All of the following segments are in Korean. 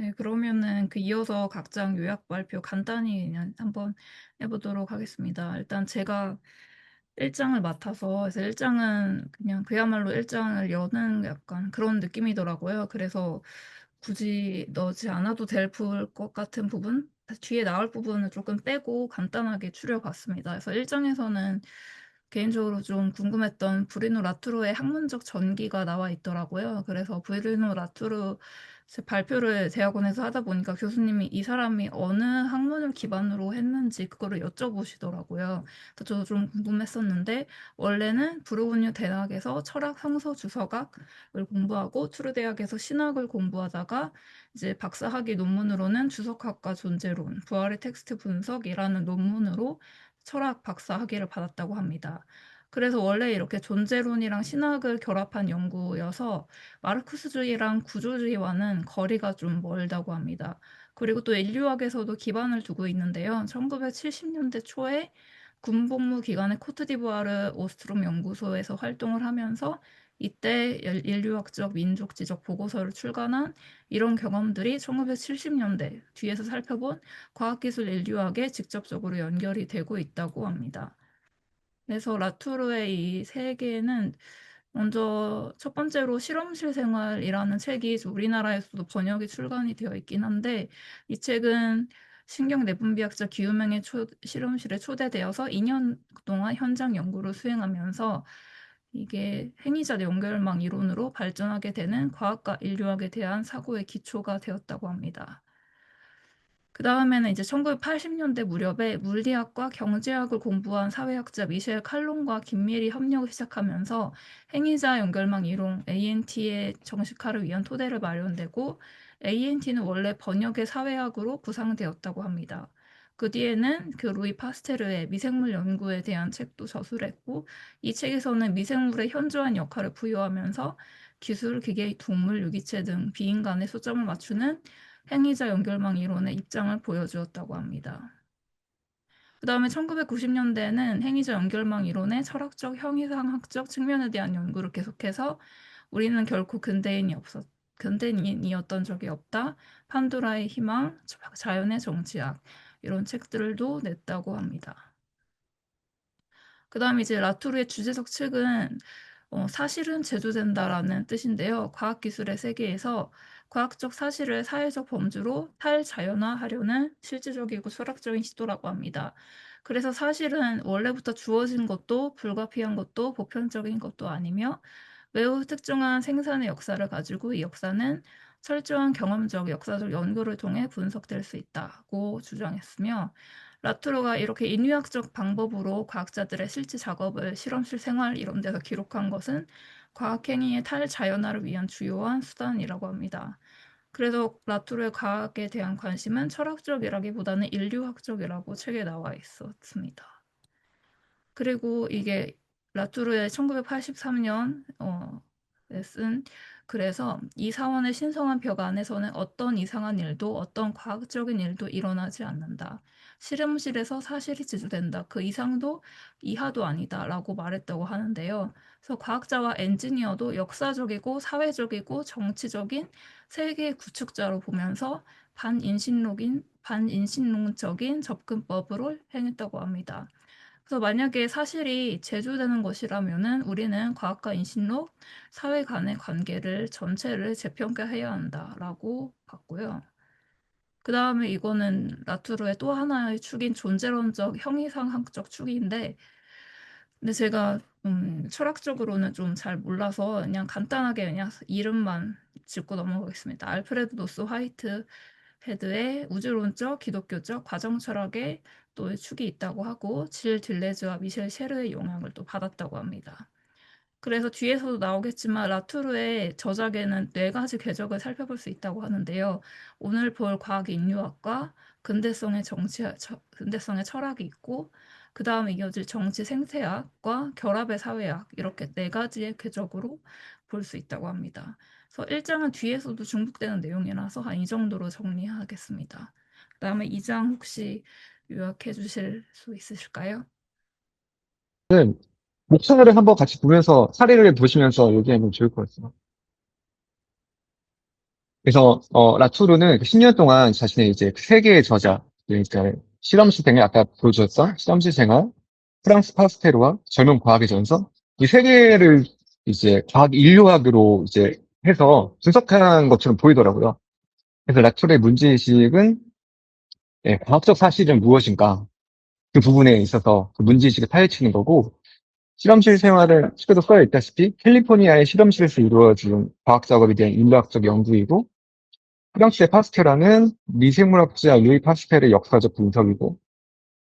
네, 그러면은 이어서 각장 요약 발표 간단히 그냥 한번 해 보도록 하겠습니다. 일단 제가 1 장을 맡아서, 그래서 1 장은 그냥 그야말로 1 장을 여는 약간 그런 느낌이더라고요. 그래서 굳이 넣지 않아도 될 것 같은 부분, 뒤에 나올 부분을 쪼끔 빼고 간단하게 추려 봤습니다. 그래서 1 장에서는 개인적으로 좀 궁금했던 브루노 라투르의 학문적 전기가 나와 있더라고요. 그래서 브루노 라투르 제 발표를 대학원에서 하다 보니까 교수님이 이 사람이 어느 학문을 기반으로 했는지 그거를 여쭤보시더라고요. 그래서 저도 좀 궁금했었는데, 원래는 브루그뉴 대학에서 철학 성서 주석학을 공부하고 투르 대학에서 신학을 공부하다가 이제 박사학위 논문으로는 주석학과 존재론, 부활의 텍스트 분석이라는 논문으로 철학 박사 학위를 받았다고 합니다. 그래서 원래 이렇게 존재론이랑 신학을 결합한 연구여서 마르크스주의랑 구조주의와는 거리가 좀 멀다고 합니다. 그리고 또 인류학에서도 기반을 두고 있는데요. 1970년대 초에 군복무 기간에 코트디부아르 오스트롬 연구소에서 활동을 하면서 이때 인류학적 민족지적 보고서를 출간한 이런 경험들이 1970년대 뒤에서 살펴본 과학기술 인류학에 직접적으로 연결이 되고 있다고 합니다. 그래서 라투르의 이 세계는 먼저 첫 번째로 실험실 생활이라는 책이 우리나라에서도 번역이 출간이 되어 있긴 한데, 이 책은 신경 내분비학자 기우명의 실험실에 초대되어서 2년 동안 현장 연구를 수행하면서 이게 행위자 연결망 이론으로 발전하게 되는 과학과 인류학에 대한 사고의 기초가 되었다고 합니다. 그다음에는 이제 1980년대 무렵에 물리학과 경제학을 공부한 사회학자 미셸 칼론과 긴밀히 협력을 시작하면서 행위자 연결망 이론 ANT의 정식화를 위한 토대를 마련되고, ANT는 원래 번역의 사회학으로 구상되었다고 합니다. 그 뒤에는 루이 파스테르의 미생물 연구에 대한 책도 저술했고, 이 책에서는 미생물의 현저한 역할을 부여하면서 기술, 기계, 동물, 유기체 등 비인간의 초점을 맞추는 행위자 연결망 이론의 입장을 보여주었다고 합니다. 그다음에 1990년대에는 행위자 연결망 이론의 철학적, 형이상학적 측면에 대한 연구를 계속해서 우리는 결코 근대인이었던 적이 없다, 판도라의 희망, 자연의 정치학, 이런 책들도 냈다고 합니다. 그다음에 이제 라투르의 주제적 측은 사실은 제조된다라는 뜻인데요. 과학기술의 세계에서 과학적 사실을 사회적 범주로 탈자연화하려는 실질적이고 철학적인 시도라고 합니다. 그래서 사실은 원래부터 주어진 것도 불가피한 것도 보편적인 것도 아니며, 매우 특정한 생산의 역사를 가지고 이 역사는 철저한 경험적, 역사적 연구를 통해 분석될 수 있다고 주장했으며, 라투르가 이렇게 인류학적 방법으로 과학자들의 실제 작업을 실험실 생활 이런 데서 기록한 것은 과학행위의 탈자연화를 위한 주요한 수단이라고 합니다. 그래서 라투르의 과학에 대한 관심은 철학적이라기보다는 인류학적이라고 책에 나와 있었습니다. 그리고 이게 라투르의 1983년 쓴, 그래서 이 사원의 신성한 벽 안에서는 어떤 이상한 일도 어떤 과학적인 일도 일어나지 않는다. 실험실에서 사실이 지주된다. 그 이상도 이하도 아니다라고 말했다고 하는데요. 그래서 과학자와 엔지니어도 역사적이고 사회적이고 정치적인 세계의 구축자로 보면서 반인신론적인 접근법으로 행했다고 합니다. 그래서 만약에 사실이 제조되는 것이라면은 우리는 과학과 인신론, 사회 간의 관계를 전체를 재평가해야 한다라고 봤고요. 그다음에 이거는 라투르의 또 하나의 축인 존재론적 형이상학적 축인데, 근데 제가 철학적으로는 좀 잘 몰라서 그냥 간단하게 그냥 이름만 짚고 넘어가겠습니다. 알프레드 노스 화이트 헤드의 우주론적 기독교적 과정 철학의 또 축이 있다고 하고, 질 딜레즈와 미셸 셰르의 영향을 또 받았다고 합니다. 그래서 뒤에서도 나오겠지만 라투르의 저작에는 네 가지 궤적을 살펴볼 수 있다고 하는데요. 오늘 볼 과학 인류학과 근대성의 철학이 있고, 그 다음에 이어질 정치 생태학과 결합의 사회학, 이렇게 네 가지의 궤적으로 볼 수 있다고 합니다. 그래서 1장은 뒤에서도 중복되는 내용이라서 한 이 정도로 정리하겠습니다. 그 다음에 2장 혹시 요약해 주실 수 있으실까요? 는 목차를 한번 같이 보면서 사례를 보시면서 얘기하면 좋을 것 같아요. 그래서 라투르는 10년 동안 자신의 이제 그 세계의 저자, 그러니까 실험실 생활 아까 보여주셨던 실험실 생활, 프랑스 파스테르와 젊은 과학의 전서 이 세 개를 이제 과학 인류학으로 이제 해서 분석한 것처럼 보이더라고요. 그래서 라투르의 문제의식은 과학적 사실은 무엇인가 그 부분에 있어서 그 문제의식을 파헤치는 거고 실험실 생활은 책에도 써여 있다시피 캘리포니아의 실험실에서 이루어진 과학 작업에 대한 인류학적 연구이고 프랑스의 파스텔라는 미생물학자 루이 파스텔의 역사적 분석이고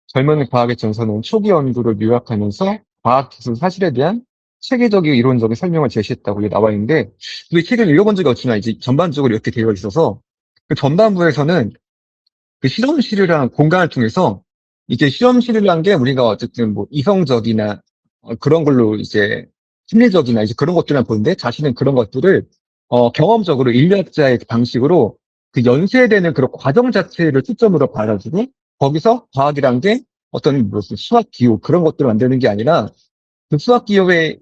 젊은 과학의 전선은 초기 연구를 요약하면서 과학기술 사실에 대한 체계적이고 이론적인 설명을 제시했다고 이게 나와 있는데 이 책을 읽어본 적이 없지만 이제 전반적으로 이렇게 되어 있어서 그 전반부에서는 그 실험실이라는 공간을 통해서 이제 실험실이라는 게 우리가 어쨌든 뭐 이성적이나 그런 걸로 이제 심리적이나 이제 그런 것들만 보는데 자신은 그런 것들을 경험적으로 인류학자의 방식으로 그 연쇄되는 그런 과정 자체를 초점으로 봐가지고 거기서 과학이란 게 어떤 무슨 수학 기호 그런 것들을 만드는 게 아니라 그 수학 기호의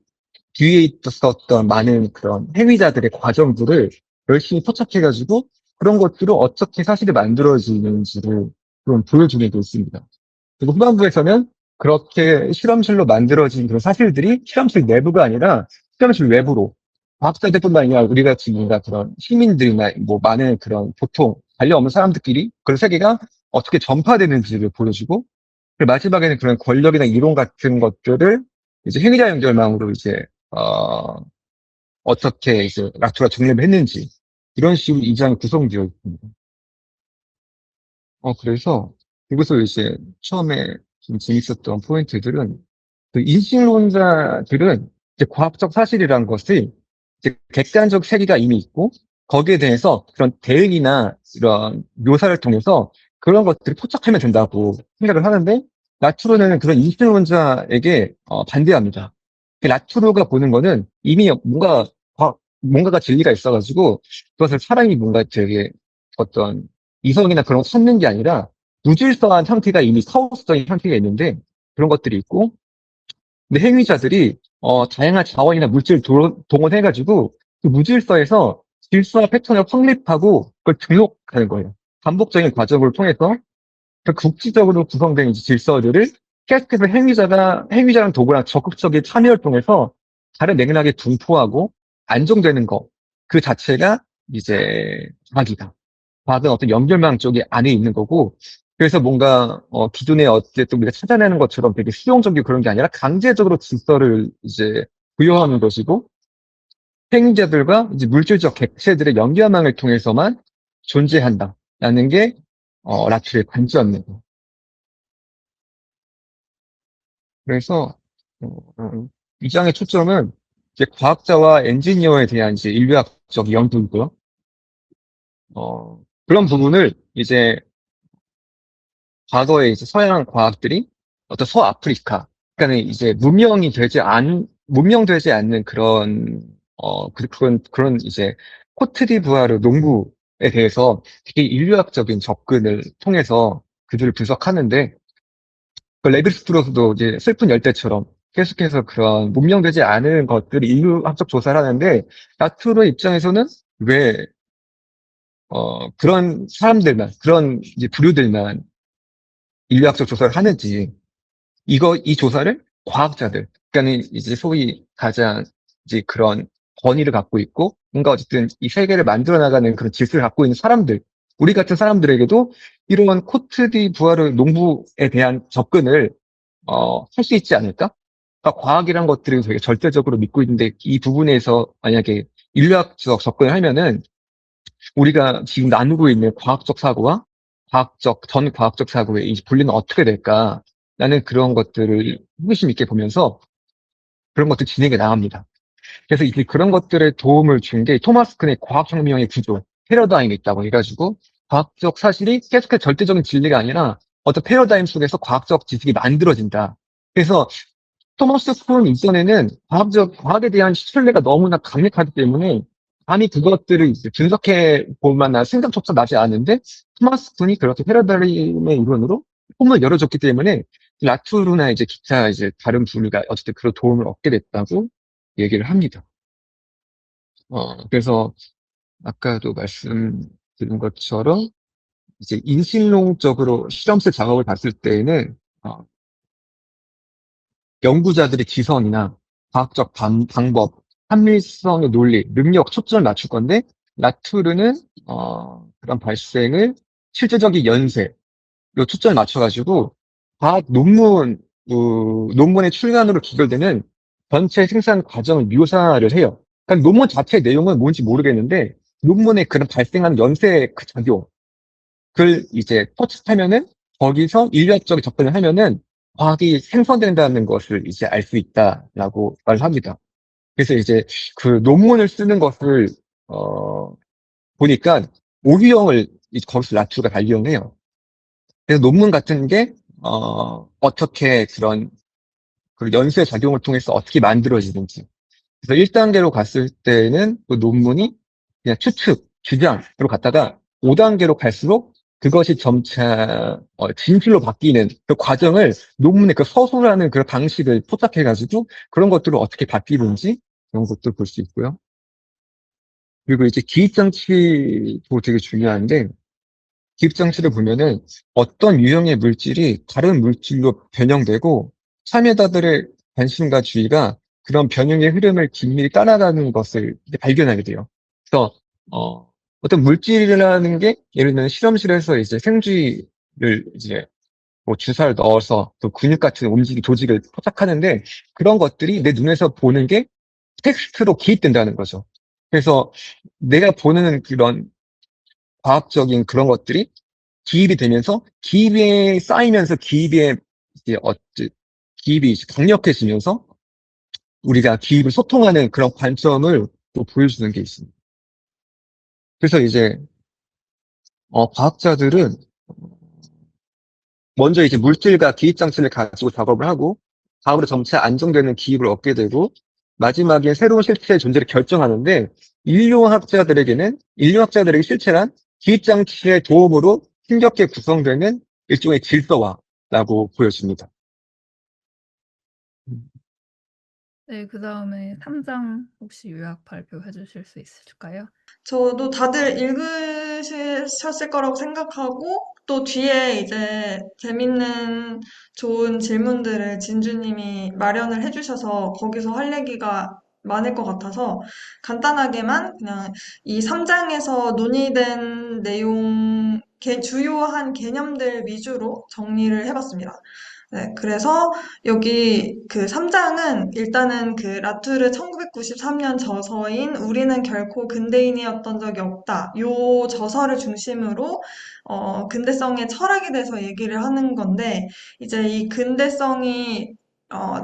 뒤에 있었던 많은 그런 행위자들의 과정들을 열심히 포착해가지고 그런 것들을 어떻게 사실이 만들어지는지를 좀 보여주게 돼 있습니다. 그리고 후반부에서는 그렇게 실험실로 만들어진 그런 사실들이 실험실 내부가 아니라 실험실 외부로 과학자들뿐만 아니라 우리 같이 뭔가 그런 시민들이나 뭐 많은 그런 보통 관련 없는 사람들끼리 그런 세계가 어떻게 전파되는지를 보여주고 그리고 마지막에는 그런 권력이나 이론 같은 것들을 이제 행위자 연결망으로 이제 어떻게 이제 라투가 정립을 했는지 이런 식으로 이 장이 구성되어 있습니다. 그래서 여기서 이제 처음에 좀 재밌었던 포인트들은 그 인식론자들은 이제 과학적 사실이라는 것이 이제 객관적 세계가 이미 있고 거기에 대해서 그런 대응이나 이런 묘사를 통해서 그런 것들을 포착하면 된다고 생각을 하는데 라투르는 그런 인식론자에게 반대합니다. 라투르가 보는 거는 이미 뭔가가 진리가 있어가지고 그것을 사람이 뭔가 되게 어떤 이성이나 그런 거 찾는 게 아니라 무질서한 상태가 이미 카오스적인 상태가 있는데 그런 것들이 있고 근데 행위자들이 다양한 자원이나 물질을 동원해가지고 그 무질서에서 질서와 패턴을 확립하고 그걸 등록하는 거예요. 반복적인 과정을 통해서 그 국지적으로 구성된 이제 질서들을 계속해서 행위자랑 도구랑 적극적인 참여를 통해서 다른 맥락에 분포하고 안정되는 거 그 자체가 이제 과학이다. 과학은 어떤 연결망 쪽에 안에 있는 거고, 그래서 뭔가, 기존에 어쨌든 우리가 찾아내는 것처럼 되게 수용적이고 그런 게 아니라 강제적으로 질서를 이제 부여하는 것이고, 행위자들과 이제 물질적 객체들의 연결망을 통해서만 존재한다라는 게, 라틀의 관점입니다. 그래서, 어, 이 장의 초점은 이제 과학자와 엔지니어에 대한 이제 인류학적 연구이고요. 그런 부분을 이제 과거에 이제 서양 과학들이 어떤 서아프리카, 그러니까는 이제 문명되지 않는 그런, 그런 이제 코트디부아르 농부에 대해서 되게 인류학적인 접근을 통해서 그들을 분석하는데, 그 레ヴィ스트로스도 이제 슬픈 열대처럼 계속해서 그런 문명되지 않은 것들을 인류학적 조사를 하는데, 나투르의 입장에서는 왜, 그런 사람들만, 그런 이제 부류들만 인류학적 조사를 하는지, 이 조사를 과학자들, 그러니까 이제 소위 가장 이제 그런 권위를 갖고 있고, 뭔가 어쨌든 이 세계를 만들어 나가는 그런 질서를 갖고 있는 사람들, 우리 같은 사람들에게도 이런 코트 부아르 농부에 대한 접근을, 할 수 있지 않을까? 그러니까 과학이란 것들을 되게 절대적으로 믿고 있는데, 이 부분에서 만약에 인류학적 접근을 하면은, 우리가 지금 나누고 있는 과학적 사고와 전 과학적 사고의 이 분리는 어떻게 될까? 라는 그런 것들을 호기심 있게 보면서 그런 것들 진행해 나갑니다. 그래서 이제 그런 것들에 도움을 준 게 토마스 큰의 과학혁명의 구조, 패러다임이 있다고 해가지고 과학적 사실이 계속해서 절대적인 진리가 아니라 어떤 패러다임 속에서 과학적 지식이 만들어진다. 그래서 토마스 쿤 이전에는 과학에 대한 신뢰가 너무나 강력하기 때문에 감히 그것들을 이제 분석해 볼 만한 생각조차 나지 않은데 토마스 쿤이 그렇게 패러다임의 이론으로 꿈을 열어줬기 때문에 라투르나 이제 기타 이제 다른 분류가 어쨌든 그런 도움을 얻게 됐다고 얘기를 합니다. 그래서 아까도 말씀드린 것처럼 이제 인식론적으로 실험실 작업을 봤을 때에는 어, 연구자들의 지성이나 과학적 방법, 합리성의 논리, 능력, 초점을 맞출 건데 라투르는 그런 발생을 실제적인 연쇄, 요 초점을 맞춰가지고 과학 논문의 출간으로 기결되는 전체 생산 과정을 묘사를 해요. 그러니까 논문 자체 내용은 뭔지 모르겠는데 논문에 그런 발생하는 연쇄 그 작용, 그걸 이제 포착하면은 거기서 인류학적인 접근을 하면은 과학이 생성된다는 것을 이제 알 수 있다라고 말을 합니다. 그래서 이제 그 논문을 쓰는 것을 어 보니까 오유형을 이제 거기서 라투가 발견해요. 그래서 논문 같은 게 어떻게 그런 그 연쇄 작용을 통해서 어떻게 만들어지는지. 그래서 1단계로 갔을 때는 그 논문이 그냥 추측, 주장으로 갔다가 5단계로 갈수록 그것이 점차 진실로 바뀌는 그 과정을 논문의 그 서술하는 그 방식을 포착해가지고 그런 것들을 어떻게 바뀌는지 그런 것도 볼 수 있고요. 그리고 이제 기입장치도 되게 중요한데 기입장치를 보면은 어떤 유형의 물질이 다른 물질로 변형되고 참여자들의 관심과 주의가 그런 변형의 흐름을 긴밀히 따라가는 것을 이제 발견하게 돼요. 그래서 어떤 물질이라는 게 예를 들면 실험실에서 이제 생쥐를 이제 뭐 주사를 넣어서 또 근육 같은 조직을 포착하는데 그런 것들이 내 눈에서 보는 게 텍스트로 기입된다는 거죠. 그래서 내가 보는 그런 과학적인 그런 것들이 기입이 되면서 기입에 쌓이면서 기입이 이제 강력해지면서 우리가 기입을 소통하는 그런 관점을 또 보여주는 게 있습니다. 그래서 이제 과학자들은 먼저 이제 물질과 기입 장치를 가지고 작업을 하고 다음으로 점차 안정되는 기입을 얻게 되고 마지막에 새로운 실체의 존재를 결정하는데 인류학자들에게 실체란 기입 장치의 도움으로 힘겹게 구성되는 일종의 질서화라고 보여집니다. 네, 그다음에 3장 혹시 요약 발표해 주실 수 있으실까요? 저도 다들 읽으셨을 거라고 생각하고, 또 뒤에 이제 재밌는 좋은 질문들을 진주님이 마련을 해주셔서 거기서 할 얘기가 많을 것 같아서 간단하게만 그냥 이 3장에서 논의된 내용, 주요한 개념들 위주로 정리를 해봤습니다. 네, 그래서 여기 그 3장은 일단은 그 라투르 1993년 저서인 우리는 결코 근대인이었던 적이 없다. 요 저서를 중심으로 근대성의 철학에 대해서 얘기를 하는 건데 이제 이 근대성이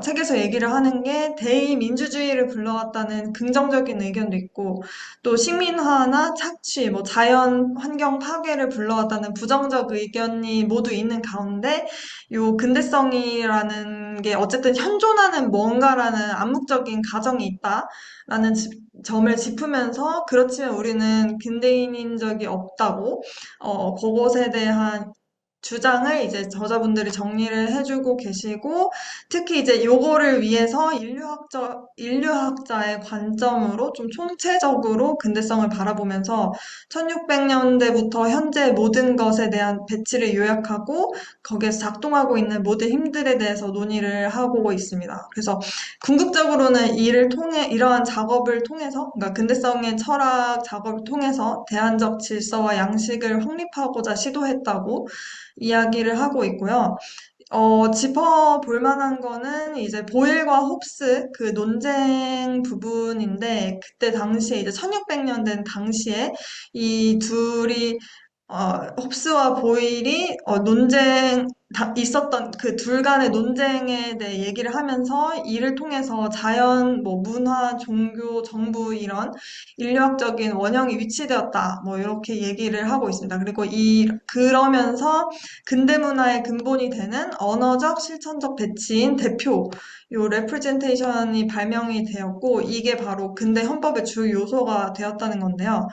책에서 얘기를 하는 게 대의민주주의를 불러왔다는 긍정적인 의견도 있고 또 식민화나 착취, 뭐 자연 환경 파괴를 불러왔다는 부정적 의견이 모두 있는 가운데 요 근대성이라는 게 어쨌든 현존하는 뭔가라는 암묵적인 가정이 있다라는 점을 짚으면서 그렇지만 우리는 근대인인 적이 없다고 그것에 대한 주장을 이제 저자분들이 정리를 해주고 계시고, 특히 이제 요거를 위해서 인류학자의 관점으로 좀 총체적으로 근대성을 바라보면서 1600년대부터 현재 모든 것에 대한 배치를 요약하고, 거기에서 작동하고 있는 모든 힘들에 대해서 논의를 하고 있습니다. 그래서 궁극적으로는 이러한 작업을 통해서, 그러니까 근대성의 철학 작업을 통해서 대안적 질서와 양식을 확립하고자 시도했다고 이야기를 하고 있고요. 짚어볼 만한 거는 이제 보일과 홉스 그 논쟁 부분인데, 그때 당시에 이제 1600년 된 당시에 이 둘이 홉스와 보일이 있었던 그 둘 간의 논쟁에 대해 얘기를 하면서 이를 통해서 자연, 뭐 문화, 종교, 정부 이런 인류학적인 원형이 위치되었다. 뭐 이렇게 얘기를 하고 있습니다. 그리고 그러면서 근대 문화의 근본이 되는 언어적, 실천적 배치인 대표, 요 레프레젠테이션이 발명이 되었고 이게 바로 근대 헌법의 주 요소가 되었다는 건데요.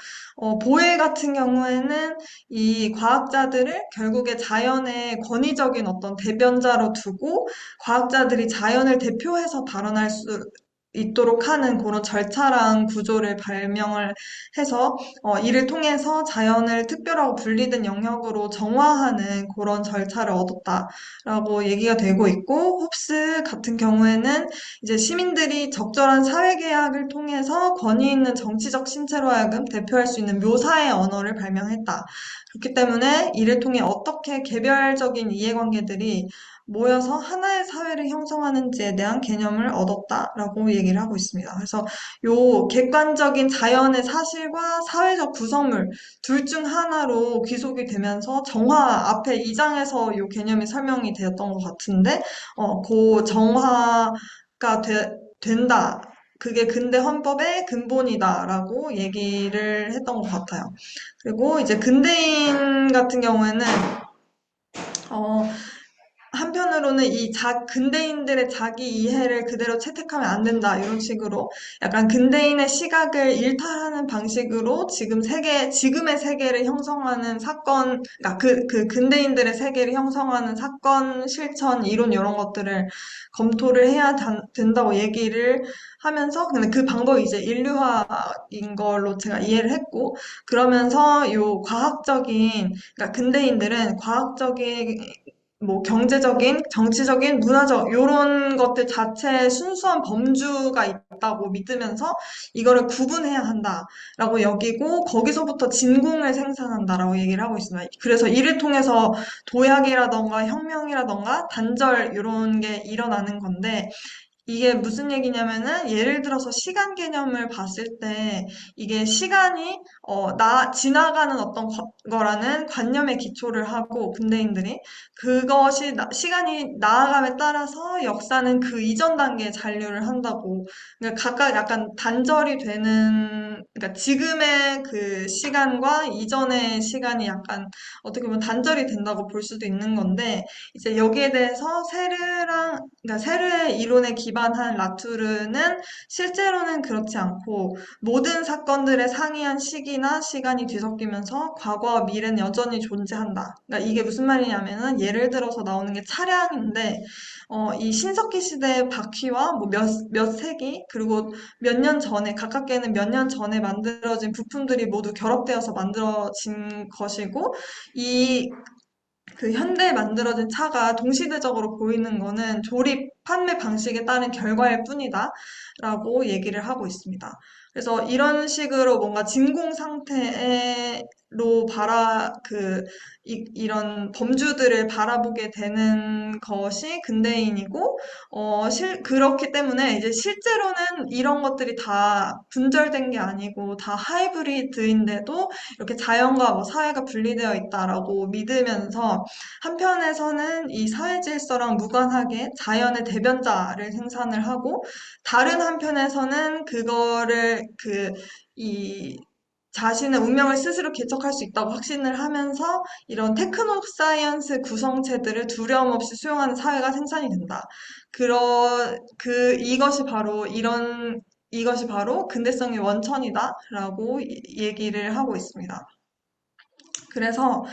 보일 같은 경우에는 이 과학자들을 결국에 자연의 권위적인 어떤 대변자로 두고 과학자들이 자연을 대표해서 발언할 수 있도록 하는 그런 절차랑 구조를 발명을 해서 이를 통해서 자연을 특별하고 분리된 영역으로 정화하는 그런 절차를 얻었다라고 얘기가 되고 있고 홉스 같은 경우에는 이제 시민들이 적절한 사회계약을 통해서 권위 있는 정치적 신체로 하여금 대표할 수 있는 묘사의 언어를 발명했다. 그렇기 때문에 이를 통해 어떻게 개별적인 이해관계들이 모여서 하나의 사회를 형성하는지에 대한 개념을 얻었다라고 얘기를 하고 있습니다. 그래서 요 객관적인 자연의 사실과 사회적 구성물 둘 중 하나로 귀속이 되면서 정화 앞에 2장에서 요 개념이 설명이 되었던 것 같은데 그 정화가 된다. 그게 근대 헌법의 근본이다라고 얘기를 했던 것 같아요. 그리고 이제 근대인 같은 경우에는 어, 한편으로는 근대인들의 자기 이해를 그대로 채택하면 안 된다, 이런 식으로 약간 근대인의 시각을 일탈하는 방식으로 지금의 세계를 형성하는 그러니까 그 근대인들의 세계를 형성하는 사건, 실천, 이론, 이런 것들을 검토를 해야 된다고 얘기를 하면서, 근데 그 방법이 이제 인류화인 걸로 제가 이해를 했고, 그러면서 그러니까 근대인들은 과학적인 뭐 경제적인, 정치적인, 문화적 요런 것들 자체에 순수한 범주가 있다고 믿으면서 이거를 구분해야 한다라고 여기고 거기서부터 진공을 생산한다라고 얘기를 하고 있습니다. 그래서 이를 통해서 도약이라던가 혁명이라던가 단절 요런 게 일어나는 건데 이게 무슨 얘기냐면은 예를 들어서 시간 개념을 봤을 때 이게 시간이 지나가는 어떤 거라는 관념에 기초를 하고 근대인들이 시간이 나아감에 따라서 역사는 그 이전 단계에 잔류를 한다고. 그러니까 각각 약간 단절이 되는, 그러니까 지금의 그 시간과 이전의 시간이 약간 어떻게 보면 단절이 된다고 볼 수도 있는 건데 이제 여기에 대해서 그러니까 세르의 이론에 기반한 라투르는 실제로는 그렇지 않고 모든 사건들의 상이한 시기나 시간이 뒤섞이면서 과거와 미래는 여전히 존재한다. 그러니까 이게 무슨 말이냐면은 예를 들어서 나오는 게 차량인데 이 신석기 시대의 바퀴와 뭐 몇 세기 그리고 몇 년 전에 가깝게는 몇 년 전에 만들어진 부품들이 모두 결합되어서 만들어진 것이고 이 그 현대에 만들어진 차가 동시대적으로 보이는 거는 조립, 판매 방식에 따른 결과일 뿐이다. 라고 얘기를 하고 있습니다. 그래서 이런 식으로 뭔가 진공 상태로 이런 범주들을 바라보게 되는 것이 근대인이고, 그렇기 때문에 이제 실제로는 이런 것들이 다 분절된 게 아니고 다 하이브리드인데도 이렇게 자연과 뭐 사회가 분리되어 있다라고 믿으면서 한편에서는 이 사회 질서랑 무관하게 자연의 대변자를 생산을 하고 다른 한편에서는 이 자신의 운명을 스스로 개척할 수 있다고 확신을 하면서 이런 테크노 사이언스 구성체들을 두려움 없이 수용하는 사회가 생산이 된다. 이것이 바로 근대성의 원천이다라고 얘기를 하고 있습니다. 그래서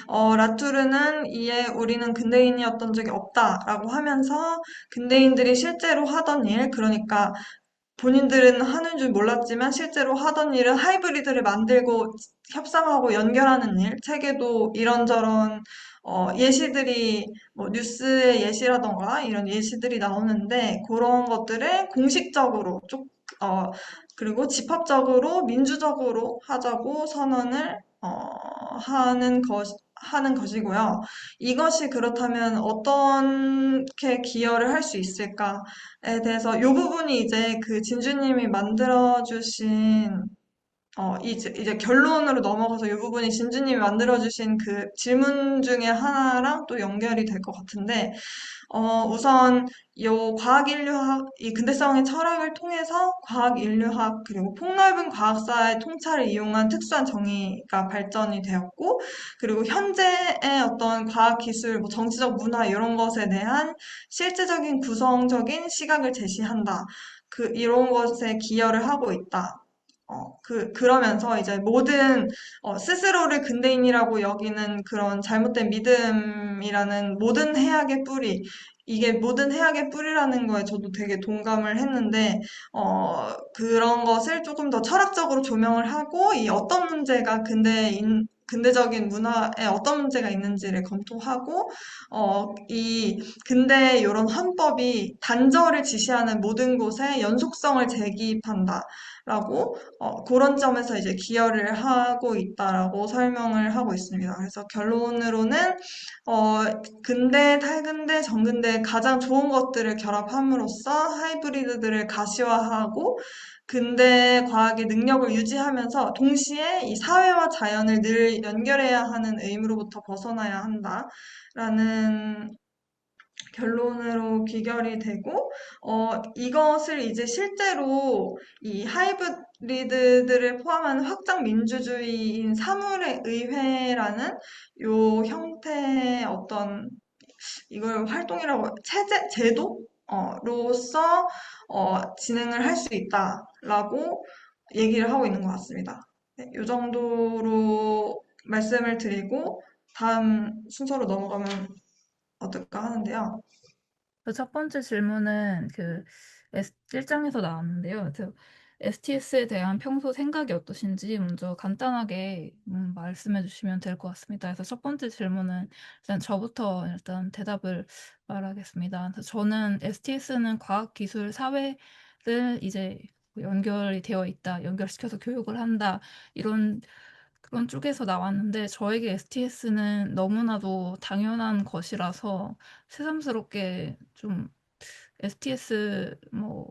라투르는 이에 우리는 근대인이었던 적이 없다라고 하면서 근대인들이 실제로 하던 일, 그러니까 본인들은 하는 줄 몰랐지만 실제로 하던 일은 하이브리드를 만들고 협상하고 연결하는 일, 책에도 이런저런 예시들이 뭐 뉴스의 예시라던가 이런 예시들이 나오는데 그런 것들을 공식적으로 어, 그리고 집합적으로 민주적으로 하자고 선언을 하는 것이고요. 이것이 그렇다면 어떻게 기여를 할 수 있을까에 대해서 이 부분이 이제 그 진주님이 만들어주신 이제 결론으로 넘어가서 이 부분이 진주님이 만들어주신 그 질문 중에 하나랑 또 연결이 될 것 같은데 우선 이 근대성의 철학을 통해서 과학인류학 그리고 폭넓은 과학사의 통찰을 이용한 특수한 정의가 발전이 되었고 그리고 현재의 어떤 과학기술, 뭐 정치적 문화 이런 것에 대한 실제적인 구성적인 시각을 제시한다. 이런 것에 기여를 하고 있다. 그러면서 이제 스스로를 근대인이라고 여기는 그런 잘못된 믿음이라는 모든 해악의 뿌리, 이게 모든 해악의 뿌리라는 거에 저도 되게 동감을 했는데, 그런 것을 조금 더 철학적으로 조명을 하고, 이 어떤 문제가 근대적인 문화에 어떤 문제가 있는지를 검토하고, 이 근대 이런 헌법이 단절을 지시하는 모든 곳에 연속성을 제기한다라고, 그런 점에서 이제 기여를 하고 있다라고 설명을 하고 있습니다. 그래서 결론으로는, 어, 근대, 탈근대, 정근대 가장 좋은 것들을 결합함으로써 하이브리드들을 가시화하고 근대 과학의 능력을 유지하면서 동시에 이 사회와 자연을 늘 연결해야 하는 의무로부터 벗어나야 한다라는 결론으로 귀결이 되고, 이것을 이제 실제로 이 하이브리드들을 포함한 확장 민주주의인 사물의 의회라는 요 형태의 어떤 이걸 활동이라고 제도? 로서 진행을 할 수 있다라고 얘기를 하고 있는 것 같습니다. 네, 이 정도로 말씀을 드리고 다음 순서로 넘어가면 어떨까 하는데요. 그 첫 번째 질문은 그 1장에서 나왔는데요. 그 STS에 대한 평소 생각이 어떠신지 먼저 간단하게 말씀해 주시면 될 것 같습니다. 그래서 첫 번째 질문은 일단 저부터 일단 대답을 말하겠습니다. 그래서 저는 STS는 과학, 기술, 사회를 이제 연결이 되어 있다, 연결시켜서 교육을 한다, 이런 그런 쪽에서 나왔는데 저에게 STS는 너무나도 당연한 것이라서 새삼스럽게 좀 STS 뭐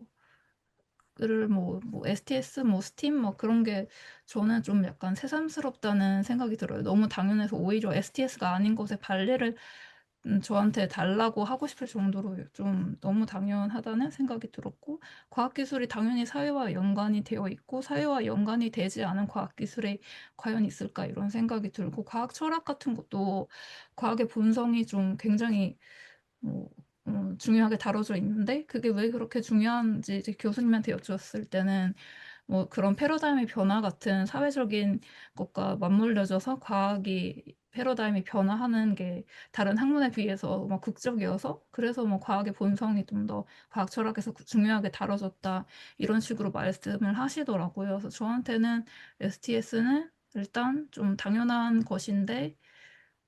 STS 뭐 스팀 뭐 그런 게 저는 좀 약간 새삼스럽다는 생각이 들어요. 너무 당연해서 오히려 STS가 아닌 것에 발레를 저한테 달라고 하고 싶을 정도로 좀 너무 당연하다는 생각이 들었고, 과학기술이 당연히 사회와 연관이 되어 있고 사회와 연관이 되지 않은 과학기술이 과연 있을까 이런 생각이 들고, 과학 철학 같은 것도 과학의 본성이 좀 굉장히 뭐 중요하게 다뤄져 있는데 그게 왜 그렇게 중요한지 이제 교수님한테 여쭈었을 때는 뭐 그런 패러다임의 변화 같은 사회적인 것과 맞물려져서 과학이 패러다임이 변화하는 게 다른 학문에 비해서 막 극적이어서 그래서 뭐 과학의 본성이 좀 더 과학 철학에서 중요하게 다뤄졌다 이런 식으로 말씀을 하시더라고요. 그래서 저한테는 STS는 일단 좀 당연한 것인데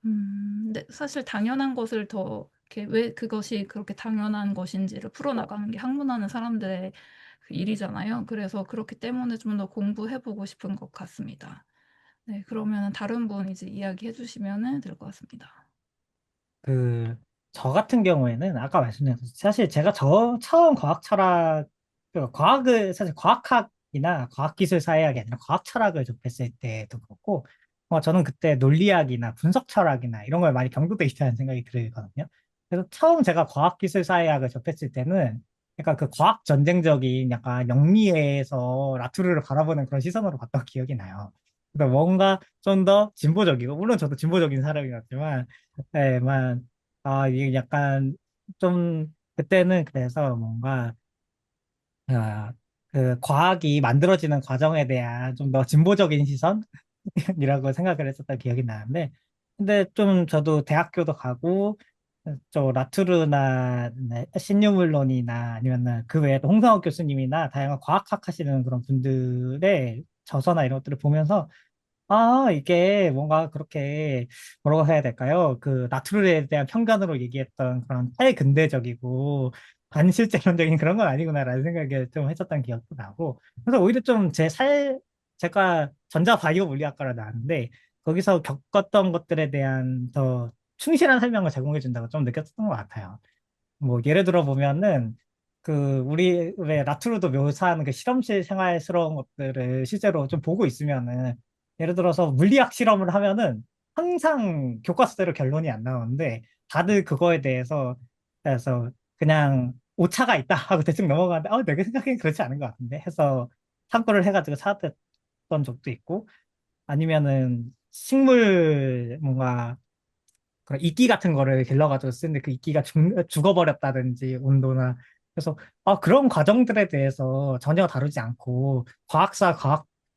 근데 사실 당연한 것을 더 이렇게 왜 그것이 그렇게 당연한 것인지를 풀어나가는 게 학문하는 사람들의 그 일이잖아요. 그래서 그렇기 때문에 좀 더 공부해 보고 싶은 것 같습니다. 네, 그러면은 다른 분 이제 이야기해 주시면은 될 것 같습니다. 그, 저 같은 경우에는 아까 말씀드린 사실 제가 처음 과학 철학, 과학을, 사실 과학학이나 과학기술 사회학이 아니라 과학 철학을 접했을 때도 그렇고, 저는 그때 논리학이나 분석 철학이나 이런 걸 많이 경도돼 있다는 생각이 들거든요. 그래서 처음 제가 과학기술 사회학을 접했을 때는 약간 그 과학 전쟁적인 약간 영리에서 라투르를 바라보는 그런 시선으로 봤던 기억이 나요. 그래서 뭔가 좀 더 진보적이고, 물론 저도 진보적인 사람이었지만, 네,만, 이게 약간 좀, 그때는 그래서 뭔가, 아, 그 과학이 만들어지는 과정에 대한 좀 더 진보적인 시선이라고 생각을 했었던 기억이 나는데, 근데 좀 저도 대학교도 가고, 저 라투르나 네, 신유물론이나 아니면 그 외에 또 홍성욱 교수님이나 다양한 과학학 하시는 그런 분들의 저서나 이런 것들을 보면서 이게 뭔가 그렇게 뭐라고 해야 될까요? 그 나트루에 대한 편견으로 얘기했던 그런 탈근대적이고 반실제론적인 그런 건 아니구나라는 생각을 좀 했었던 기억도 나고. 그래서 오히려 좀 제가 전자바이오 물리학과를 나왔는데 거기서 겪었던 것들에 대한 더 충실한 설명을 제공해 준다고 좀 느꼈던 것 같아요. 뭐 예를 들어 보면은 그 우리 왜 라투르도 묘사하는 그 실험실 생활스러운 것들을 실제로 좀 보고 있으면은 예를 들어서 물리학 실험을 하면은 항상 교과서대로 결론이 안 나오는데 다들 그거에 대해서 그냥 오차가 있다 하고 대충 넘어가는데 내가 생각엔 그렇지 않은 것 같은데 해서 참고를 해가지고 찾았던 적도 있고, 아니면은 식물 뭔가 그런 이끼 같은 거를 길러가지고 쓰는데 그 이끼가 죽어버렸다든지 온도나, 그래서 그런 과정들에 대해서 전혀 다루지 않고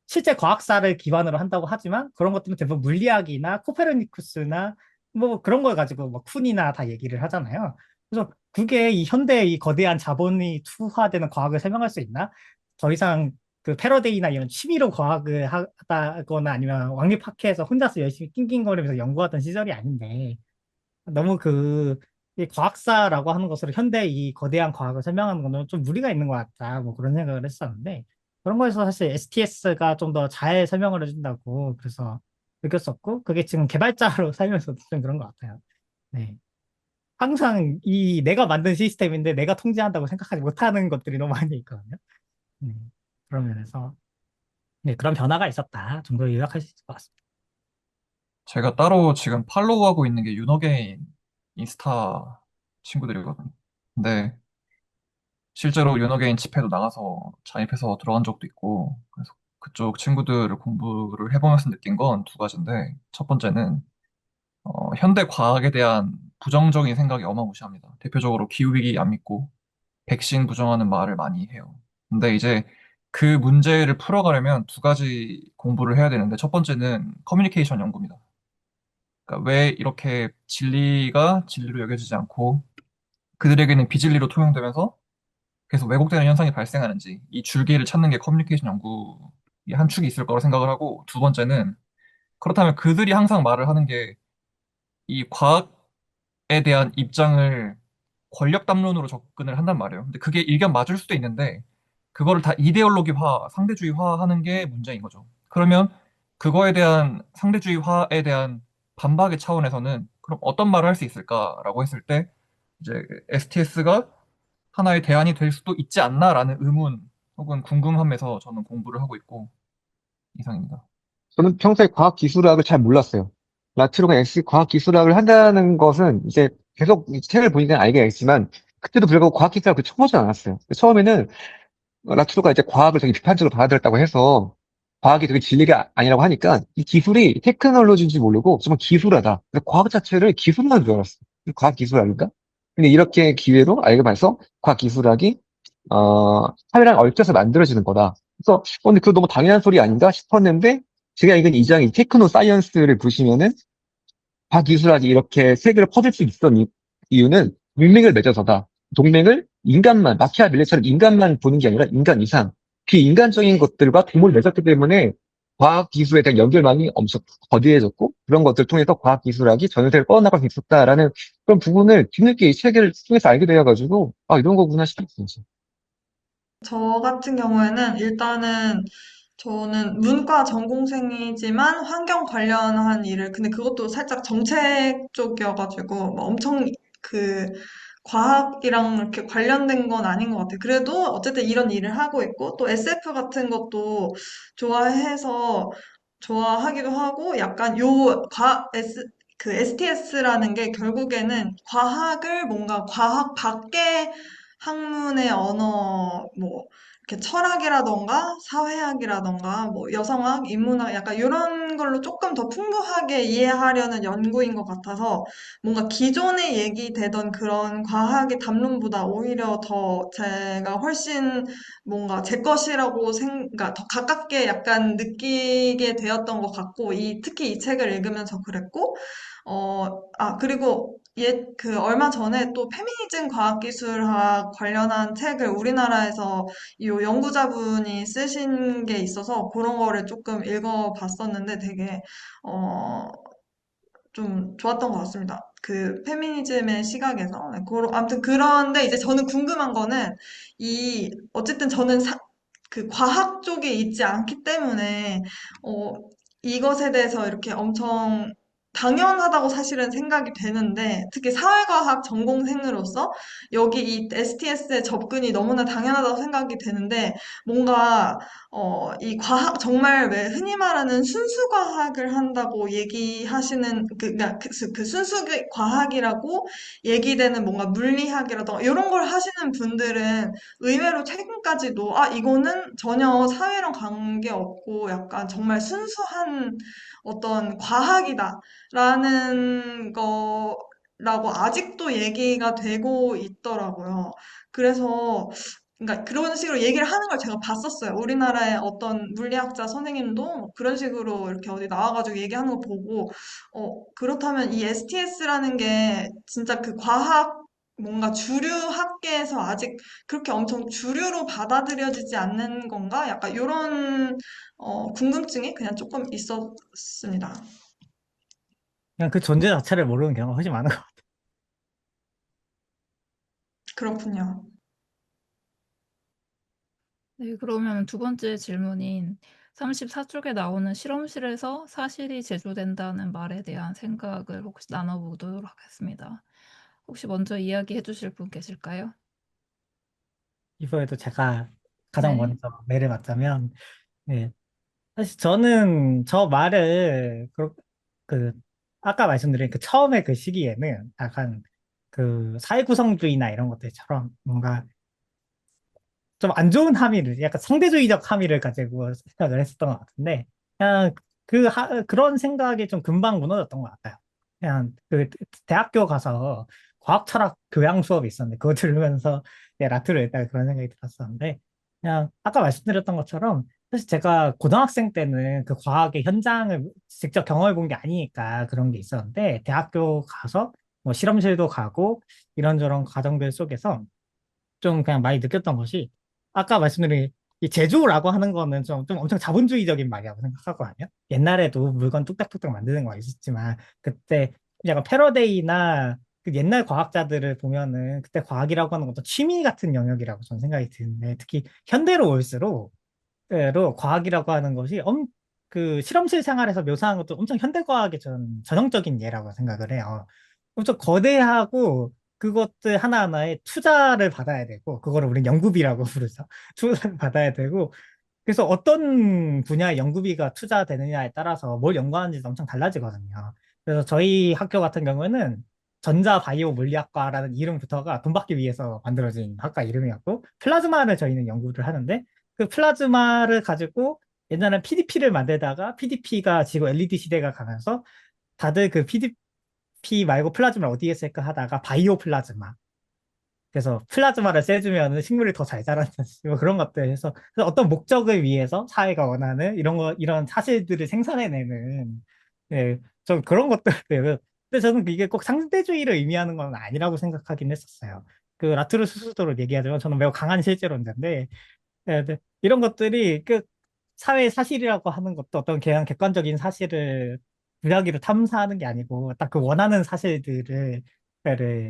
실제 과학사를 기반으로 한다고 하지만 그런 것들은 대부분 물리학이나 코페르니쿠스나 뭐 그런 걸 가지고 뭐 쿤이나 다 얘기를 하잖아요. 그래서 그게 이 현대의 이 거대한 자본이 투하되는 과학을 설명할 수 있나? 더 이상 그 패러데이나 이런 취미로 과학을 하다거나 아니면 왕립학회에서 혼자서 열심히 낑낑거리면서 연구하던 시절이 아닌데 너무 이 과학사라고 하는 것으로 현대 이 거대한 과학을 설명하는 거는 좀 무리가 있는 것 같다. 뭐 그런 생각을 했었는데 그런 거에서 사실 STS가 좀 더 잘 설명을 해준다고 그래서 느꼈었고 그게 지금 개발자로 살면서 좀 그런 것 같아요. 네. 항상 이 내가 만든 시스템인데 내가 통제한다고 생각하지 못하는 것들이 너무 많이 있거든요. 네. 그런 면에서 네, 그런 변화가 있었다 정도 요약할 수 있을 것 같습니다. 제가 따로 지금 팔로우하고 있는 게 윤호개인 인스타 친구들이거든요. 근데 실제로 윤호개인 집회도 나가서 자입해서 들어간 적도 있고, 그래서 그쪽 친구들을 공부를 해보면서 느낀 건 두 가지인데, 첫 번째는 현대 과학에 대한 부정적인 생각이 어마무시합니다. 대표적으로 기후위기 안 믿고 백신 부정하는 말을 많이 해요. 근데 이제 그 문제를 풀어가려면 두 가지 공부를 해야 되는데, 첫 번째는 커뮤니케이션 연구입니다. 그러니까 왜 이렇게 진리가 진리로 여겨지지 않고 그들에게는 비진리로 통용되면서 계속 왜곡되는 현상이 발생하는지 이 줄기를 찾는 게 커뮤니케이션 연구의 한 축이 있을 거라고 생각을 하고, 두 번째는 그렇다면 그들이 항상 말을 하는 게 이 과학에 대한 입장을 권력 담론으로 접근을 한단 말이에요. 근데 그게 일견 맞을 수도 있는데 그거를 다 이데올로기화, 상대주의화 하는 게 문제인 거죠. 그러면 그거에 대한 상대주의화에 대한 반박의 차원에서는 그럼 어떤 말을 할 수 있을까라고 했을 때 이제 STS가 하나의 대안이 될 수도 있지 않나라는 의문 혹은 궁금함에서 저는 공부를 하고 있고 이상입니다. 저는 평소에 과학기술학을 잘 몰랐어요. 라트로가 과학기술학을 한다는 것은 이제 계속 이 책을 보니까 알겠지만 그때도 불구하고 과학기술학을 처음 하지 않았어요. 처음에는 라투르가 이제 과학을 되게 비판적으로 받아들였다고 해서 과학이 되게 진리가 아니라고 하니까 이 기술이 테크놀로지인지 모르고 정말 기술하다. 그래서 과학 자체를 기술만 줄 알았어. 과학 기술학인가? 근데 이렇게 기회로 알게 돼서 과학 기술학이 사회랑 얽혀서 만들어지는 거다. 그래서 근데 그거 너무 당연한 소리 아닌가 싶었는데 제가 읽은 이 장이 테크노 사이언스를 보시면은 과기술학이 이렇게 세계를 퍼질 수 있었던 이유는 동맹을 맺어서다. 동맹을 인간만, 마키아벨리처럼 인간만 보는 게 아니라 인간 이상, 비인간적인 것들과 동맹을 맺었기 때문에 과학기술에 대한 연결망이 엄청 거대해졌고 그런 것들을 통해서 과학기술학이 전 세계를 뻗어나갈 수 있었다라는 그런 부분을 뒤늦게 이 책을 통해서 알게 되어가지고 아, 이런 거구나 싶었어요. 저 같은 경우에는 일단은 저는 문과 전공생이지만 환경 관련한 일을, 근데 그것도 살짝 정책 쪽이어가지고 뭐 엄청 그 과학이랑 이렇게 관련된 건 아닌 것 같아요. 그래도 어쨌든 이런 일을 하고 있고 또 SF 같은 것도 좋아해서 좋아하기도 하고 약간 그 STS라는 게 결국에는 과학을 뭔가 과학 밖의 학문의 언어, 뭐 이렇게 철학이라던가 사회학이라던가 뭐 여성학, 인문학 약간 이런 걸로 조금 더 풍부하게 이해하려는 연구인 것 같아서 뭔가 기존에 얘기되던 그런 과학의 담론보다 오히려 더 제가 훨씬 뭔가 제 것이라고 그러니까 더 가깝게 약간 느끼게 되었던 것 같고 특히 이 책을 읽으면서 그랬고 그리고 얼마 전에 또 페미니즘 과학기술학 관련한 책을 우리나라에서 이 연구자분이 쓰신 게 있어서 그런 거를 조금 읽어봤었는데 되게, 어, 좀 좋았던 것 같습니다. 그 페미니즘의 시각에서. 네, 아무튼 그런데 이제 저는 궁금한 거는 어쨌든 저는 그 과학 쪽에 있지 않기 때문에, 어, 이것에 대해서 이렇게 엄청 당연하다고 사실은 생각이 되는데, 특히 사회과학 전공생으로서 여기 이 STS의 접근이 너무나 당연하다고 생각이 되는데, 뭔가 이 과학, 정말 왜 흔히 말하는 순수 과학을 한다고 얘기하시는, 그 순수 과학이라고 얘기되는 뭔가 물리학이라던가 이런 걸 하시는 분들은 의외로 최근까지도, 이거는 전혀 사회랑 관계없고 약간 정말 순수한 어떤 과학이다. 라는 거라고 아직도 얘기가 되고 있더라고요. 그래서 그러니까 그런 식으로 얘기를 하는 걸 제가 봤었어요. 우리나라의 어떤 물리학자 선생님도 뭐 그런 식으로 이렇게 어디 나와가지고 얘기하는 거 보고, 그렇다면 이 STS라는 게 진짜 그 과학 뭔가 주류 학계에서 아직 그렇게 엄청 주류로 받아들여지지 않는 건가? 약간 이런 궁금증이 그냥 조금 있었습니다. 그냥 그 존재 자체를 모르는 경우가 훨씬 많은 것 같아요. 그렇군요. 네, 그러면 두 번째 질문인 34쪽에 나오는 실험실에서 사실이 제조된다는 말에 대한 생각을 혹시 나눠보도록 하겠습니다. 혹시 먼저 이야기해 주실 분 계실까요? 이번에도 제가 가장 네. 먼저 매를 맞자면, 네, 사실 저는 저 말을 그 아까 말씀드린 그 처음에 그 시기에는 약간 그 사회구성주의나 이런 것들처럼 뭔가 좀 안 좋은 함의를, 약간 상대주의적 함의를 가지고 생각을 했었던 것 같은데, 그냥 그런 생각이 좀 금방 무너졌던 것 같아요. 그냥 그 대학교 가서 과학 철학 교양 수업이 있었는데, 그거 들으면서 라트를 했다가 그런 생각이 들었었는데, 그냥 아까 말씀드렸던 것처럼, 사실 제가 고등학생 때는 그 과학의 현장을 직접 경험해 본 게 아니니까 그런 게 있었는데, 대학교 가서 뭐 실험실도 가고, 이런저런 과정들 속에서 좀 그냥 많이 느꼈던 것이 아까 말씀드린 이 제조라고 하는 거는 좀 엄청 자본주의적인 말이라고 생각하거든요. 옛날에도 물건 뚝딱뚝딱 만드는 거 있었지만 그때 약간 패러데이나 그 옛날 과학자들을 보면은 그때 과학이라고 하는 것도 취미 같은 영역이라고 저는 생각이 드는데 특히 현대로 올수록 과학이라고 하는 것이 그 실험실 생활에서 묘사한 것도 엄청 현대과학의 전형적인 예라고 생각을 해요. 엄청 거대하고 그것들 하나하나에 투자를 받아야 되고, 그거를 우리는 연구비라고 부르죠. 투자를 받아야 되고, 그래서 어떤 분야의 연구비가 투자되느냐에 따라서 뭘 연구하는지 엄청 달라지거든요. 그래서 저희 학교 같은 경우에는 전자바이오 물리학과라는 이름부터가 돈 받기 위해서 만들어진 학과 이름이었고, 플라즈마를 저희는 연구를 하는데, 그 플라즈마를 가지고 옛날에 PDP를 만들다가 PDP가 지금 LED 시대가 가면서 다들 그 PDP 말고 플라즈마를 어디에 쓸까 하다가 바이오 플라즈마. 그래서 플라즈마를 쐬주면 식물이 더 잘 자란다는 뭐 그런 것들 해서 그래서 어떤 목적을 위해서 사회가 원하는 이런 사실들을 생산해내는 좀 그런 것들 근데 저는 이게 꼭 상대주의를 의미하는 건 아니라고 생각하긴 했었어요. 그 라투르 스스로도 얘기하지만 저는 매우 강한 실제론자인데 네. 이런 것들이 그 사회의 사실이라고 하는 것도 어떤 그냥 객관적인 사실을 무작위로 탐사하는 게 아니고 딱 그 원하는 사실들을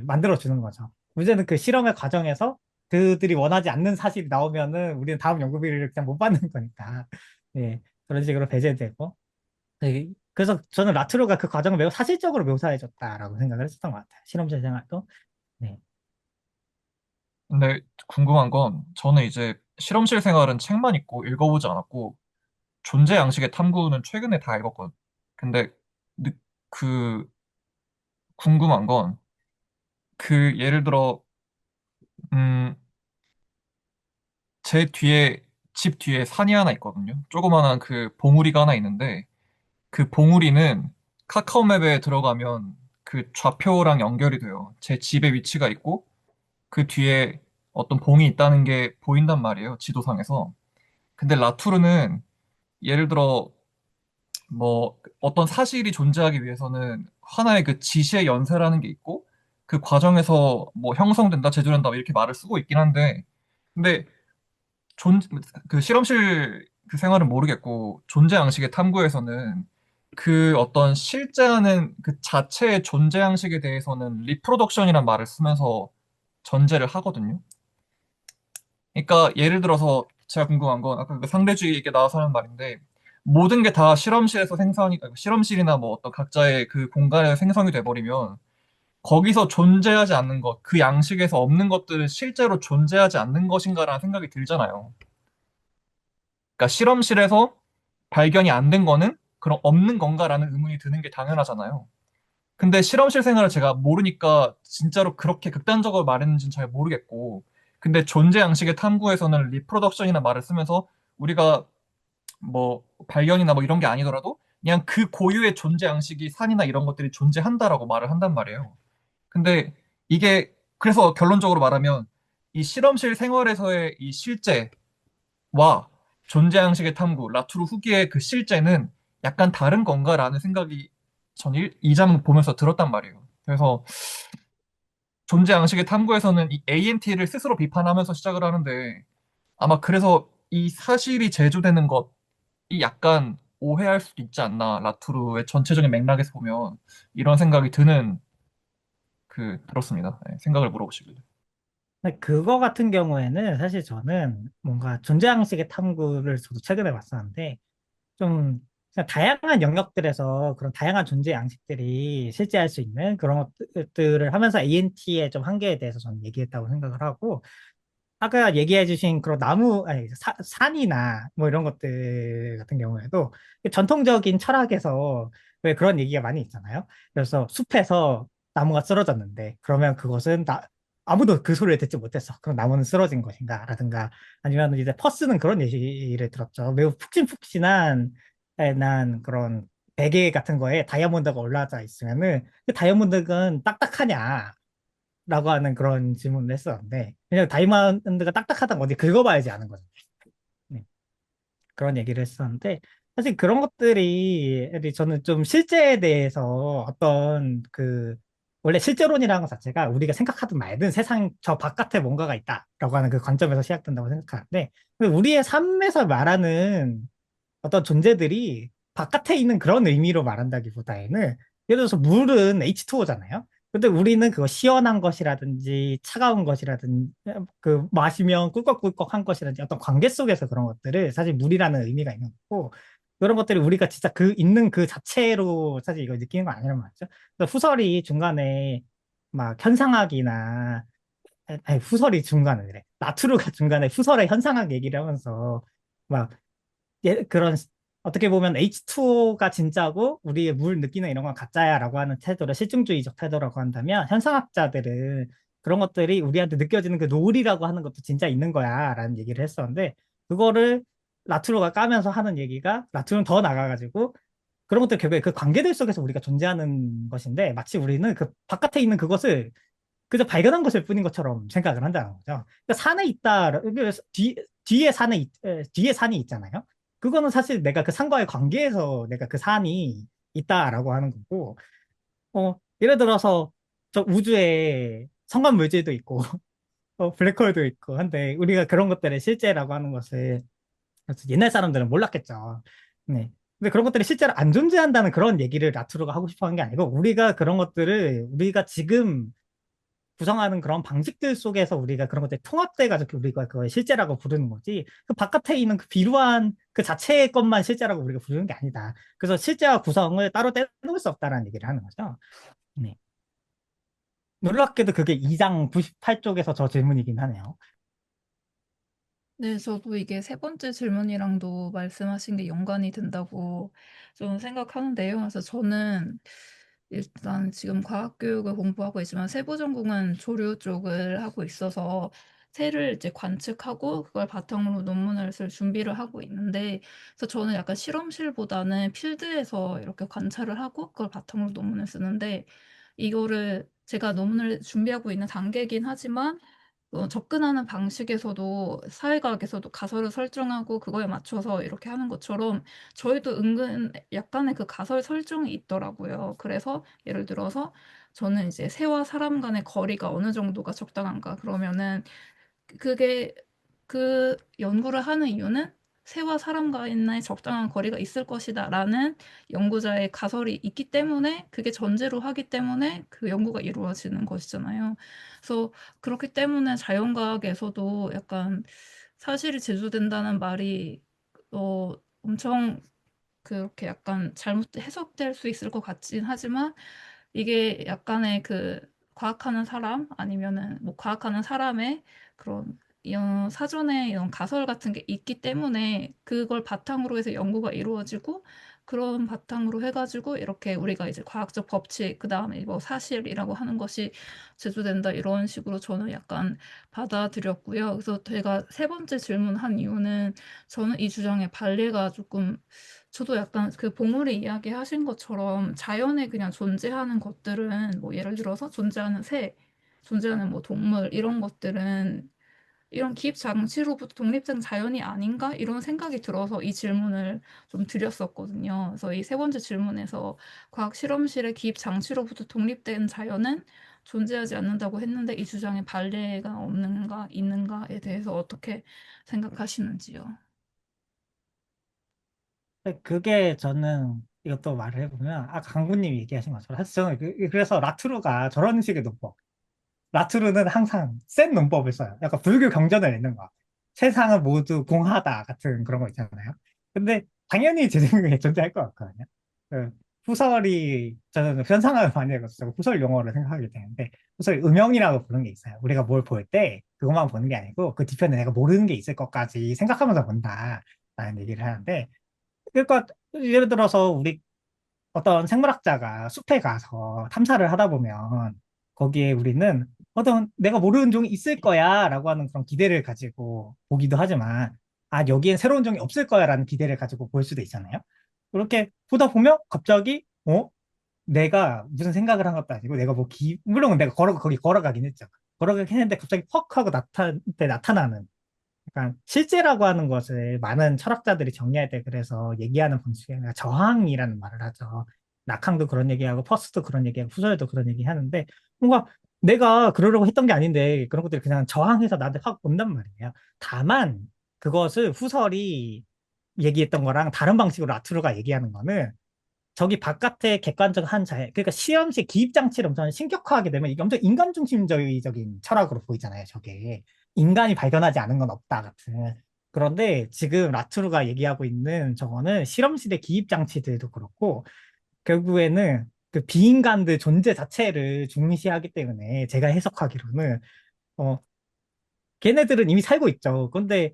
만들어 주는 거죠. 문제는 그 실험의 과정에서 그들이 원하지 않는 사실이 나오면은 우리는 다음 연구비를 그냥 못 받는 거니까. 예, 그런 식으로 배제되고. 네, 그래서 저는 라투르가 그 과정을 매우 사실적으로 묘사해줬다라고 생각을 했었던 것 같아요. 실험실 생활도. 네. 근데 궁금한 건 저는 이제 실험실 생활은 책만 읽고 읽어보지 않았고 존재 양식의 탐구는 최근에 다 읽었거든. 근데 느- 그 궁금한 건 그 예를 들어 음, 제 뒤에 집 뒤에 산이 하나 있거든요. 조그만한 그 봉우리가 하나 있는데 그 봉우리는 카카오맵에 들어가면 그 좌표랑 연결이 돼요. 제 집의 위치가 있고 그 뒤에 어떤 봉이 있다는 게 보인단 말이에요. 지도상에서. 근데 라투르는 예를 들어 뭐 어떤 사실이 존재하기 위해서는 하나의 그 지시의 연쇄라는 게 있고 그 과정에서 뭐 형성된다, 제조된다 이렇게 말을 쓰고 있긴 한데 근데 존, 그 실험실 그 생활은 모르겠고 존재 양식의 탐구에서는 그 어떤 실제하는 그 자체의 존재 양식에 대해서는 리프로덕션이란 말을 쓰면서 전제를 하거든요. 그러니까 예를 들어서 제가 궁금한 건 아까 그 상대주의 얘기 나와서 하는 말인데 모든 게 다 실험실에서 생성이 실험실이나 뭐 어떤 각자의 그 공간에서 생성이 돼버리면 거기서 존재하지 않는 것, 그 양식에서 없는 것들은 실제로 존재하지 않는 것인가라는 생각이 들잖아요. 그러니까 실험실에서 발견이 안 된 거는 그럼 없는 건가라는 의문이 드는 게 당연하잖아요. 근데 실험실 생활을 제가 모르니까 진짜로 그렇게 극단적으로 말했는지는 잘 모르겠고, 근데 존재 양식의 탐구에서는 리프로덕션이나 말을 쓰면서 우리가 뭐 발견이나 뭐 이런 게 아니더라도 그냥 그 고유의 존재 양식이 산이나 이런 것들이 존재한다라고 말을 한단 말이에요. 근데 이게 그래서 결론적으로 말하면 이 실험실 생활에서의 이 실제 와 존재 양식의 탐구, 라투르 후기의 그 실제는 약간 다른 건가라는 생각이 전 이 장 보면서 들었단 말이에요. 그래서 존재 양식의 탐구에서는 이 ANT를 스스로 비판하면서 시작을 하는데 아마 그래서 이 사실이 제조되는 것이 약간 오해할 수도 있지 않나. 라투르의 전체적인 맥락에서 보면 이런 생각이 드는 들었습니다. 네, 생각을 물어보시길래. 근데 그거 같은 경우에는 사실 저는 뭔가 존재양식의 탐구를 저도 최근에 봤었는데 좀 그냥 다양한 영역들에서 그런 다양한 존재 양식들이 실제할 수 있는 그런 것들을 하면서 ANT의 좀 한계에 대해서 저는 얘기했다고 생각을 하고 아까 얘기해 주신 그런 아니, 산이나 뭐 이런 것들 같은 경우에도 전통적인 철학에서 왜 그런 얘기가 많이 있잖아요. 그래서 숲에서 나무가 쓰러졌는데 그러면 그것은 아무도 그 소리를 듣지 못했어. 그럼 나무는 쓰러진 것인가? 라든가 아니면 이제 퍼스는 그런 얘기를 들었죠. 매우 푹신푹신한 난 그런 베개 같은 거에 다이아몬드가 올라져 있으면은 그 다이아몬드는 딱딱하냐? 라고 하는 그런 질문을 했었는데 그냥 다이아몬드가 딱딱하다는 거 어디 긁어봐야지 아는 거죠. 네, 그런 얘기를 했었는데 사실 그런 것들이 저는 좀 실제에 대해서 어떤 원래 실제론이라는 것 자체가 우리가 생각하든 말든 세상 저 바깥에 뭔가가 있다라고 하는 그 관점에서 시작된다고 생각하는데 우리의 삶에서 말하는 어떤 존재들이 바깥에 있는 그런 의미로 말한다기보다는 예를 들어서 물은 H2O잖아요. 근데 우리는 그거 시원한 것이라든지 차가운 것이라든지 마시면 꿀꺽꿀꺽한 것이라든지 어떤 관계 속에서 그런 것들을 사실 물이라는 의미가 있는 거고 그런 것들이 우리가 진짜 있는 그 자체로 사실 이걸 느끼는 거 아니란 말이죠. 그래서 후설이 중간에 막 현상학이나 아니 후설이 중간에 그래. 나트루가 중간에 후설의 현상학 얘기를 하면서 막 그런 어떻게 보면 H2O가 진짜고 우리의 물 느끼는 이런 건 가짜야라고 하는 태도를 실증주의적 태도라고 한다면 현상학자들은 그런 것들이 우리한테 느껴지는 그 노을이라고 하는 것도 진짜 있는 거야라는 얘기를 했었는데 그거를 라투로가 까면서 하는 얘기가 라투로는 더 나가가지고 그런 것들 결국에 그 관계들 속에서 우리가 존재하는 것인데 마치 우리는 그 바깥에 있는 그것을 그저 발견한 것일 뿐인 것처럼 생각을 한다는 거죠. 그러니까 산에 있다, 뒤에 뒤에 산이 있잖아요. 그거는 사실 내가 그 산과의 관계에서 내가 그 산이 있다라고 하는 거고, 예를 들어서 저 우주에 성간 물질도 있고, 블랙홀도 있고 한데 우리가 그런 것들을 실제라고 하는 것을 그래서 옛날 사람들은 몰랐겠죠. 네. 근데 그런 것들이 실제로 안 존재한다는 그런 얘기를 라투르가 하고 싶어 한 게 아니고 우리가 그런 것들을 우리가 지금 구성하는 그런 방식들 속에서 우리가 그런 것들이 통합돼 가지고 우리가 그걸 실제라고 부르는 거지. 그 바깥에 있는 그 비루한 그 자체의 것만 실제라고 우리가 부르는 게 아니다. 그래서 실제와 구성을 따로 떼놓을 수 없다라는 얘기를 하는 거죠. 네. 놀랍게도 그게 2장 98쪽에서 저 질문이긴 하네요. 네, 저도 이게 세 번째 질문이랑도 말씀하신 게 연관이 된다고 좀 생각하는데요. 그래서 저는 일단 지금 과학교육을 공부하고 있지만 세부 전공은 조류 쪽을 하고 있어서 새를 이제 관측하고 그걸 바탕으로 논문을 쓸 준비를 하고 있는데 그래서 저는 약간 실험실보다는 필드에서 이렇게 관찰을 하고 그걸 바탕으로 논문을 쓰는데 이거를 제가 논문을 준비하고 있는 단계이긴 하지만 접근하는 방식에서도 사회과학에서도 가설을 설정하고 그거에 맞춰서 이렇게 하는 것처럼 저희도 은근 약간의 그 가설 설정이 있더라고요. 그래서 예를 들어서 저는 이제 새와 사람 간의 거리가 어느 정도가 적당한가 그러면은 그게 그 연구를 하는 이유는 '새와 사람 간의 적당한 거리가 있을 것이다.'라는 연구자의 가설이 있기 때문에 그게 전제로 하기 때문에 그 연구가 이루어지는 것이잖아요. 그래서 그렇기 때문에 자연과학에서도 약간 사실이 제조된다는 말이 엄청 그렇게 약간 잘못 해석될 수 있을 것 같긴 하지만 이게 약간의 그 과학하는 사람 아니면은 뭐 과학하는 사람의 그런 이런 사전에 이런 가설 같은 게 있기 때문에 그걸 바탕으로 해서 연구가 이루어지고 그런 바탕으로 해 가지고 이렇게 우리가 이제 과학적 법칙 그다음에 뭐 사실이라고 하는 것이 제조된다 이런 식으로 저는 약간 받아들였고요. 그래서 제가 세 번째 질문한 이유는 저는 이 주장에 반례가 조금 저도 약간 그 봉우리 이야기하신 것처럼 자연에 그냥 존재하는 것들은 뭐 예를 들어서 존재하는 새, 존재하는 뭐 동물 이런 것들은 '이런 기입 장치로부터 독립된 자연이 아닌가?' 이런 생각이 들어서 이 질문을 좀 드렸었거든요. 그래서 이 세 번째 질문에서 "과학 실험실의 기입 장치로부터 독립된 자연은 존재하지 않는다고 했는데 이 주장에 반례가 없는가 있는가에 대해서 어떻게 생각하시는지요? 근데 그게 저는 이것도 말을 해보면 아까 강구님이 얘기하신 것처럼 사실 저는 그래서 라투르가 저런 식의 논법 라투르는 항상 센 논법을 써요. 약간 불교 경전을 읽는 거. 세상은 모두 공하다 같은 그런 거 있잖아요. 근데 당연히 제 생각에 존재할 것 같거든요. 그 후설이 저는 현상을 많이 해서 후설 용어를 생각하게 되는데 후설 음영이라고 부르는 게 있어요. 우리가 뭘 볼 때 그것만 보는 게 아니고 그 뒤편에 내가 모르는 게 있을 것까지 생각하면서 본다라는 얘기를 하는데 그러니까 예를 들어서 우리 어떤 생물학자가 숲에 가서 탐사를 하다 보면 거기에 우리는 어떤 내가 모르는 종이 있을 거야 라고 하는 그런 기대를 가지고 보기도 하지만 아, 여기엔 새로운 종이 없을 거야 라는 기대를 가지고 볼 수도 있잖아요. 그렇게 보다 보면 갑자기 내가 무슨 생각을 한 것도 아니고 내가 물론 내가 거기 걸어가긴 했죠. 걸어가긴 했는데 갑자기 퍽 하고 나타나는 약간 실제라고 하는 것을 많은 철학자들이 정리할 때 그래서 얘기하는 방식이 아니라 저항이라는 말을 하죠. 라캉도 그런 얘기하고 퍼스도 그런 얘기하고 후서에도 그런 얘기하는데 뭔가 내가 그러려고 했던 게 아닌데 그런 것들이 그냥 저항해서 나한테 확 온단 말이에요. 다만 그것을 후설이 얘기했던 거랑 다른 방식으로 라투르가 얘기하는 거는 저기 바깥에 객관적 한 자해, 그러니까 실험실 기입 장치를 엄청 신격화하게 되면 이게 엄청 인간 중심적인 철학으로 보이잖아요. 저게 인간이 발견하지 않은 건 없다 같은. 그런데 지금 라투르가 얘기하고 있는 저거는 실험실의 기입 장치들도 그렇고 결국에는 그 비인간들 존재 자체를 중시하기 때문에 제가 해석하기로는 어 걔네들은 이미 살고 있죠. 근데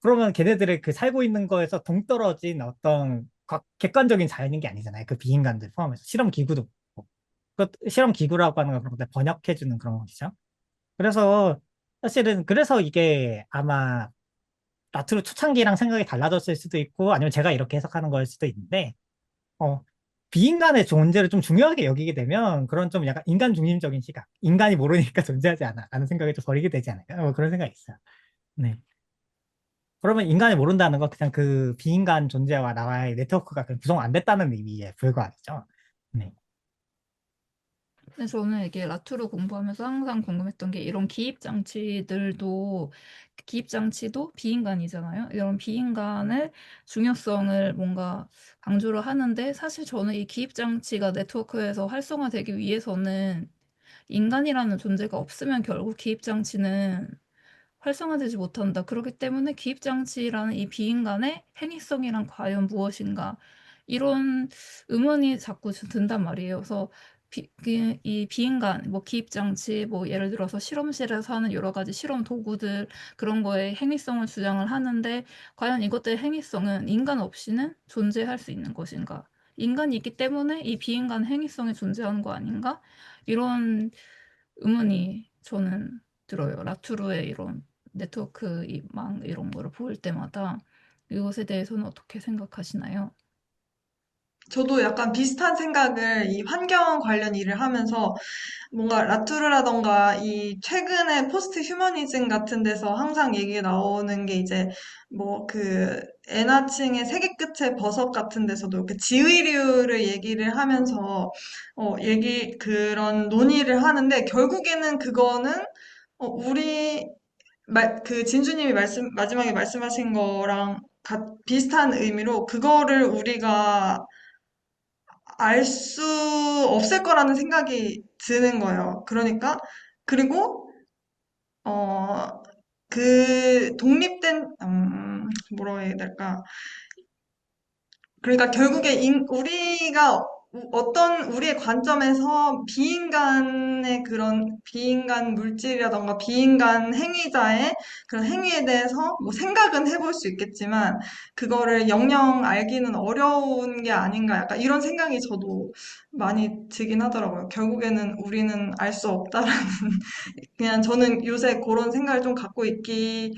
그러면 걔네들의 그 살고 있는 거에서 동떨어진 어떤 객관적인 자연인 게 아니잖아요. 그 비인간들 포함해서 실험 기구도 그렇고. 그 실험 기구라고 하는 건 그런 데 번역해주는 그런 것이죠. 그래서 사실은 그래서 이게 아마 라투르 초창기랑 생각이 달라졌을 수도 있고 아니면 제가 이렇게 해석하는 거일 수도 있는데 어, 비인간의 존재를 좀 중요하게 여기게 되면 그런 좀 약간 인간 중심적인 시각, 인간이 모르니까 존재하지 않아 라는 생각을 좀 버리게 되지 않을까? 그런 생각이 있어요. 네. 그러면 인간이 모른다는 건 그냥 그 비인간 존재와 나와의 네트워크가 그냥 구성 안 됐다는 의미에 불과하죠. 네. 근데 저는 이게 라투르 공부하면서 항상 궁금했던 게 이런 기입 장치도 비인간이잖아요. 이런 비인간의 중요성을 뭔가 강조를 하는데 사실 저는 이 기입 장치가 네트워크에서 활성화되기 위해서는 인간이라는 존재가 없으면 결국 기입 장치는 활성화되지 못한다. 그렇기 때문에 기입 장치라는 이 비인간의 행위성이란 과연 무엇인가? 이런 의문이 자꾸 든단 말이에요. 그래서 이 비인간, 뭐 기입 장치, 뭐 예를 들어서 실험실에서 하는 여러 가지 실험 도구들 그런 거에 행위성을 주장을 하는데 과연 이것들의 행위성은 인간 없이는 존재할 수 있는 것인가? 인간이 있기 때문에 이 비인간 행위성이 존재하는 거 아닌가? 이런 의문이 저는 들어요. 라투르의 이런 네트워크 망 이런 거를 볼 때마다 이것에 대해서는 어떻게 생각하시나요? 저도 약간 비슷한 생각을 이 환경 관련 일을 하면서 뭔가 라투르라던가 이 최근에 포스트 휴머니즘 같은 데서 항상 얘기 나오는 게 이제 뭐 그 엔하층의 세계 끝의 버섯 같은 데서도 이렇게 지위류를 얘기를 하면서 그런 논의를 하는데 결국에는 그거는 우리 그 진주님이 마지막에 말씀하신 거랑 비슷한 의미로 그거를 우리가 알 수 없을 거라는 생각이 드는 거예요. 그러니까, 그리고, 어, 뭐라고 해야 될까. 그러니까 결국에 우리가 어떤 우리의 관점에서 비인간의 그런 비인간 물질이라던가 비인간 행위자의 그런 행위에 대해서 뭐 생각은 해볼 수 있겠지만 그거를 영영 알기는 어려운 게 아닌가 약간 이런 생각이 저도 많이 들긴 하더라고요. 결국에는 우리는 알 수 없다라는 그냥 저는 요새 그런 생각을 좀 갖고 있기는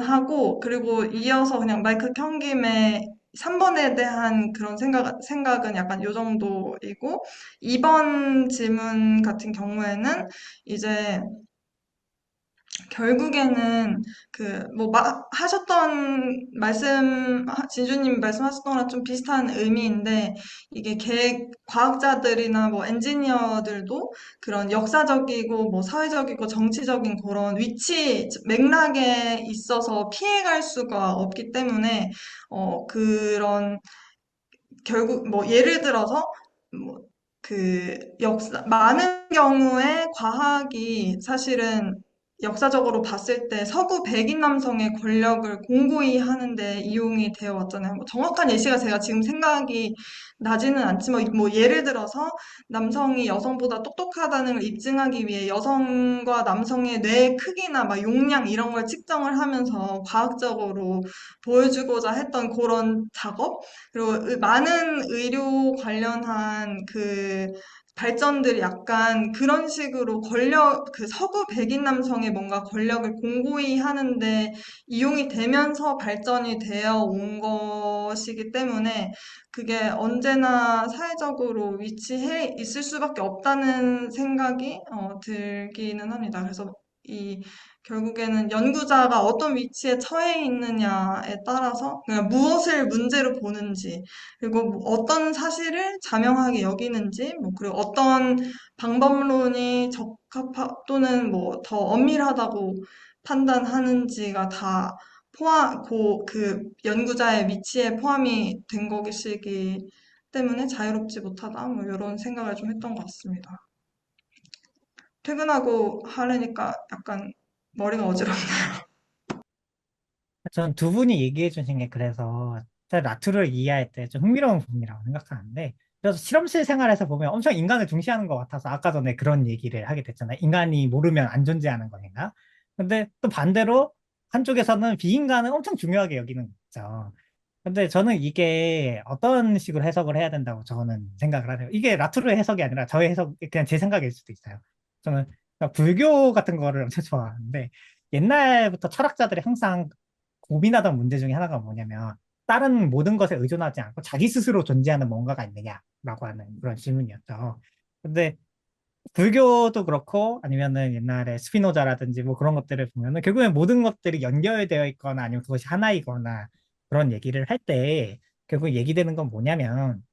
하고, 그리고 이어서 그냥 마이크 켠 김에 3번에 대한 그런 생각은 약간 요 정도이고, 2번 질문 같은 경우에는 이제 결국에는 진주님 말씀하셨던 거랑 좀 비슷한 의미인데, 이게 과학자들이나 뭐 엔지니어들도 그런 역사적이고 뭐 사회적이고 정치적인 그런 위치, 맥락에 있어서 피해갈 수가 없기 때문에, 그런 결국 뭐 예를 들어서 뭐 많은 경우에 과학이 사실은 역사적으로 봤을 때 서구 백인 남성의 권력을 공고히 하는데 이용이 되어 왔잖아요. 뭐 정확한 예시가 제가 지금 생각이 나지는 않지만 뭐 예를 들어서 남성이 여성보다 똑똑하다는 걸 입증하기 위해 여성과 남성의 뇌 크기나 막 용량 이런 걸 측정을 하면서 과학적으로 보여주고자 했던 그런 작업? 그리고 많은 의료 관련한 발전들이 약간 그런 식으로 서구 백인 남성의 뭔가 권력을 공고히 하는데 이용이 되면서 발전이 되어 온 것이기 때문에 그게 언제나 사회적으로 위치해 있을 수밖에 없다는 생각이 들기는 합니다. 그래서 이 결국에는 연구자가 어떤 위치에 처해 있느냐에 따라서 그냥 무엇을 문제로 보는지 그리고 뭐 어떤 사실을 자명하게 여기는지 그리고 어떤 방법론이 또는 뭐 더 엄밀하다고 판단하는지가 다 그 연구자의 위치에 포함이 된 것이기 때문에 자유롭지 못하다 뭐 이런 생각을 좀 했던 것 같습니다. 퇴근하고 하려니까 약간 머리가 어지럽네요. 전 두 분이 얘기해 주신 게 그래서 제가 나투를 이해할 때 좀 흥미로운 부분이라고 생각하는데, 그래서 실험실 생활에서 보면 엄청 인간을 중시하는 것 같아서 아까 전에 그런 얘기를 하게 됐잖아요. 인간이 모르면 안 존재하는 거니까. 근데 또 반대로 한쪽에서는 비인간을 엄청 중요하게 여기는 거죠. 근데 저는 이게 어떤 식으로 해석을 해야 된다고 저는 생각을 하네요. 이게 라투르의 해석이 아니라 저의 해석, 그냥 제 생각일 수도 있어요. 저는 그러니까 불교 같은 거를 엄청 좋아하는데, 옛날부터 철학자들이 항상 고민하던 문제 중에 하나가 뭐냐면, 다른 모든 것에 의존하지 않고 자기 스스로 존재하는 뭔가가 있느냐라고 하는 그런 질문이었죠. 근데 불교도 그렇고 아니면은 옛날에 스피노자라든지 뭐 그런 것들을 보면은 결국엔 모든 것들이 연결되어 있거나 아니면 그것이 하나이거나 그런 얘기를 할 때 결국 얘기되는 건 뭐냐면,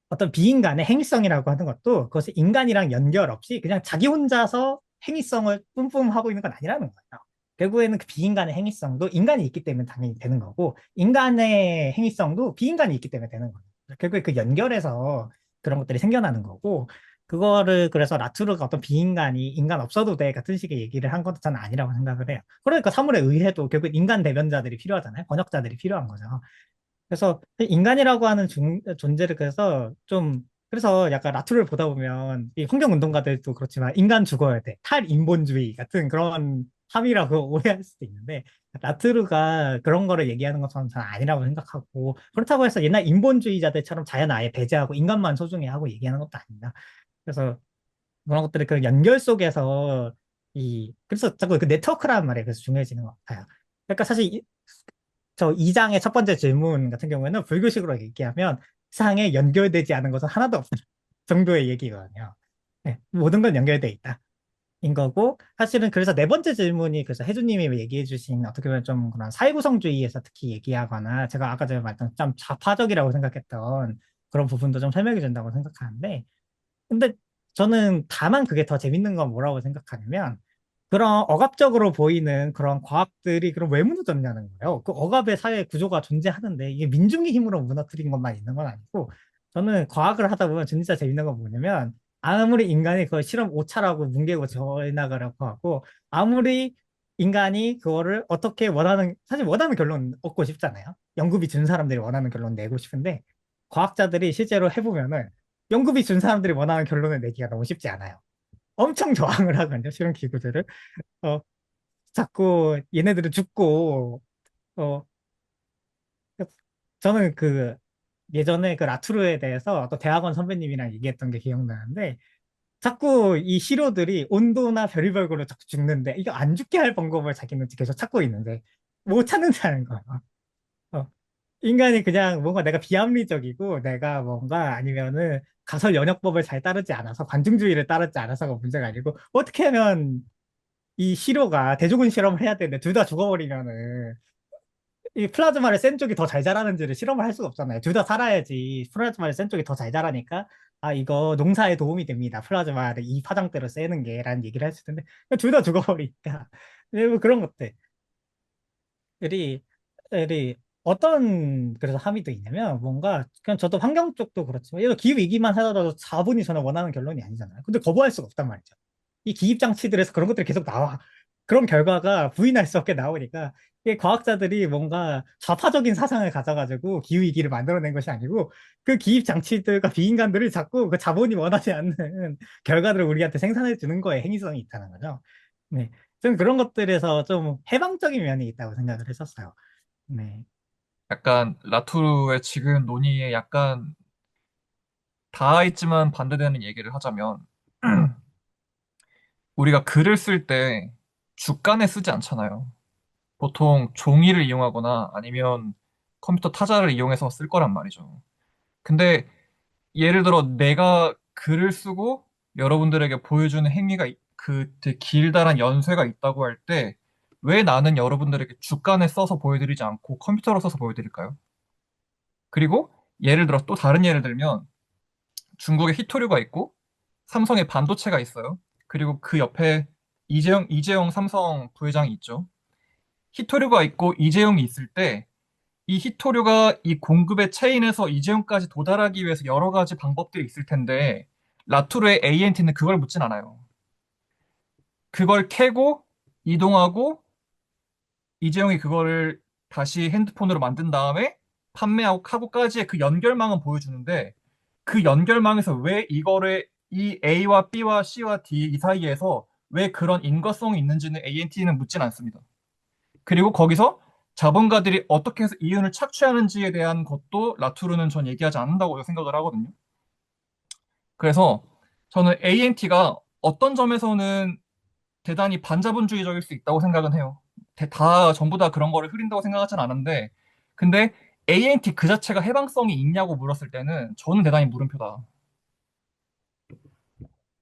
어떤 비인간의 행위성이라고 하는 것도 그것이 인간이랑 연결 없이 그냥 자기 혼자서 행위성을 뿜뿜 하고 있는 건 아니라는 거예요. 결국에는 그 비인간의 행위성도 인간이 있기 때문에 당연히 되는 거고, 인간의 행위성도 비인간이 있기 때문에 되는 거예요. 결국에 그 연결해서 그런 것들이 생겨나는 거고, 그거를 그래서 라투르가 어떤 비인간이 인간 없어도 돼 같은 식의 얘기를 한 것도 저는 아니라고 생각을 해요. 그러니까 사물에 의해도 결국 인간 대변자들이 필요하잖아요. 번역자들이 필요한 거죠. 그래서 인간이라고 하는 존재를 그래서 좀, 그래서 약간 라투를 보다 보면 이 환경운동가들도 그렇지만 인간 죽어야 돼, 탈인본주의 같은 그런 함이라고 오해할 수도 있는데, 라투르가 그런 거를 얘기하는 것은 저는 아니라고 생각하고, 그렇다고 해서 옛날 인본주의자들처럼 자연 아예 배제하고 인간만 소중히 하고 얘기하는 것도 아닙니다. 그래서 그런 것들이 그 연결 속에서 그래서 자꾸 그 네트워크라는 말이 그래서 중요해지는 것 같아요. 그러니까 사실 저 2장의 첫 번째 질문 같은 경우에는 불교식으로 얘기하면 세상에 연결되지 않은 것은 하나도 없다 정도의 얘기거든요. 네, 모든 건 연결돼 있다. 인 거고, 사실은 그래서 네 번째 질문이 그래서 혜주님이 얘기해 주신 어떻게 보면 좀 그런 사회구성주의에서 특히 얘기하거나 제가 아까 전에 말했던 좀 좌파적이라고 생각했던 그런 부분도 좀 설명해 준다고 생각하는데, 근데 저는 다만 그게 더 재밌는 건 뭐라고 생각하냐면, 그런 억압적으로 보이는 그런 과학들이 그럼 왜 무너졌냐는 거예요. 그 억압의 사회 구조가 존재하는데 이게 민중의 힘으로 무너뜨린 것만 있는 건 아니고, 저는 과학을 하다 보면 진짜 재밌는 건 뭐냐면, 아무리 인간이 그걸 실험 오차라고 뭉개고 저어나가려고 하고, 아무리 인간이 그거를 어떻게 사실 원하는 결론 얻고 싶잖아요. 연구비 준 사람들이 원하는 결론 내고 싶은데, 과학자들이 실제로 해보면은 연구비 준 사람들이 원하는 결론을 내기가 너무 쉽지 않아요. 엄청 저항을 하거든요, 실험 기구들을. 어, 자꾸 얘네들은 죽고, 어, 저는 예전에 그 라투르에 대해서 또 대학원 선배님이랑 얘기했던 게 기억나는데, 자꾸 이 시료들이 온도나 별의별 걸로 자꾸 죽는데, 이거 안 죽게 할 방법을 자기는 계속 찾고 있는데, 못 찾는다는 거예요. 어, 인간이 그냥 뭔가 내가 비합리적이고 내가 뭔가 아니면은 가설 연역법을 잘 따르지 않아서 관중주의를 따르지 않아서가 문제가 아니고, 어떻게 하면 이 시료가 대조군 실험을 해야 되는데 둘 다 죽어버리면은 이 플라즈마를 센 쪽이 더 잘 자라는지를 실험을 할 수가 없잖아요. 둘 다 살아야지 플라즈마를 센 쪽이 더 잘 자라니까 아 이거 농사에 도움이 됩니다. 플라즈마를 이 파장대로 쐬는 게라는 얘기를 했을 텐데 둘 다 죽어버리니까 뭐 그런 것들. 들이 어떤 그래서 함의도 있냐면 뭔가 그냥 저도 환경 쪽도 그렇지만 얘도 기후 위기만 하더라도 자본이 저는 원하는 결론이 아니잖아요. 근데 거부할 수가 없단 말이죠. 이 기입 장치들에서 그런 것들이 계속 나와. 그런 결과가 부인할 수 없게 나오니까 이 과학자들이 뭔가 좌파적인 사상을 가져가지고 기후 위기를 만들어낸 것이 아니고 그 기입 장치들과 비인간들을 자꾸 그 자본이 원하지 않는 결과들을 우리한테 생산해 주는 거에 행위성이 있다는 거죠. 네. 좀 그런 것들에서 좀 해방적인 면이 있다고 생각을 했었어요. 네. 약간 라투르의 지금 논의에 약간 닿아 있지만 반대되는 얘기를 하자면 우리가 글을 쓸 때 주간에 쓰지 않잖아요. 보통 종이를 이용하거나 아니면 컴퓨터 타자를 이용해서 쓸 거란 말이죠. 근데 예를 들어 내가 글을 쓰고 여러분들에게 보여주는 행위가 그 되게 길다란 연쇄가 있다고 할 때 왜 나는 여러분들에게 주간에 써서 보여드리지 않고 컴퓨터로 써서 보여드릴까요? 그리고 예를 들어 또 다른 예를 들면 중국에 히토류가 있고 삼성에 반도체가 있어요. 그리고 그 옆에 이재용 삼성 부회장이 있죠. 히토류가 있고 이재용이 있을 때 이 히토류가 이 공급의 체인에서 이재용까지 도달하기 위해서 여러 가지 방법들이 있을 텐데 라투르의 ANT는 그걸 묻진 않아요. 그걸 캐고 이동하고 이재용이 그거를 다시 핸드폰으로 만든 다음에 판매하고 하고까지의 그 연결망은 보여주는데 그 연결망에서 왜 이거를 이 A와 B와 C와 D 이 사이에서 왜 그런 인과성이 있는지는 ANT는 묻진 않습니다. 그리고 거기서 자본가들이 어떻게 해서 이윤을 착취하는지에 대한 것도 라투르는 전 얘기하지 않는다고 생각을 하거든요. 그래서 저는 ANT가 어떤 점에서는 대단히 반자본주의적일 수 있다고 생각은 해요. 다 전부 다 그런 거를 흐린다고 생각하진 않은데 근데 ANT 그 자체가 해방성이 있냐고 물었을 때는 저는 대단히 물음표다.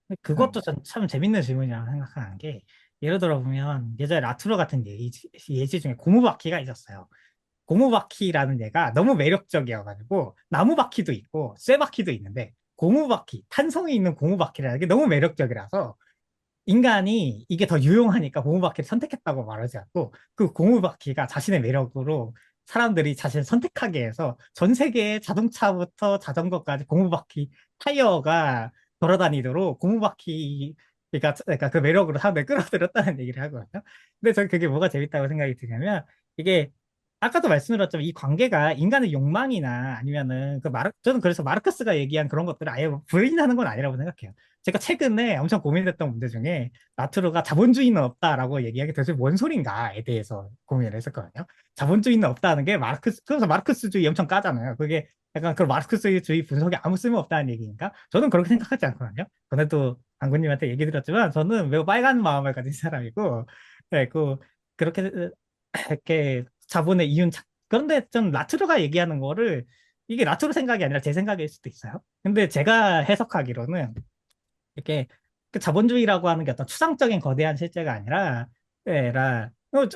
네. 그것도 참 재밌는 질문이라고 생각하는 게 예를 들어 보면 예전에 라투르 같은 예시 중에 고무바퀴가 있었어요. 고무바퀴라는 얘가 너무 매력적이어가지고 나무바퀴도 있고 쇠바퀴도 있는데 고무바퀴, 탄성이 있는 고무바퀴라는 게 너무 매력적이라서 인간이 이게 더 유용하니까 고무바퀴를 선택했다고 말하지 않고 그 고무바퀴가 자신의 매력으로 사람들이 자신을 선택하게 해서 전 세계의 자동차부터 자전거까지 고무바퀴 타이어가 돌아다니도록 고무바퀴 그러니까 그 매력으로 사람들을 끌어들였다는 얘기를 하거든요. 근데 저는 그게 뭐가 재밌다고 생각이 드냐면 이게 아까도 말씀드렸지만 이 관계가 인간의 욕망이나 아니면은 저는 그래서 마르크스가 얘기한 그런 것들을 아예 부인하는 건 아니라고 생각해요. 제가 최근에 엄청 고민했던 문제 중에 라투르가 자본주의는 없다라고 얘기하게 도대체 뭔 소린가에 대해서 고민을 했었거든요. 자본주의는 없다는 게 그래서 마르크스주의 엄청 까잖아요. 그게 약간 그 마르크스주의 분석에 아무 쓸모 없다는 얘기인가? 저는 그렇게 생각하지 않거든요. 전에도 장군님한테 얘기 드렸지만 저는 매우 빨간 마음을 가진 사람이고, 네, 그렇게 이렇게 자본의 그런데 좀 라투르가 얘기하는 거를 이게 라투르 생각이 아니라 제 생각일 수도 있어요. 근데 제가 해석하기로는 이렇게 그 자본주의라고 하는 게 어떤 추상적인 거대한 실제가 아니라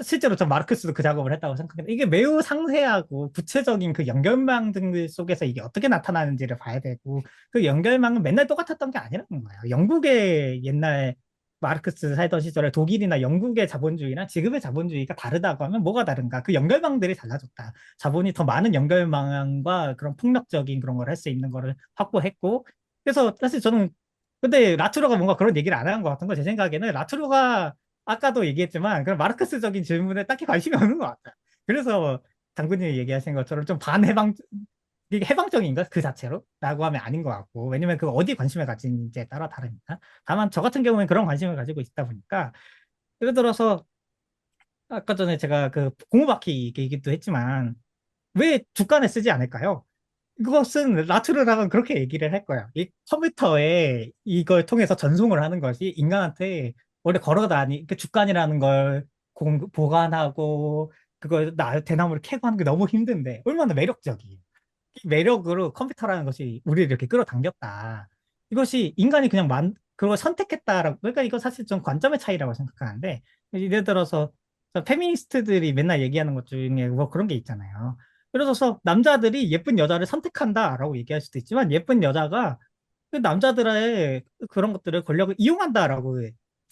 실제로 전 마르크스도 그 작업을 했다고 생각해요. 이게 매우 상세하고 구체적인 그 연결망 등들 속에서 이게 어떻게 나타나는지를 봐야 되고 그 연결망은 맨날 똑같았던 게 아니라는 거예요. 영국의 옛날 마르크스 살던 시절에 독일이나 영국의 자본주의랑 지금의 자본주의가 다르다고 하면 뭐가 다른가? 그 연결망들이 달라졌다. 자본이 더 많은 연결망과 그런 폭력적인 그런 걸 할 수 있는 거를 확보했고 그래서 사실 저는 근데 라투르가 뭔가 그런 얘기를 안 하는 것 같은 거 제 생각에는 라투르가 아까도 얘기했지만 그런 마르크스적인 질문에 딱히 관심이 없는 것 같아요. 그래서 장군님이 얘기하신 것처럼 좀 반해방 이게 해방적인가 그 자체로? 라고 하면 아닌 것 같고 왜냐면 그 어디 관심을 가지는지에 따라 다르니까 다만 저 같은 경우는 그런 관심을 가지고 있다 보니까 예를 들어서 아까 전에 제가 그 고무바퀴 얘기도 했지만 왜 주간에 쓰지 않을까요? 그것은 라투르랑은 그렇게 얘기를 할 거야. 이 컴퓨터에 이걸 통해서 전송을 하는 것이 인간한테 원래 그 주간이라는 걸 보관하고 그걸 대나무를 캐고 하는 게 너무 힘든데 얼마나 매력적이에요. 이 매력으로 컴퓨터라는 것이 우리를 이렇게 끌어당겼다. 이것이 인간이 그냥 그걸 선택했다라고. 그러니까 이거 사실 좀 관점의 차이라고 생각하는데, 예를 들어서 저 페미니스트들이 맨날 얘기하는 것 중에 뭐 그런 게 있잖아요. 예를 들어서 남자들이 예쁜 여자를 선택한다라고 얘기할 수도 있지만, 예쁜 여자가 그 남자들의 그런 것들을, 권력을 이용한다라고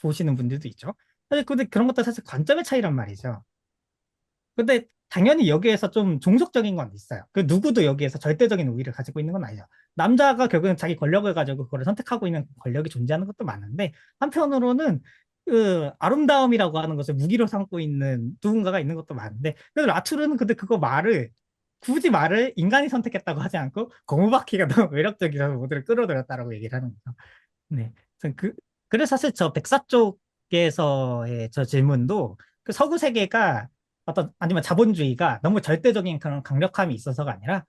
보시는 분들도 있죠. 사실 근데 그런 것도 사실 관점의 차이란 말이죠. 근데 당연히 여기에서 좀 종속적인 건 있어요. 그 누구도 여기에서 절대적인 우위를 가지고 있는 건 아니죠. 남자가 결국은 자기 권력을 가지고 그걸 선택하고 있는 권력이 존재하는 것도 많은데, 한편으로는 그 아름다움이라고 하는 것을 무기로 삼고 있는 누군가가 있는 것도 많은데, 그래서 라투르는 근데 그거 말을, 굳이 말을 인간이 선택했다고 하지 않고 고무바퀴가 너무 매력적이라서 모두를 끌어들였다라고 얘기를 하는 거죠. 네. 그래서 사실 저 백사 쪽에서의 저 질문도, 그 서구 세계가 어떤, 아니면 자본주의가 너무 절대적인 그런 강력함이 있어서가 아니라,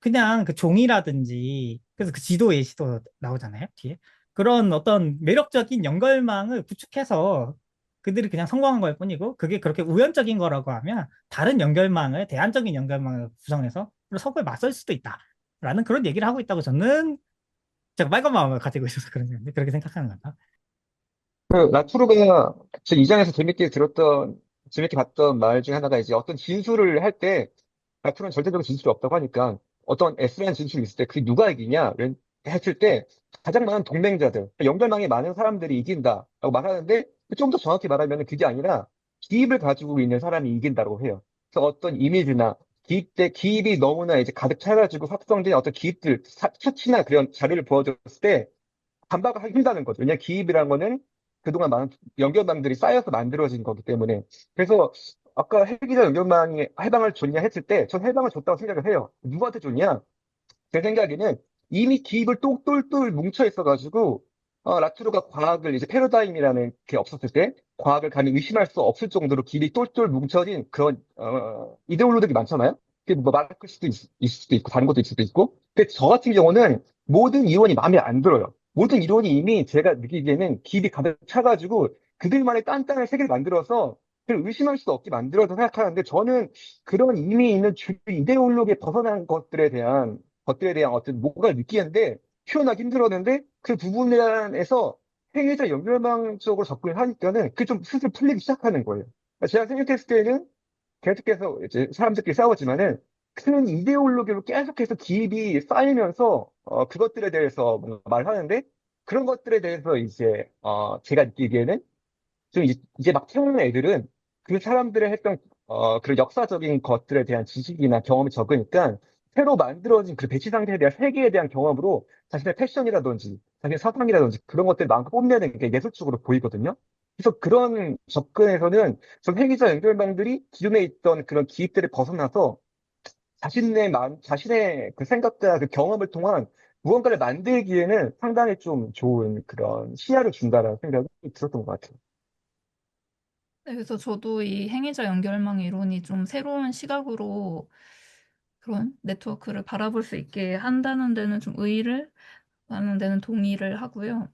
그냥 그 종이라든지, 그래서 그 지도 예시도 나오잖아요, 뒤에. 그런 어떤 매력적인 연결망을 구축해서 그들이 그냥 성공한 걸 뿐이고, 그게 그렇게 우연적인 거라고 하면 다른 연결망을, 대안적인 연결망을 구성해서 서구에 맞설 수도 있다. 라는 그런 얘기를 하고 있다고 저는, 제가 빨간 마음을 가지고 있어서 그렇게 생각하는 거다. 그 라투르가 제 2장에서 재밌게 봤던 말 중에 하나가 이제 어떤 진술을 할 때 라투르는 절대적인 진술이 없다고 하니까 어떤 S라는 진술이 있을 때 그게 누가 이기냐 했을 때 가장 많은 동맹자들, 연결망이 많은 사람들이 이긴다라고 말하는데 좀 더 정확히 말하면 그게 아니라 기입을 가지고 있는 사람이 이긴다고 해요. 그래서 어떤 이미지나 기입이 너무나 이제 가득 차가지고 확성된 어떤 기입들, 차치나 그런 자료를 보여줬을 때 반박을 하기 힘들다는 거죠. 왜냐하면 기입이라는 거는 그동안 많은 연결망들이 쌓여서 만들어진 거기 때문에. 그래서 아까 헬기자 연결망이 해방을 줬냐 했을 때 전 해방을 줬다고 생각을 해요. 누구한테 줬냐? 제 생각에는 이미 기입을 똘똘똘 뭉쳐 있어가지고 라투르가 과학을 이제 패러다임이라는 게 없었을 때 과학을 감히 의심할 수 없을 정도로 기입이 똘똘 뭉쳐진 그런 이데올로들이 많잖아요. 그게 뭐 마르크스도 있을 수도 있고 다른 것도 있을 수도 있고. 근데 저 같은 경우는 모든 이론이 마음에 안 들어요. 모든 이론이 이미 제가 느끼기에는 기입이 가득 차가지고 그들만의 딴딴한 세계를 만들어서 그걸 의심할 수 없게 만들어서 생각하는데 저는 그런 이미 있는 주 이데올로기에 벗어난 것들에 대한 어떤 뭔가를 느끼는데 표현하기 힘들었는데 그 부분에서 행위자 연결망 쪽으로 접근을 하니까는 그게 좀 슬슬 풀리기 시작하는 거예요. 그러니까 제가 생각했을 때는 계속해서 이제 사람들끼리 싸우지만은 큰 이데올로기로 계속해서 기입이 쌓이면서 그것들에 대해서 뭔가 말하는데 그런 것들에 대해서 이제 제가 느끼기에는 좀 이제 막 태어난 애들은 그 사람들의 했던 그런 역사적인 것들에 대한 지식이나 경험이 적으니까 새로 만들어진 그 배치 상태에 대한 세계에 대한 경험으로 자신의 패션이라든지 자신의 사상이라든지 그런 것들을 마음껏 뽐내는 게 예술적으로 보이거든요. 그래서 그런 접근에서는 좀 행위자 연결망들이 기존에 있던 그런 기입들을 벗어나서 자신의 그 생각과 그 경험을 통한 무언가를 만들기에는 상당히 좀 좋은 그런 시야를 준다라는 생각이 들었던 것 같아요. 네, 그래서 저도 이 행위자 연결망 이론이 좀 새로운 시각으로 그런 네트워크를 바라볼 수 있게 한다는 데는 좀 의의를 하는 데는 동의를 하고요.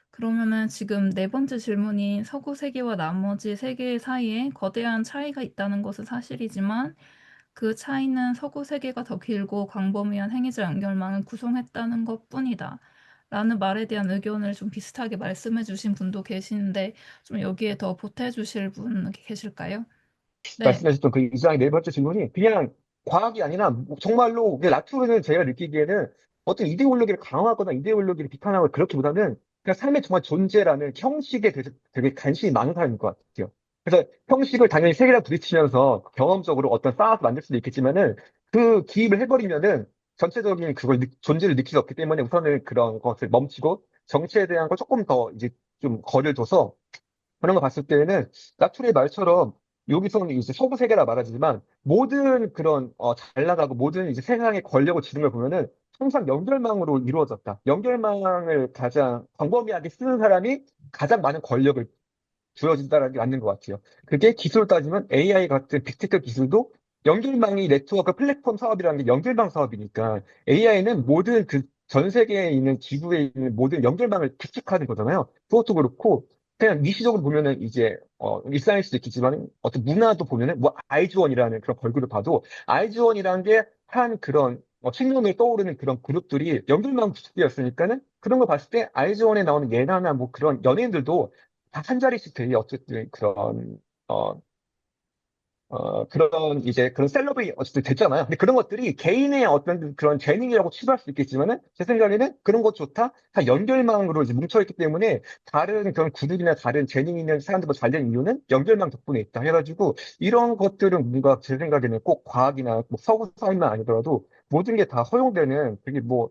그러면은 지금 네 번째 질문인 서구 세계와 나머지 세계 사이에 거대한 차이가 있다는 것은 사실이지만 그 차이는 서구 세계가 더 길고 광범위한 행위자 연결망을 구성했다는 것뿐이다. 라는 말에 대한 의견을 좀 비슷하게 말씀해 주신 분도 계시는데 좀 여기에 더 보태 주실 분 계실까요? 네. 말씀하셨던 그 이상의 네 번째 질문이 그냥 과학이 아니라 정말로 그냥 라투르는 제가 느끼기에는 어떤 이데올로기를 강화하거나 이데올로기를 비판하거나 그렇기보다는 그냥 삶의 정말 존재라는 형식에 대해서 되게 관심이 많은 사람인 것 같아요. 그래서 형식을 당연히 세계랑 부딪히면서 경험적으로 어떤 쌓아서 만들 수도 있겠지만은 그 기입을 해버리면은 전체적인 존재를 느낄 수 없기 때문에 우선은 그런 것을 멈추고 정치에 대한 걸 조금 더 이제 좀 거리를 둬서 그런 거 봤을 때는 나투리의 말처럼 여기서는 이제 서구 세계라 말하지만 모든 그런 잘 나가고 모든 이제 세상의 권력을 쥐는 걸 보면은 항상 연결망으로 이루어졌다. 연결망을 가장 광범위하게 쓰는 사람이 가장 많은 권력을 주어진다는 게 맞는 것 같아요. 그게 기술 따지면 AI 같은 빅테크 기술도 연결망이 네트워크 플랫폼 사업이라는 게 연결망 사업이니까 AI는 모든 그 전 세계에 있는 지구에 있는 모든 연결망을 구축하는 거잖아요. 그것도 그렇고 그냥 미시적으로 보면은 이제 일상일 수도 있겠지만 어떤 문화도 보면은 뭐 아이즈원이라는 그런 걸그룹 봐도 아이즈원이라는 게 한 그런 책면에 떠오르는 그런 그룹들이 연결망 부스였으니까는 그런 거 봤을 때 아이즈원에 나오는 예나나 뭐 그런 연예인들도 다 한 자리씩 되게 어쨌든 그런 어, 그런 이제 그런 셀럽이 어쨌든 됐잖아요. 근데 그런 것들이 개인의 어떤 그런 재능이라고 치부할 수 있겠지만은 제 생각에는 그런 것조차 다 연결망으로 이제 뭉쳐있기 때문에 다른 그런 그룹이나 다른 재능 있는 사람들과 잘 된 이유는 연결망 덕분에 있다 해가지고 이런 것들은 뭔가 제 생각에는 꼭 과학이나 뭐 서구 사회만 아니더라도 모든 게 다 허용되는 되게 뭐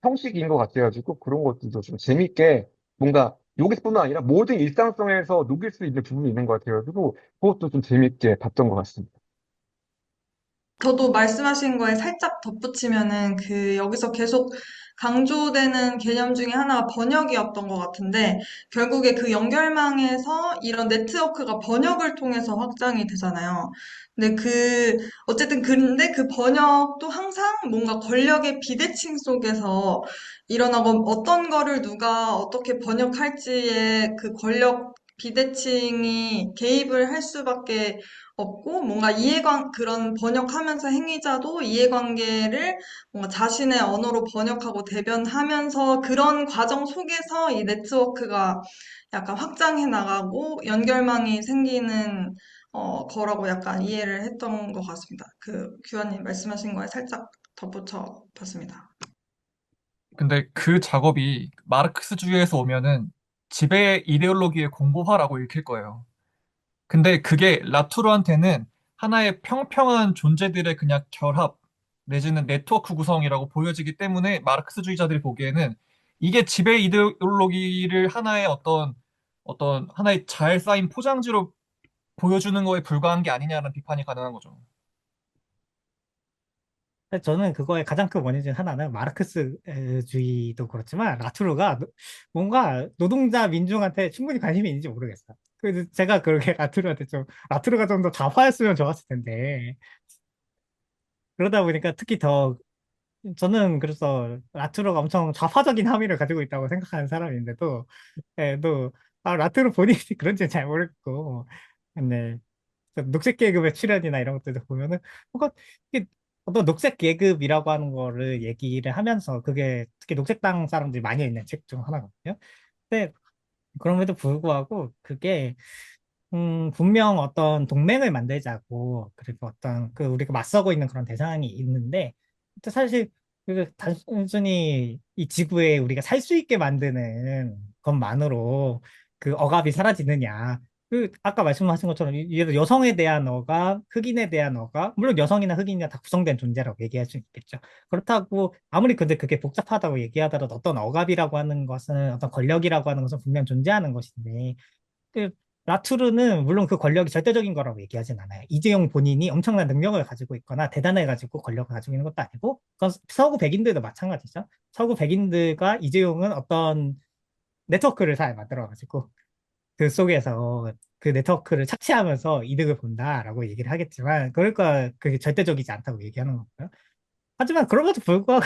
형식인 것 같아가지고 그런 것들도 좀 재밌게 뭔가 여기서뿐만 아니라 모든 일상성에서 녹일 수 있는 부분이 있는 것 같아가지고 그것도 좀 재밌게 봤던 것 같습니다. 저도 말씀하신 거에 살짝 덧붙이면은 여기서 계속 강조되는 개념 중에 하나가 번역이었던 것 같은데 결국에 그 연결망에서 이런 네트워크가 번역을 통해서 확장이 되잖아요. 근데 어쨌든 근데 그 번역도 항상 뭔가 권력의 비대칭 속에서 일어나고 어떤 거를 누가 어떻게 번역할지에 그 권력 비대칭이 개입을 할 수밖에 없고 뭔가 그런 번역하면서 행위자도 이해관계를 뭔가 자신의 언어로 번역하고 대변하면서 그런 과정 속에서 이 네트워크가 약간 확장해 나가고 연결망이 생기는 거라고 약간 이해를 했던 것 같습니다. 규환님 말씀하신 거에 살짝 덧붙여 봤습니다. 근데 그 작업이 마르크스주의에서 오면은 지배 이데올로기의 공고화라고 읽힐 거예요. 근데 그게 라투르한테는 하나의 평평한 존재들의 그냥 결합 내지는 네트워크 구성이라고 보여지기 때문에 마르크스주의자들이 보기에는 이게 지배 이데올로기를 하나의 어떤 하나의 잘 쌓인 포장지로 보여주는 거에 불과한 게 아니냐는 비판이 가능한 거죠. 근데 저는 그거의 가장 큰 원인 중 하나는 마르크스주의도 그렇지만 라투르가 뭔가 노동자 민중한테 충분히 관심이 있는지 모르겠어요. 그래서 제가 그렇게 라투르한테 라투르가 좀 더 좌파였으면 좋았을 텐데 그러다 보니까 특히 더 저는 그래서 라투르가 엄청 좌파적인 함의를 가지고 있다고 생각하는 사람인데도 또 라투르 본인이 그런지는 잘 모르겠고 근데 녹색 계급의 출현이나 이런 것들도 보면은 뭔가 이게 어떤 녹색 계급이라고 하는 거를 얘기를 하면서 그게 특히 녹색당 사람들이 많이 읽는 책 중 하나거든요. 근데 그럼에도 불구하고 그게 분명 어떤 동맹을 만들자고 그리고 어떤 우리가 맞서고 있는 그런 대상이 있는데 근데 사실 단순히 이 지구에 우리가 살 수 있게 만드는 것만으로 그 억압이 사라지느냐 아까 말씀하신 것처럼 예를 들어 여성에 대한 억압, 흑인에 대한 억압 물론 여성이나 흑인이나 다 구성된 존재라고 얘기할 수 있겠죠. 그렇다고 아무리 근데 그게 복잡하다고 얘기하더라도 어떤 억압이라고 하는 것은 어떤 권력이라고 하는 것은 분명 존재하는 것인데 그 라투르는 물론 그 권력이 절대적인 거라고 얘기하진 않아요. 이재용 본인이 엄청난 능력을 가지고 있거나 대단해가지고 권력을 가지고 있는 것도 아니고, 그건 서구 백인들도 마찬가지죠. 서구 백인들과 이재용은 어떤 네트워크를 잘 만들어가지고 그 속에서 그 네트워크를 착취하면서 이득을 본다라고 얘기를 하겠지만, 그러니까 그게 절대적이지 않다고 얘기하는 거고요. 하지만 그럼에도 불구하고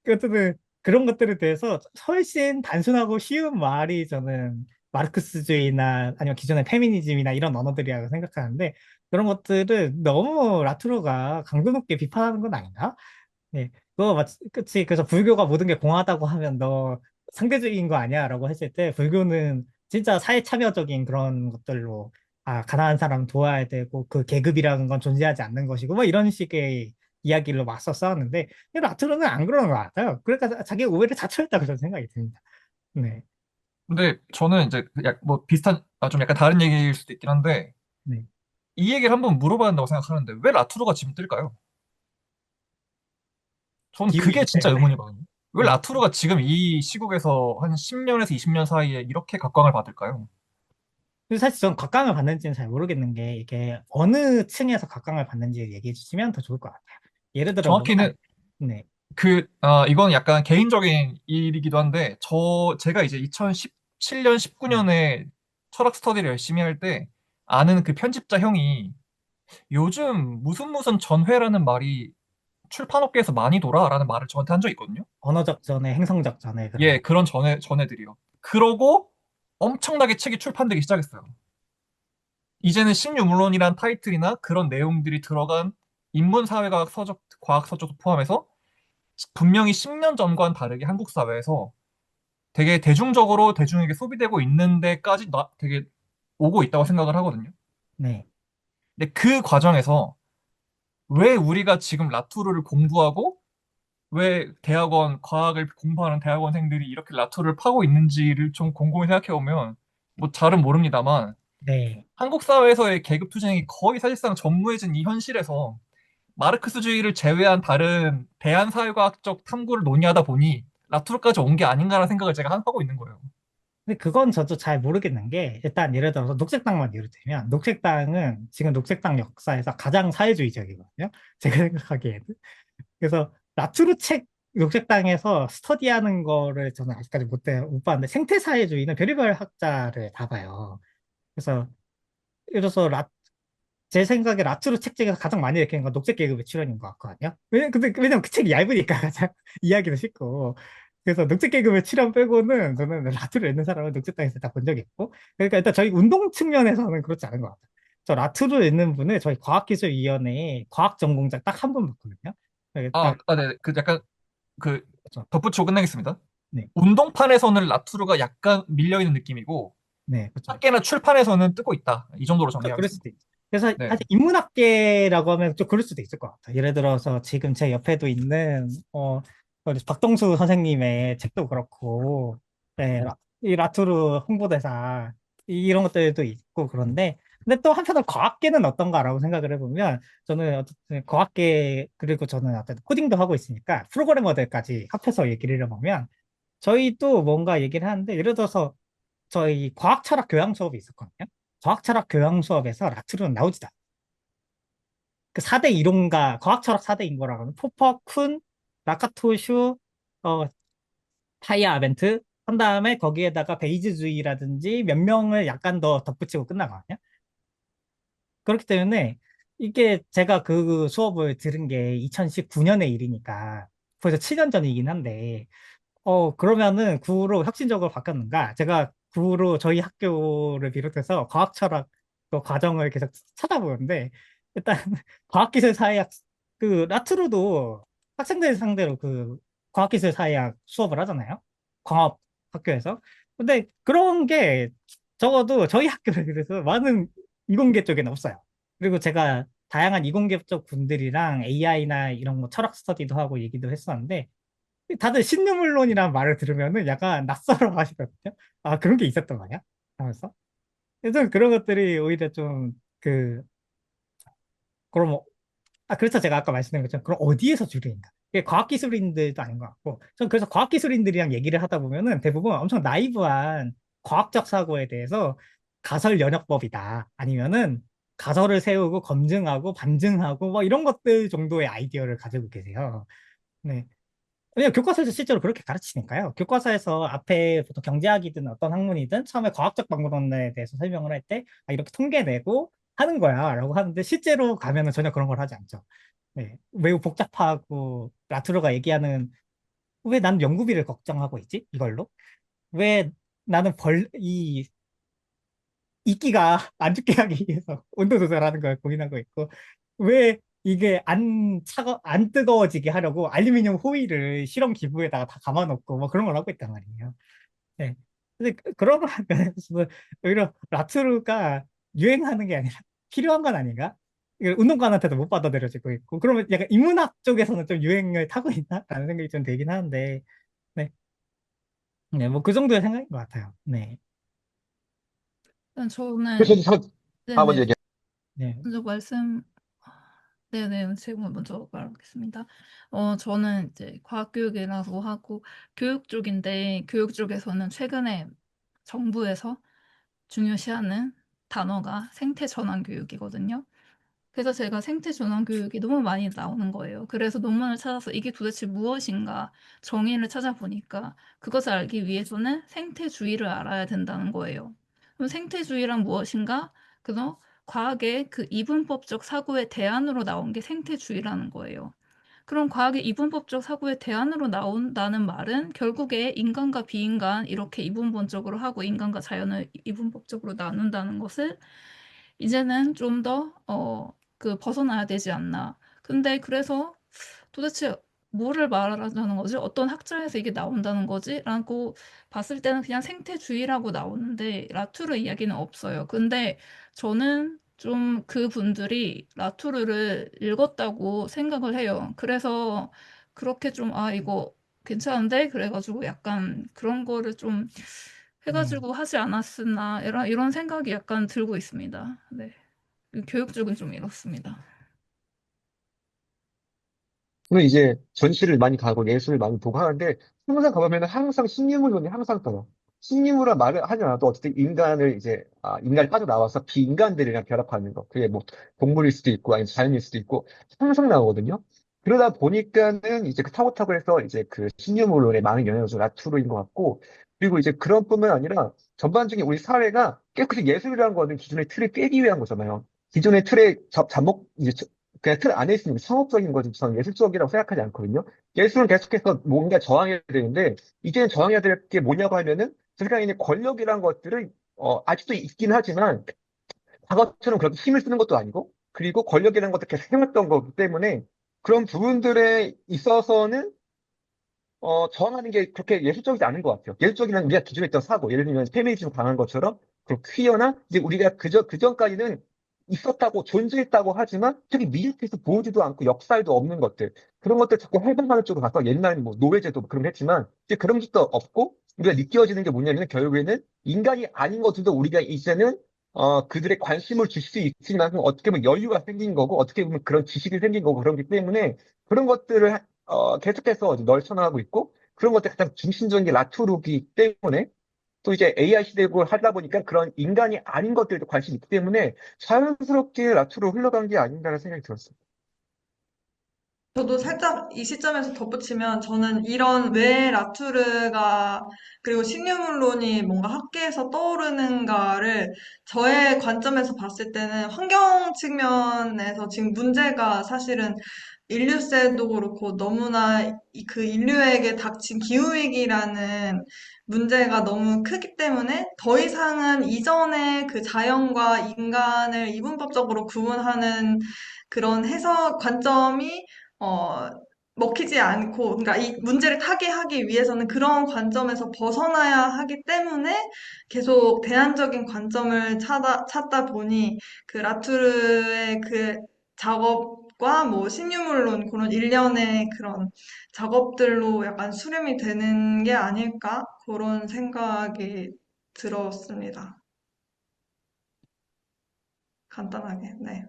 어쨌든 그런 것들에 대해서 훨씬 단순하고 쉬운 말이 저는 마르크스주의나 아니면 기존의 페미니즘이나 이런 언어들이라고 생각하는데 그런 것들을 너무 라투르가 강도 높게 비판하는 건 아닌가? 네, 그거 그치. 그래서 불교가 모든 게 공하다고 하면 너 상대적인 거 아니야? 라고 했을 때 불교는 진짜 사회 참여적인 그런 것들로 가난한 사람 도와야 되고 그 계급이라는 건 존재하지 않는 것이고 뭐 이런 식의 이야기로 맞서 싸웠는데 라투르는 안 그러는 것 같아요. 그러니까 자기 오해를 자초했다고 저는 생각이 듭니다. 네, 근데 저는 이제 뭐 비슷한, 좀 약간 다른 얘기일 수도 있긴 한데 네. 이 얘기를 한번 물어봐야 한다고 생각하는데 왜 라투르가 지금 뜰까요? 저는 그게 기후이기 진짜 때문에. 의문이거든요. 왜 네. 라투르가 지금 이 시국에서 한 10년에서 20년 사이에 이렇게 각광을 받을까요? 근데 사실 전 각광을 받는지는 잘 모르겠는 게 이게 어느 층에서 각광을 받는지 얘기해 주시면 더 좋을 것 같아요. 예를 들어 뭐, 정확히는 네. 이건 약간 개인적인 일이기도 한데, 제가 이제 2017년, 음. 19년에 철학 스터디를 열심히 할 때, 아는 그 편집자 형이 요즘 무슨 무슨 전회라는 말이 출판업계에서 많이 돌아라는 말을 저한테 한 적이 있거든요. 언어적 전에 행성적 전에 그런 예, 거. 그런 전회들이요. 그러고 엄청나게 책이 출판되기 시작했어요. 이제는 신유물론이란 타이틀이나 그런 내용들이 들어간 인문사회과학 서적, 과학 서적도 포함해서 분명히 10년 전과는 다르게 한국 사회에서 되게 대중적으로 대중에게 소비되고 있는 데까지 되게 오고 있다고 생각을 하거든요. 네. 근데 그 과정에서 왜 우리가 지금 라투르를 공부하고 왜 대학원, 과학을 공부하는 대학원생들이 이렇게 라투르를 파고 있는지를 좀 곰곰이 생각해 보면, 뭐 잘은 모릅니다만, 네. 한국 사회에서의 계급 투쟁이 거의 사실상 전무해진 이 현실에서 마르크스주의를 제외한 다른 대한사회과학적 탐구를 논의하다 보니 라투르까지 온 게 아닌가라는 생각을 제가 하고 있는 거예요. 근데 그건 저도 잘 모르겠는 게, 일단 예를 들어서 녹색당만 예를 들면, 녹색당은 지금 녹색당 역사에서 가장 사회주의적이거든요. 제가 생각하기에는. 그래서 라투르 책 녹색당에서 스터디하는 거를 저는 아직까지 못 봤는데, 생태사회주의는 별의별 학자를 다 봐요. 그래서 예를 들어서 제 생각에 라투르 책 중에서 가장 많이 읽히는 건 녹색 계급의 출현인 것 같거든요. 왜냐면 그 책이 얇으니까 가장 이해하기도 쉽고. 그래서 녹색 계급의 출현 빼고는 저는 라투르 읽는 사람을 녹색당에서 다 본 적이 있고. 그러니까 일단 저희 운동 측면에서는 그렇지 않은 것 같아요. 저 라투르 읽는 분을 저희 과학기술위원회에 과학 전공자 딱 한 분 봤거든요. 딱, 네. 그 약간 그 그렇죠. 덧붙이고 끝내겠습니다. 네, 운동판에서는 라투르가 약간 밀려있는 느낌이고, 네, 그렇죠. 학계나 출판에서는 뜨고 있다. 이 정도로 그럴 수도 정리하겠습니다. 있죠. 그래서 네. 사실 인문학계라고 하면 좀 그럴 수도 있을 것 같아요. 예를 들어서 지금 제 옆에도 있는 박동수 선생님의 책도 그렇고, 네, 이 라투르 홍보대사 이런 것들도 있고 그런데 근데 또 한편으로 과학계는 어떤가라고 생각을 해보면 저는 어쨌든 과학계 그리고 저는 어쨌든 코딩도 하고 있으니까 프로그래머들까지 합해서 얘기를 해보면 저희도 뭔가 얘기를 하는데 예를 들어서 저희 과학 철학 교양 수업이 있었거든요. 과학 철학 교양 수업에서 라투르는 나오지도 않아요. 그 4대 이론가, 과학 철학 4대 인거라고 하면 포퍼, 쿤, 라카토슈, 어, 타이아 아벤트, 한 다음에 거기에다가 베이지주의라든지 몇 명을 약간 더 덧붙이고 끝나거든요. 그렇기 때문에 이게 제가 그 수업을 들은 게 2019년의 일이니까 벌써 7년 전이긴 한데 그러면은 구로 혁신적으로 바뀌었는가? 제가 구로 저희 학교를 비롯해서 과학철학 그 과정을 계속 찾아보는데, 일단, 과학기술사회학, 그, 라트루도 학생들 상대로 그, 과학기술사회학 수업을 하잖아요? 광업 학교에서. 근데 그런 게 적어도 저희 학교를 그래서 많은 이공계 쪽에는 없어요. 그리고 제가 다양한 이공계 쪽 분들이랑 AI나 이런 거 철학 스터디도 하고 얘기도 했었는데, 다들 신유물론이라는 말을 들으면은 약간 낯설어 하시거든요. 아, 그런 게 있었던 거냐? 하면서. 그래서 그런 것들이 오히려 좀, 그럼, 그래서 제가 아까 말씀드린 것처럼, 그럼 어디에서 주류인가? 이게 과학기술인들도 아닌 것 같고, 전 그래서 과학기술인들이랑 얘기를 하다 보면은 대부분 엄청 나이브한 과학적 사고에 대해서 가설 연역법이다. 아니면은 가설을 세우고 검증하고 반증하고 뭐 이런 것들 정도의 아이디어를 가지고 계세요. 네. 왜냐면 교과서에서 실제로 그렇게 가르치니까요. 교과서에서 앞에 보통 경제학이든 어떤 학문이든 처음에 과학적 방문론에 대해서 설명을 할 때, 이렇게 통계 내고 하는 거야 라고 하는데 실제로 가면은 전혀 그런 걸 하지 않죠. 네. 매우 복잡하고 라투르가 얘기하는 왜 난 연구비를 걱정하고 있지? 이걸로? 왜 나는 이끼가 안 죽게 하기 위해서 온도 조절하는 걸 고민하고 있고, 왜 이게 안 뜨거워지게 하려고 알루미늄 호일을 실험 기부에다가 다 감아놓고 뭐 그런 걸 하고 있단 말이에요. 네. 근데 그런 거 하면 오히려 라투르가 유행하는 게 아니라 필요한 건 아닌가? 이거 운동가한테도 못 받아들여지고 있고, 그러면 약간 인문학 쪽에서는 좀 유행을 타고 있나? 라는 생각이 좀 들긴 하는데, 네. 네, 뭐 그 정도의 생각인 것 같아요. 네. 일단 그래서 저는 먼저 네네 얘기해. 네. 먼저 네네 제가 먼저 말하겠습니다. 저는 이제 과학교육이라고 하고 교육 쪽인데 교육 쪽에서는 최근에 정부에서 중요시하는 단어가 생태 전환 교육이거든요. 그래서 제가 생태 전환 교육이 너무 많이 나오는 거예요. 그래서 논문을 찾아서 이게 도대체 무엇인가 정의를 찾아보니까 그것을 알기 위해서는 생태주의를 알아야 된다는 거예요. 그럼 생태주의란 무엇인가? 그래서 과학의 그 이분법적 사고의 대안으로 나온 게 생태주의라는 거예요. 그럼 과학의 이분법적 사고의 대안으로 나온다는 말은 결국에 인간과 비인간 이렇게 이분법적으로 하고 인간과 자연을 이분법적으로 나눈다는 것을 이제는 좀 더 벗어나야 되지 않나. 근데 그래서 도대체 뭐를 말하자는 거지? 어떤 학자에서 이게 나온다는 거지? 라고 봤을 때는 그냥 생태주의라고 나오는데 라투르 이야기는 없어요. 근데 저는 좀 그분들이 라투르를 읽었다고 생각을 해요. 그래서 그렇게 좀, 아, 이거 괜찮은데? 그래가지고 약간 그런 거를 좀 음. 해가지고 하지 않았으나, 이런 생각이 약간 들고 있습니다. 네. 교육 쪽은 좀 이렇습니다. 저는 이제 전시를 많이 가고 예술을 많이 보고 하는데 항상 가보면 항상 신유물론이 항상 떠요. 신유물이라 말을 하지 않아도 어쨌든 인간을 이제 인간이 빠져나와서 비인간들이랑 결합하는 거. 그게 뭐 동물일 수도 있고 아니면 자연일 수도 있고 항상 나오거든요. 그러다 보니까는 이제 그 타고타고 해서 이제 그 신유물론에 많은 영향을 준 라투르인 것 같고 그리고 이제 그런 뿐만 아니라 전반적인 우리 사회가 깨끗이 예술이라는 거는 기존의 틀을 깨기 위한 거잖아요. 기존의 틀에 잡목 이제 그냥 틀 안에 있으면 상업적인 거지 저는 예술적이라고 생각하지 않거든요. 예술은 계속해서 뭔가 저항해야 되는데 이제는 저항해야 될 게 뭐냐고 하면은 제 생각에는 권력이란 것들을 아직도 있긴 하지만 과거처럼 그렇게 힘을 쓰는 것도 아니고 그리고 권력이라는 것도 계속 해왔던 거기 때문에 그런 부분들에 있어서는 저항하는 게 그렇게 예술적이지 않은 것 같아요. 예술적이란 우리가 기존에 있던 사고, 예를 들면 페미니즘 강한 것처럼, 그리고 퀴어나, 이제 우리가 그 전까지는 있었다고, 존재했다고 하지만, 되게 미력해서 보이지도 않고 역사에도 없는 것들. 그런 것들 자꾸 해방하는 쪽으로 가서 옛날에는 뭐 노예제도 그런 거 했지만, 이제 그런 것도 없고, 우리가 느껴지는 게 뭐냐면, 결국에는 인간이 아닌 것들도 우리가 이제는, 그들의 관심을 줄 수 있을 만큼 어떻게 보면 여유가 생긴 거고, 어떻게 보면 그런 지식이 생긴 거고, 그렇기 때문에, 그런 것들을 계속해서 이제 널쳐나가고 있고 그런 것들 가장 중심적인 게 라투르기 때문에 또 이제 AI 시대고 하다 보니까 그런 인간이 아닌 것들도 관심이 있기 때문에 자연스럽게 라투르로 흘러간 게 아닌가라는 생각이 들었어요. 저도 살짝 이 시점에서 덧붙이면 저는 이런 왜 라투르가 그리고 신유물론이 뭔가 학계에서 떠오르는가를 저의 관점에서 봤을 때는 환경 측면에서 지금 문제가 사실은 인류세도 그렇고 너무나 그 인류에게 닥친 기후위기라는 문제가 너무 크기 때문에 더 이상은 이전의 그 자연과 인간을 이분법적으로 구분하는 그런 해석 관점이 어, 먹히지 않고, 그러니까 이 문제를 타개하기 위해서는 그런 관점에서 벗어나야 하기 때문에 계속 대안적인 관점을 찾다 보니 그 라투르의 그 작업과 뭐 신유물론 그런 일련의 그런 작업들로 약간 수렴이 되는 게 아닐까? 그런 생각이 들었습니다. 간단하게, 네.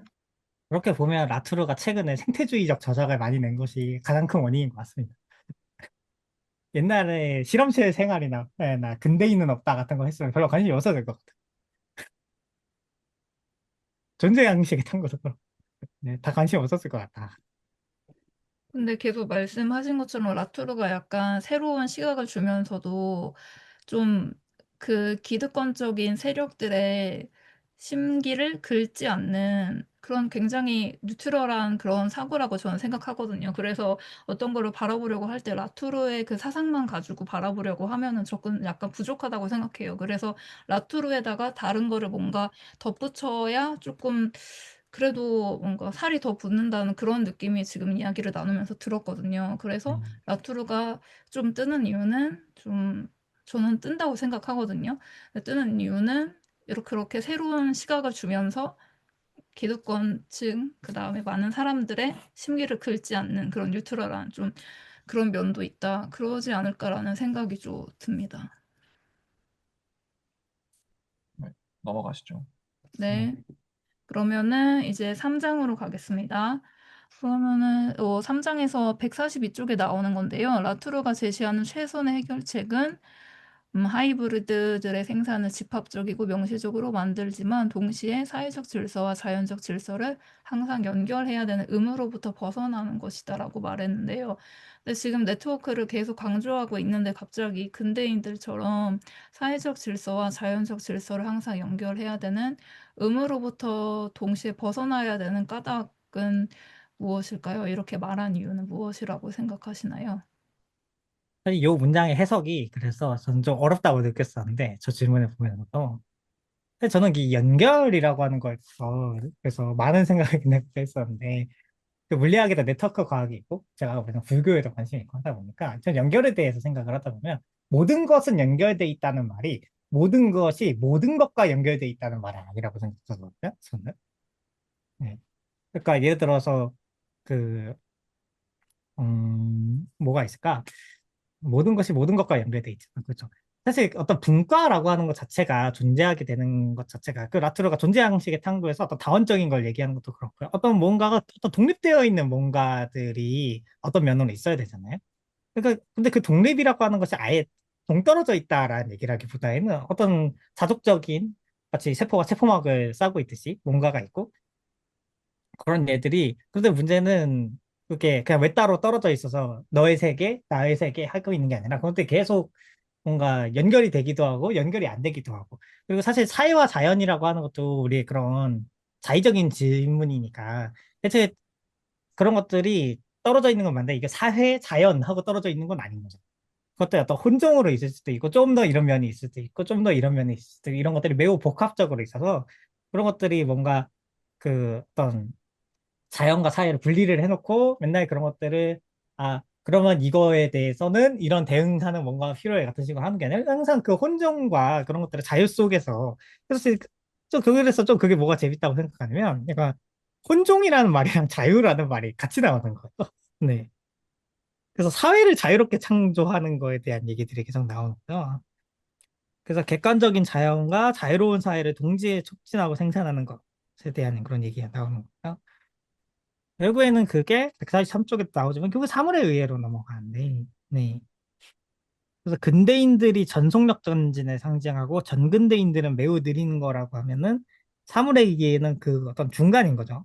그렇게 보면 라투르가 최근에 생태주의적 저작을 많이 낸 것이 가장 큰 원인인 것 같습니다. 옛날에 실험실 생활이나 나 근대인은 없다 같은 거 했으면 별로 관심이 없어질 것 같아요. 존재 양식에 탄 것도 그렇고 네, 다 관심 없었을 것 같다. 근데 계속 말씀하신 것처럼 라투르가 약간 새로운 시각을 주면서도 좀 그 기득권적인 세력들의 심기를 긁지 않는 그런 굉장히 뉴트럴한 그런 사고라고 저는 생각하거든요. 그래서 어떤 거를 바라보려고 할 때 라투르의 그 사상만 가지고 바라보려고 하면은 조금 약간 부족하다고 생각해요. 그래서 라투르에다가 다른 거를 뭔가 덧붙여야 조금 그래도 뭔가 살이 더 붙는다는 그런 느낌이 지금 이야기를 나누면서 들었거든요. 그래서 음. 라투르가 좀 뜨는 이유는 좀 저는 뜬다고 생각하거든요. 뜨는 이유는 이렇게 새로운 시각을 주면서 기득권층, 그다음에 많은 사람들의 심기를 긁지 않는 그런 뉴트럴한 좀 그런 면도 있다. 그러지 않을까라는 생각이 좀 듭니다. 네, 넘어가시죠. 네. 네. 그러면은 이제 3장으로 가겠습니다. 그러면은 3장에서 142쪽에 나오는 건데요. 라투르가 제시하는 최선의 해결책은 하이브리드들의 생산을 집합적이고 명시적으로 만들지만 동시에 사회적 질서와 자연적 질서를 항상 연결해야 되는 의무로부터 벗어나는 것이다라고 말했는데요. 근데 지금 네트워크를 계속 강조하고 있는데 갑자기 근대인들처럼 사회적 질서와 자연적 질서를 항상 연결해야 되는 의무로부터 동시에 벗어나야 되는 까닭은 무엇일까요? 이렇게 말한 이유는 무엇이라고 생각하시나요? 사실 이 문장의 해석이 그래서 저는 좀 어렵다고 느꼈었는데 저 질문을 보면서 근데 저는 이 연결이라고 하는 걸 그래서 많은 생각을 했었는데 그 물리학에도 네트워크 과학이 있고 제가 그냥 불교에도 관심이 있고 하다 보니까 전 연결에 대해서 생각을 하다 보면 모든 것은 연결돼 있다는 말이 모든 것이 모든 것과 연결돼 있다는 말은 아니라고 생각하거든요. 저는. 네. 그러니까 예를 들어서 그 뭐가 있을까? 모든 것이 모든 것과 연결돼 있잖아. 그렇죠. 사실 어떤 분과라고 하는 것 자체가 존재하게 되는 것 자체가 그 라투르가 존재 양식의 탐구에서 어떤 다원적인 걸 얘기하는 것도 그렇고요. 어떤 뭔가가 어떤 독립되어 있는 뭔가들이 어떤 면으로 있어야 되잖아요. 그러니까 근데 그 독립이라고 하는 것이 아예 동떨어져 있다라는 얘기라기보다는 어떤 자족적인 마치 세포가 세포막을 싸고 있듯이 뭔가가 있고 그런 애들이 그런데 문제는 그게 그냥 외따로 떨어져 있어서 너의 세계, 나의 세계 하고 있는 게 아니라 그런데 계속 뭔가 연결이 되기도 하고 연결이 안 되기도 하고 그리고 사실 사회와 자연이라고 하는 것도 우리의 그런 자의적인 질문이니까 대체 그런 것들이 떨어져 있는 건 맞는데 이게 사회, 자연하고 떨어져 있는 건 아닌 거죠. 그것도 어떤 혼종으로 있을 수도 있고 좀 더 이런 면이 있을 수도 있고 좀 더 이런 면이 있을 수도 있고 이런 것들이 매우 복합적으로 있어서 그런 것들이 뭔가 그 어떤 자연과 사회를 분리를 해놓고 맨날 그런 것들을 그러면 이거에 대해서는 이런 대응하는 뭔가 필요해 같은 식으로 하는 게 아니라 항상 그 혼종과 그런 것들을 자유 속에서 그래서 좀 그래서 좀 그게 뭐가 재밌다고 생각하냐면 그러니까 혼종이라는 말이랑 자유라는 말이 같이 나오는 거예요. 네. 그래서 사회를 자유롭게 창조하는 거에 대한 얘기들이 계속 나오는 거죠. 그래서 객관적인 자연과 자유로운 사회를 동시에 촉진하고 생산하는 것에 대한 그런 얘기가 나오는 거예요. 결국에는 그게 143쪽에도 나오지만 결국 사물의 의해로 넘어가는데, 네. 그래서 근대인들이 전속력 전진을 상징하고 전근대인들은 매우 느린 거라고 하면은 사물의 의해는 그 어떤 중간인 거죠.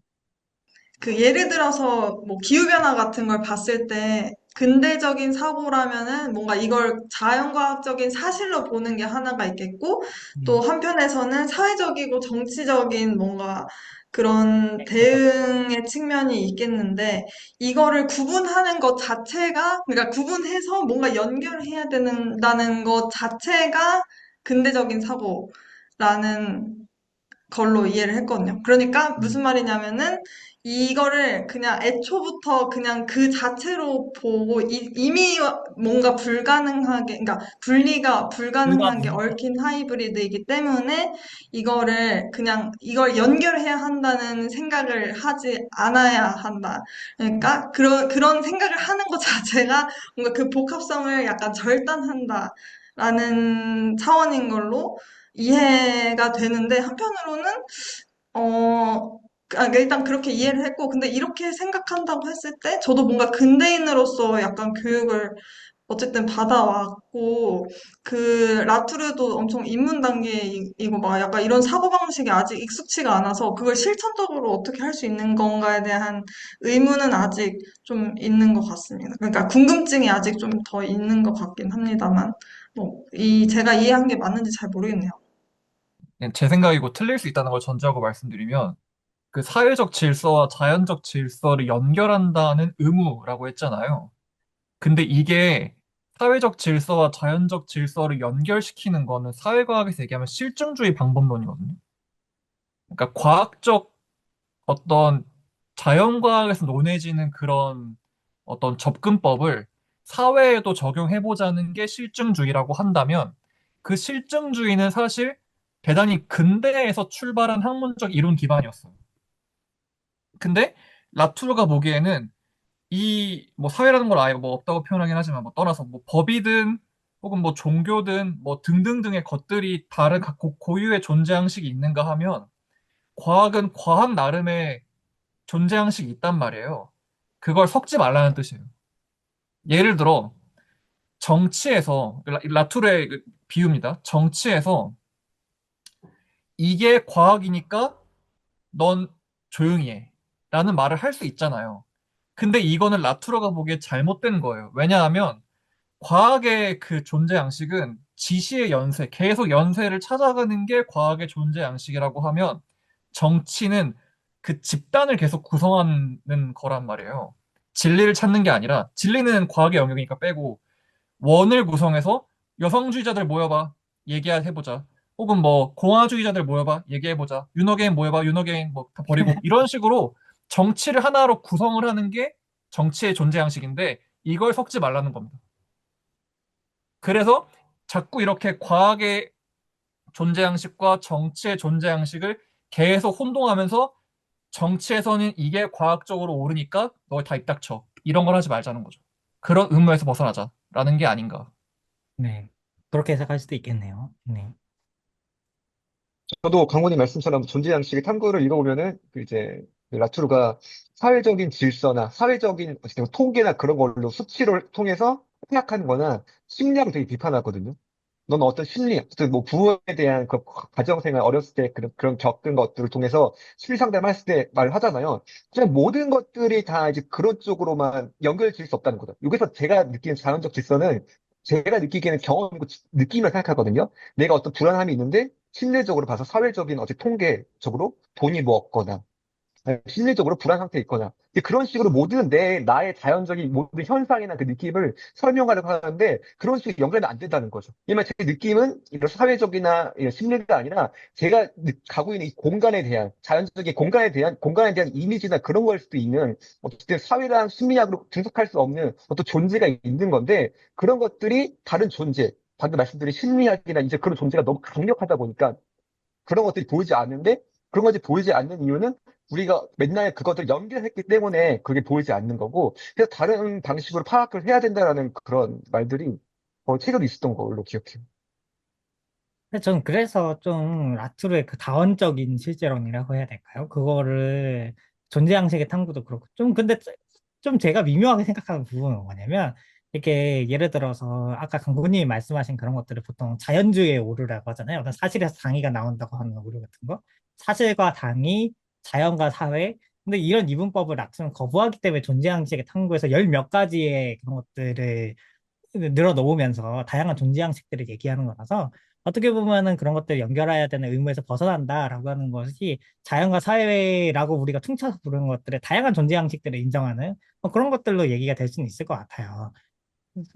그 예를 들어서 뭐 기후변화 같은 걸 봤을 때 근대적인 사고라면은 뭔가 이걸 자연과학적인 사실로 보는 게 하나가 있겠고 또 네. 한편에서는 사회적이고 정치적인 뭔가 그런 그렇죠. 대응의 측면이 있겠는데 이거를 구분하는 것 자체가 그러니까 구분해서 뭔가 연결해야 된다는 것 자체가 근대적인 사고라는 걸로 이해를 했거든요. 그러니까 무슨 말이냐면은 이거를 그냥 애초부터 그냥 그 자체로 보고 이미 뭔가 불가능하게, 그러니까 분리가 불가능한 게 불가분이죠. 얽힌 하이브리드이기 때문에 이거를 그냥 이걸 연결해야 한다는 생각을 하지 않아야 한다. 그러니까 그런 생각을 하는 것 자체가 뭔가 그 복합성을 약간 절단한다라는 차원인 걸로 이해가 되는데 한편으로는 일단 그렇게 이해를 했고 근데 이렇게 생각한다고 했을 때 저도 뭔가 근대인으로서 약간 교육을 어쨌든 받아왔고 그 라투르도 엄청 입문 단계이고 막 약간 이런 사고방식이 아직 익숙치가 않아서 그걸 실천적으로 어떻게 할 수 있는 건가에 대한 의문은 아직 좀 있는 것 같습니다. 그러니까 궁금증이 아직 좀 더 있는 것 같긴 합니다만 뭐 제가 이해한 게 맞는지 잘 모르겠네요. 그냥 제 생각이고 틀릴 수 있다는 걸 전제하고 말씀드리면 그 사회적 질서와 자연적 질서를 연결한다는 의무라고 했잖아요. 근데 이게 사회적 질서와 자연적 질서를 연결시키는 거는 사회과학에서 얘기하면 실증주의 방법론이거든요. 그러니까 과학적 어떤 자연과학에서 논해지는 그런 어떤 접근법을 사회에도 적용해보자는 게 실증주의라고 한다면 그 실증주의는 사실 대단히 근대에서 출발한 학문적 이론 기반이었어요. 근데 라투르가 보기에는 이 뭐 사회라는 걸 아예 뭐 없다고 표현하긴 하지만 뭐 떠나서 뭐 법이든 혹은 뭐 종교든 뭐 등등등의 것들이 다른 각 고유의 존재 양식이 있는가 하면 과학은 과학 나름의 존재 양식이 있단 말이에요. 그걸 섞지 말라는 뜻이에요. 예를 들어 정치에서 라투르의 그 비유입니다. 정치에서 이게 과학이니까 넌 조용히 해. 라는 말을 할 수 있잖아요. 근데 이거는 라투르가 보기에 잘못된 거예요. 왜냐하면 과학의 그 존재 양식은 지시의 연쇄, 계속 연쇄를 찾아가는 게 과학의 존재 양식이라고 하면 정치는 그 집단을 계속 구성하는 거란 말이에요. 진리를 찾는 게 아니라 진리는 과학의 영역이니까 빼고 원을 구성해서 여성주의자들 모여봐. 얘기해보자. 혹은 뭐 공화주의자들 모여봐. 얘기해보자. 윤호개인 모여봐. 윤호개인 뭐 다 버리고 이런 식으로 정치를 하나로 구성을 하는 게 정치의 존재 양식인데 이걸 섞지 말라는 겁니다. 그래서 자꾸 이렇게 과학의 존재 양식과 정치의 존재 양식을 계속 혼동하면서 정치에서는 이게 과학적으로 옳으니까 너 다 입 닥쳐. 이런 걸 하지 말자는 거죠. 그런 의무에서 벗어나자라는 게 아닌가. 네. 그렇게 해석할 수도 있겠네요. 네. 저도 강원님 말씀처럼 존재 양식의 탐구를 읽어보면은 그 이제 그 라투르가 사회적인 질서나 사회적인 어쨌든 통계나 그런 걸로 수치를 통해서 생각하는 거나 심리학을 되게 비판하거든요. 넌 어떤 심리, 어떤 뭐 부모에 대한 그 가정생활 어렸을 때 그런 겪은 것들을 통해서 심리 상담했을 때 말을 하잖아요. 그냥 모든 것들이 다 이제 그런 쪽으로만 연결될 수 없다는 거죠. 여기서 제가 느끼는 자연적 질서는 제가 느끼기에는 경험이고 느낌을 생각하거든요. 내가 어떤 불안함이 있는데 심리적으로 봐서 사회적인 어떤 통계적으로 돈이 뭐 없거나 심리적으로 불안 상태에 있거나 이제 그런 식으로 모든 나의 자연적인 모든 현상이나 그 느낌을 설명하려고 하는데 그런 식으로 연결이 안 된다는 거죠. 왜냐면 제 느낌은 이런 사회적이나 이런 심리가 아니라 제가 가고 있는 이 공간에 대한 자연적인 공간에 대한 이미지나 그런 걸 수도 있는 어쨌든 사회랑 심리학으로 분석할 수 없는 어떤 존재가 있는 건데 그런 것들이 다른 존재 방금 말씀드린 심리학이나 이제 그런 존재가 너무 강력하다 보니까 그런 것들이 보이지 않는데 그런 것들이 보이지 않는 이유는 우리가 맨날 그것들 연결했기 때문에 그게 보이지 않는 거고 그래서 다른 방식으로 파악을 해야 된다라는 그런 말들이 책에도 있었던 걸로 기억해요. 근데 전 그래서 좀 라투르의 그 다원적인 실제론이라고 해야 될까요? 그거를 존재 양식의 탐구도 그렇고 좀 근데 좀 제가 미묘하게 생각하는 부분은 뭐냐면 이렇게 예를 들어서 아까 강구님이 말씀하신 그런 것들을 보통 자연주의의 오류라고 하잖아요. 어떤 사실에서 당위가 나온다고 하는 오류 같은 거. 사실과 당위, 자연과 사회. 근데 이런 이분법을 라투르는 거부하기 때문에 존재 양식의 탐구에서 열 몇 가지의 그런 것들을 늘어 놓으면서 다양한 존재 양식들을 얘기하는 거라서 어떻게 보면은 그런 것들 연결해야 되는 의무에서 벗어난다라고 하는 것이 자연과 사회라고 우리가 퉁쳐서 부르는 것들의 다양한 존재 양식들을 인정하는 뭐 그런 것들로 얘기가 될 수는 있을 것 같아요.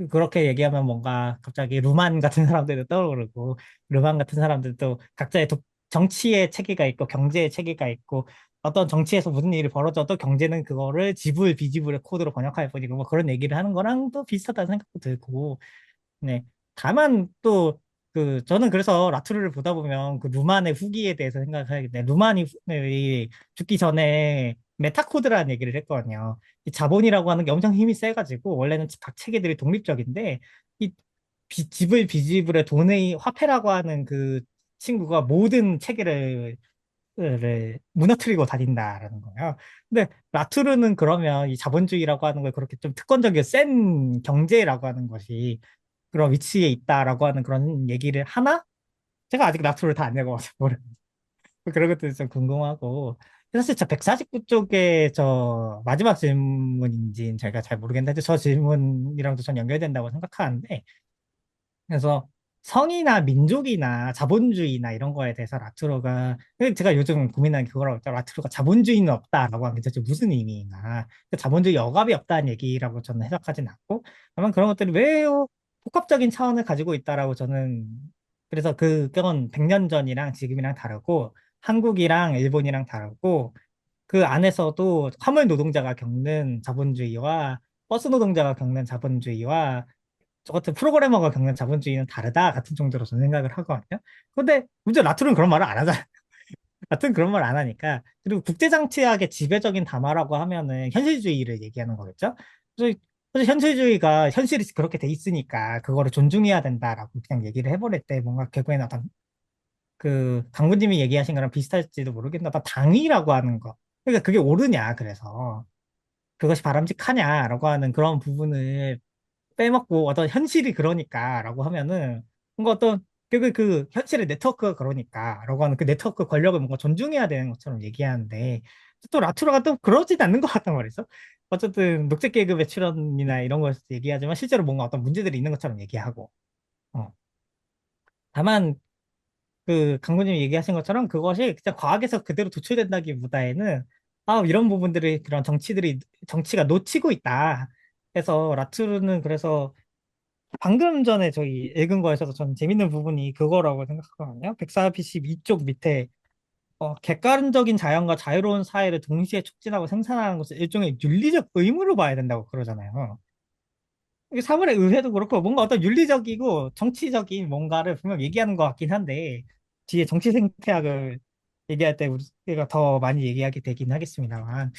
그렇게 얘기하면 뭔가 갑자기 루만 같은 사람들도 떠오르고 루만 같은 사람들도 각자의 정치의 체계가 있고 경제의 체계가 있고 어떤 정치에서 무슨 일이 벌어져도 경제는 그거를 지불 비지불의 코드로 번역할 뿐이고 뭐 그런 얘기를 하는 거랑 또 비슷하다는 생각도 들고 네. 다만 또 저는 그래서 라투르를 보다 보면 그 루만의 후기에 대해서 생각하겠네. 루만이 죽기 전에 메타코드라는 얘기를 했거든요. 이 자본이라고 하는 게 엄청 힘이 세가지고 원래는 각 체계들이 독립적인데 이 지불 비지불의 돈의 화폐라고 하는 그 친구가 모든 체계를 무너뜨리고 다닌다라는 거예요. 근데 라투르는 그러면 이 자본주의라고 하는 걸 그렇게 좀 특권적이고 센 경제라고 하는 것이 그런 위치에 있다라고 하는 그런 얘기를 하나? 제가 아직 라투를 다 안 읽어봐서 모르 그런 것도 좀 궁금하고 사실 저 149 쪽에 저 마지막 질문인지는 제가 잘 모르겠는데 저 질문이랑도 전 연결된다고 생각하는데 그래서 성이나 민족이나 자본주의나 이런 거에 대해서 라투로가 제가 요즘 고민하는 게 그거라고 했죠. 라투로가 자본주의는 없다라고 하는 게 도대체 무슨 의미인가? 자본주의 억압이 없다는 얘기라고 저는 해석하진 않고 다만 그런 것들이 매우 복합적인 차원을 가지고 있다라고 저는 그래서 그건 100년 전이랑 지금이랑 다르고 한국이랑 일본이랑 다르고 그 안에서도 화물 노동자가 겪는 자본주의와 버스 노동자가 겪는 자본주의와 저 같은 프로그래머가 겪는 자본주의는 다르다 같은 정도로 저는 생각을 하거든요. 근데 문제 라투르는 그런 말을 안 하잖아요. 라투르는 그런 말 안 하니까. 그리고 국제정치학의 지배적인 담화라고 하면은 현실주의를 얘기하는 거겠죠. 그래서 사실 현실주의가 현실이 그렇게 돼 있으니까 그거를 존중해야 된다라고 그냥 얘기를 해버릴 때 뭔가 결국에는 어떤 강부님이 얘기하신 거랑 비슷할지도 모르겠는데 어떤 당위라고 하는 거. 그러니까 그게 옳으냐 그래서 그것이 바람직하냐라고 하는 그런 부분을 빼먹고 어떤 현실이 그러니까라고 하면은 뭔가 어떤 그 현실의 네트워크가 그러니까라고 하는 그 네트워크 권력을 뭔가 존중해야 되는 것처럼 얘기하는데 또 라투라가 또 그러진 않는 것 같단 말이죠. 어쨌든 녹색 계급의 출현이나 이런 걸 얘기하지만 실제로 뭔가 어떤 문제들이 있는 것처럼 얘기하고 어. 다만 강구님이 얘기하신 것처럼 그것이 그냥 과학에서 그대로 도출된다기보다에는 이런 부분들이 그런 정치가 놓치고 있다. 그래서 라투르는 그래서 방금 전에 저희 읽은 거에서도 좀 재밌는 부분이 그거라고 생각하거든요. 142쪽 밑에 객관적인 자연과 자유로운 사회를 동시에 촉진하고 생산하는 것을 일종의 윤리적 의무로 봐야 된다고 그러잖아요. 이게 사물의 의회도 그렇고 뭔가 어떤 윤리적이고 정치적인 뭔가를 분명 얘기하는 것 같긴 한데 뒤에 정치 생태학을 얘기할 때 우리가 더 많이 얘기하게 되긴 하겠습니다만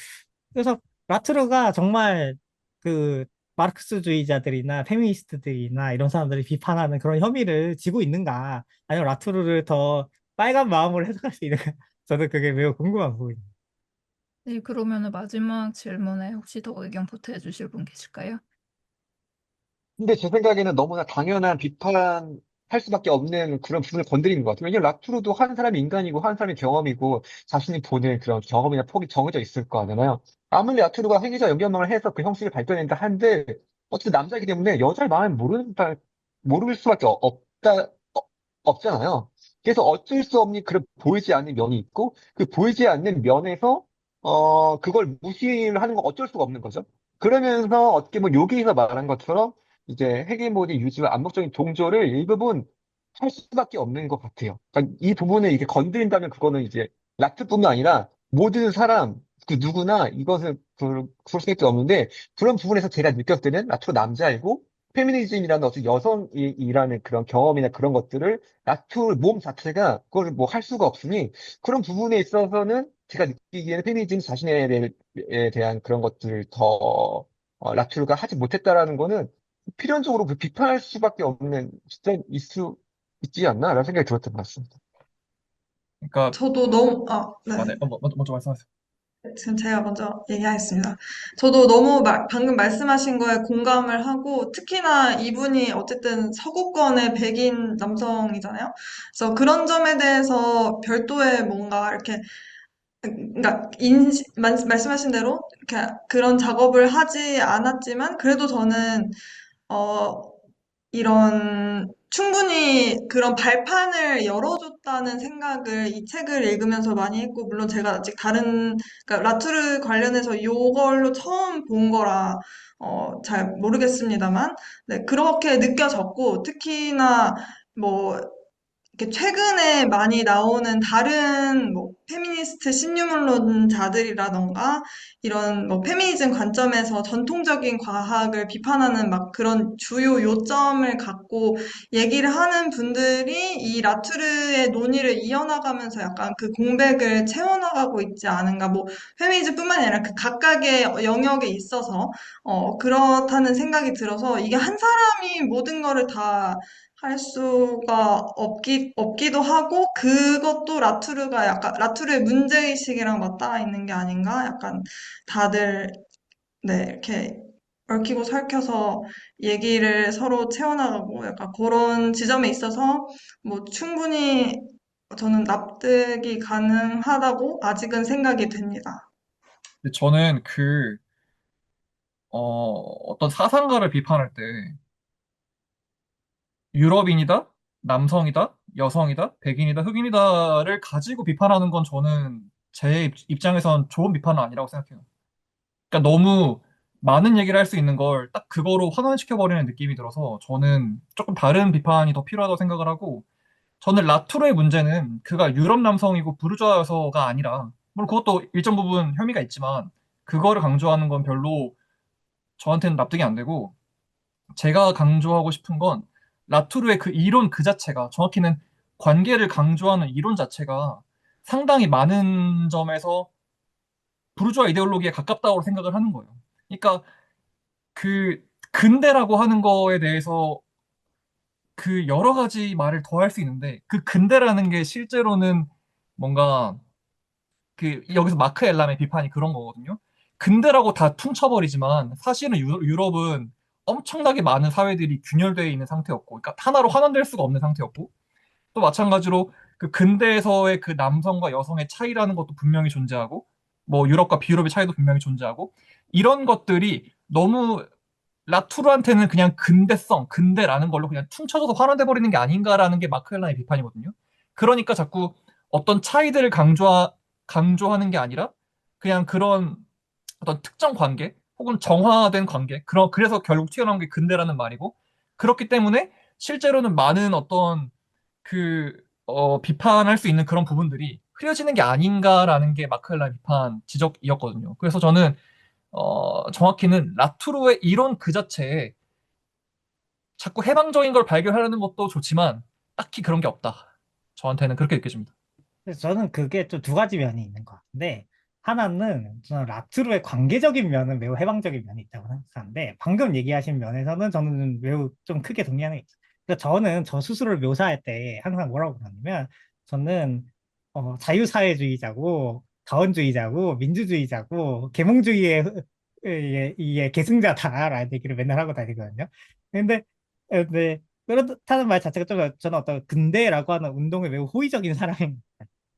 그래서 라트루가 정말 그 마르크스주의자들이나 페미니스트들이나 이런 사람들이 비판하는 그런 혐의를 지고 있는가 아니면 라트루를 더 빨간 마음으로 해석할 수 있는가 저는 그게 매우 궁금한 부분입니다. 네, 그러면은 마지막 질문에 혹시 더 의견 보태해 주실 분 계실까요? 근데 제 생각에는 너무나 당연한 비판할 수밖에 없는 그런 부분을 건드리는 것 같아요. 왜냐면 라투르도 한 사람이 인간이고 한 사람의 경험이고 자신이 보는 그런 경험이나 폭이 정해져 있을 거잖아요. 아무리 라투르가 행위자 연결망을 해서 그 형식을 발견한다 한들 어쨌든 남자이기 때문에 여자의 마음을 모를 수밖에 없잖아요. 그래서 어쩔 수 없니 그런 보이지 않는 면이 있고 그 보이지 않는 면에서 그걸 무시를 하는 건 어쩔 수가 없는 거죠. 그러면서 어떻게 보면 여기서 말한 것처럼 이제 헤게모니 유지와 암묵적인 동조를 일부분 할 수밖에 없는 것 같아요. 그러니까 이 부분을 이렇게 건드린다면 그거는 이제 라트뿐만 아니라 모든 사람 그 누구나 이것은 그럴 수밖에 없는데 그런 부분에서 제가 느꼈을 때는 라트가 남자이고 페미니즘이라는 어떤 여성이라는 그런 경험이나 그런 것들을 라툴 몸 자체가 그걸 뭐 할 수가 없으니 그런 부분에 있어서는 제가 느끼기에는 페미니즘 자신에 대한 그런 것들을 더 라툴가 하지 못했다라는 거는 필연적으로 그 비판할 수밖에 없는 진짜 있지 않나라는 생각이 들었던 것 같습니다. 그러니까 저도 너무, 아, 네. 네. 먼저 말씀하세요. 지금 제가 먼저 얘기하겠습니다. 저도 너무 방금 말씀하신 거에 공감을 하고, 특히나 이분이 어쨌든 서구권의 백인 남성이잖아요. 그래서 그런 점에 대해서 별도의 뭔가 이렇게, 그러니까 말씀하신 대로 이렇게 그런 작업을 하지 않았지만, 그래도 저는, 어, 이런 충분히 그런 발판을 열어줬다는 생각을 이 책을 읽으면서 많이 했고, 물론 제가 아직 그러니까 라투르 관련해서 요걸로 처음 본 거라, 잘 모르겠습니다만, 네, 그렇게 느껴졌고, 특히나 뭐, 이렇게 최근에 많이 나오는 다른 뭐 페미니스트 신유물론자들이라던가 이런 뭐 페미니즘 관점에서 전통적인 과학을 비판하는 막 그런 주요 요점을 갖고 얘기를 하는 분들이 이 라투르의 논의를 이어나가면서 약간 그 공백을 채워나가고 있지 않은가. 뭐 페미니즘뿐만 아니라 그 각각의 영역에 있어서 그렇다는 생각이 들어서 이게 한 사람이 모든 거를 다 할 수가 없기도 하고, 그것도 라투르의 문제의식이랑 맞닿아 있는 게 아닌가? 약간 다들, 네, 이렇게 얽히고 설켜서 얘기를 서로 채워나가고, 약간 그런 지점에 있어서, 뭐, 충분히 저는 납득이 가능하다고 아직은 생각이 됩니다. 근데 저는 어떤 사상가를 비판할 때 유럽인이다, 남성이다, 여성이다, 백인이다, 흑인이다를 가지고 비판하는 건 저는 제 입장에선 좋은 비판은 아니라고 생각해요. 그러니까 너무 많은 얘기를 할 수 있는 걸 딱 그거로 환원시켜버리는 느낌이 들어서 저는 조금 다른 비판이 더 필요하다고 생각을 하고 저는 라투르의 문제는 그가 유럽 남성이고 부르주아여서가 아니라 물론 그것도 일정 부분 혐의가 있지만 그거를 강조하는 건 별로 저한테는 납득이 안 되고 제가 강조하고 싶은 건 라투르의 그 이론 그 자체가 정확히는 관계를 강조하는 이론 자체가 상당히 많은 점에서 부르주아 이데올로기에 가깝다고 생각을 하는 거예요. 그러니까 그 근대라고 하는 거에 대해서 그 여러 가지 말을 더 할 수 있는데 그 근대라는 게 실제로는 뭔가 그 여기서 마크 엘람의 비판이 그런 거거든요. 근대라고 다 퉁쳐버리지만 사실은 유럽은 엄청나게 많은 사회들이 균열되어 있는 상태였고, 그러니까 하나로 환원될 수가 없는 상태였고, 또 마찬가지로 그 근대에서의 그 남성과 여성의 차이라는 것도 분명히 존재하고, 뭐 유럽과 비유럽의 차이도 분명히 존재하고, 이런 것들이 너무 라투르한테는 그냥 근대라는 걸로 그냥 퉁쳐져서 환원돼 버리는 게 아닌가라는 게 마크 헬란의 비판이거든요. 그러니까 자꾸 어떤 차이들을 강조하는 게 아니라 그냥 그런 어떤 특정 관계 혹은 정화된 관계 그래서 결국 튀어나온 게 근대라는 말이고 그렇기 때문에 실제로는 많은 어떤 비판할 수 있는 그런 부분들이 흐려지는 게 아닌가라는 게 마크엘라의 비판 지적이었거든요. 그래서 저는 정확히는 라투르의 이론 그 자체에 자꾸 해방적인 걸 발견하려는 것도 좋지만 딱히 그런 게 없다. 저한테는 그렇게 느껴집니다. 그래서 저는 그게 좀 두 가지 면이 있는 것 같은데, 하나는 저는 라투르의 관계적인 면은 매우 해방적인 면이 있다고 생각하는데, 방금 얘기하신 면에서는 저는 매우 좀 크게 동의하는 게 있어요. 그러니까 저는 저 스스로를 묘사할 때 항상 뭐라고 그러냐면, 저는 자유사회주의자고 자원주의자고 민주주의자고 계몽주의의 이 계승자다라는 얘기를 맨날 하고 다니거든요. 근데 그렇다는 말 자체가 좀 저는 어떤 근대라고 하는 운동에 매우 호의적인 사람인,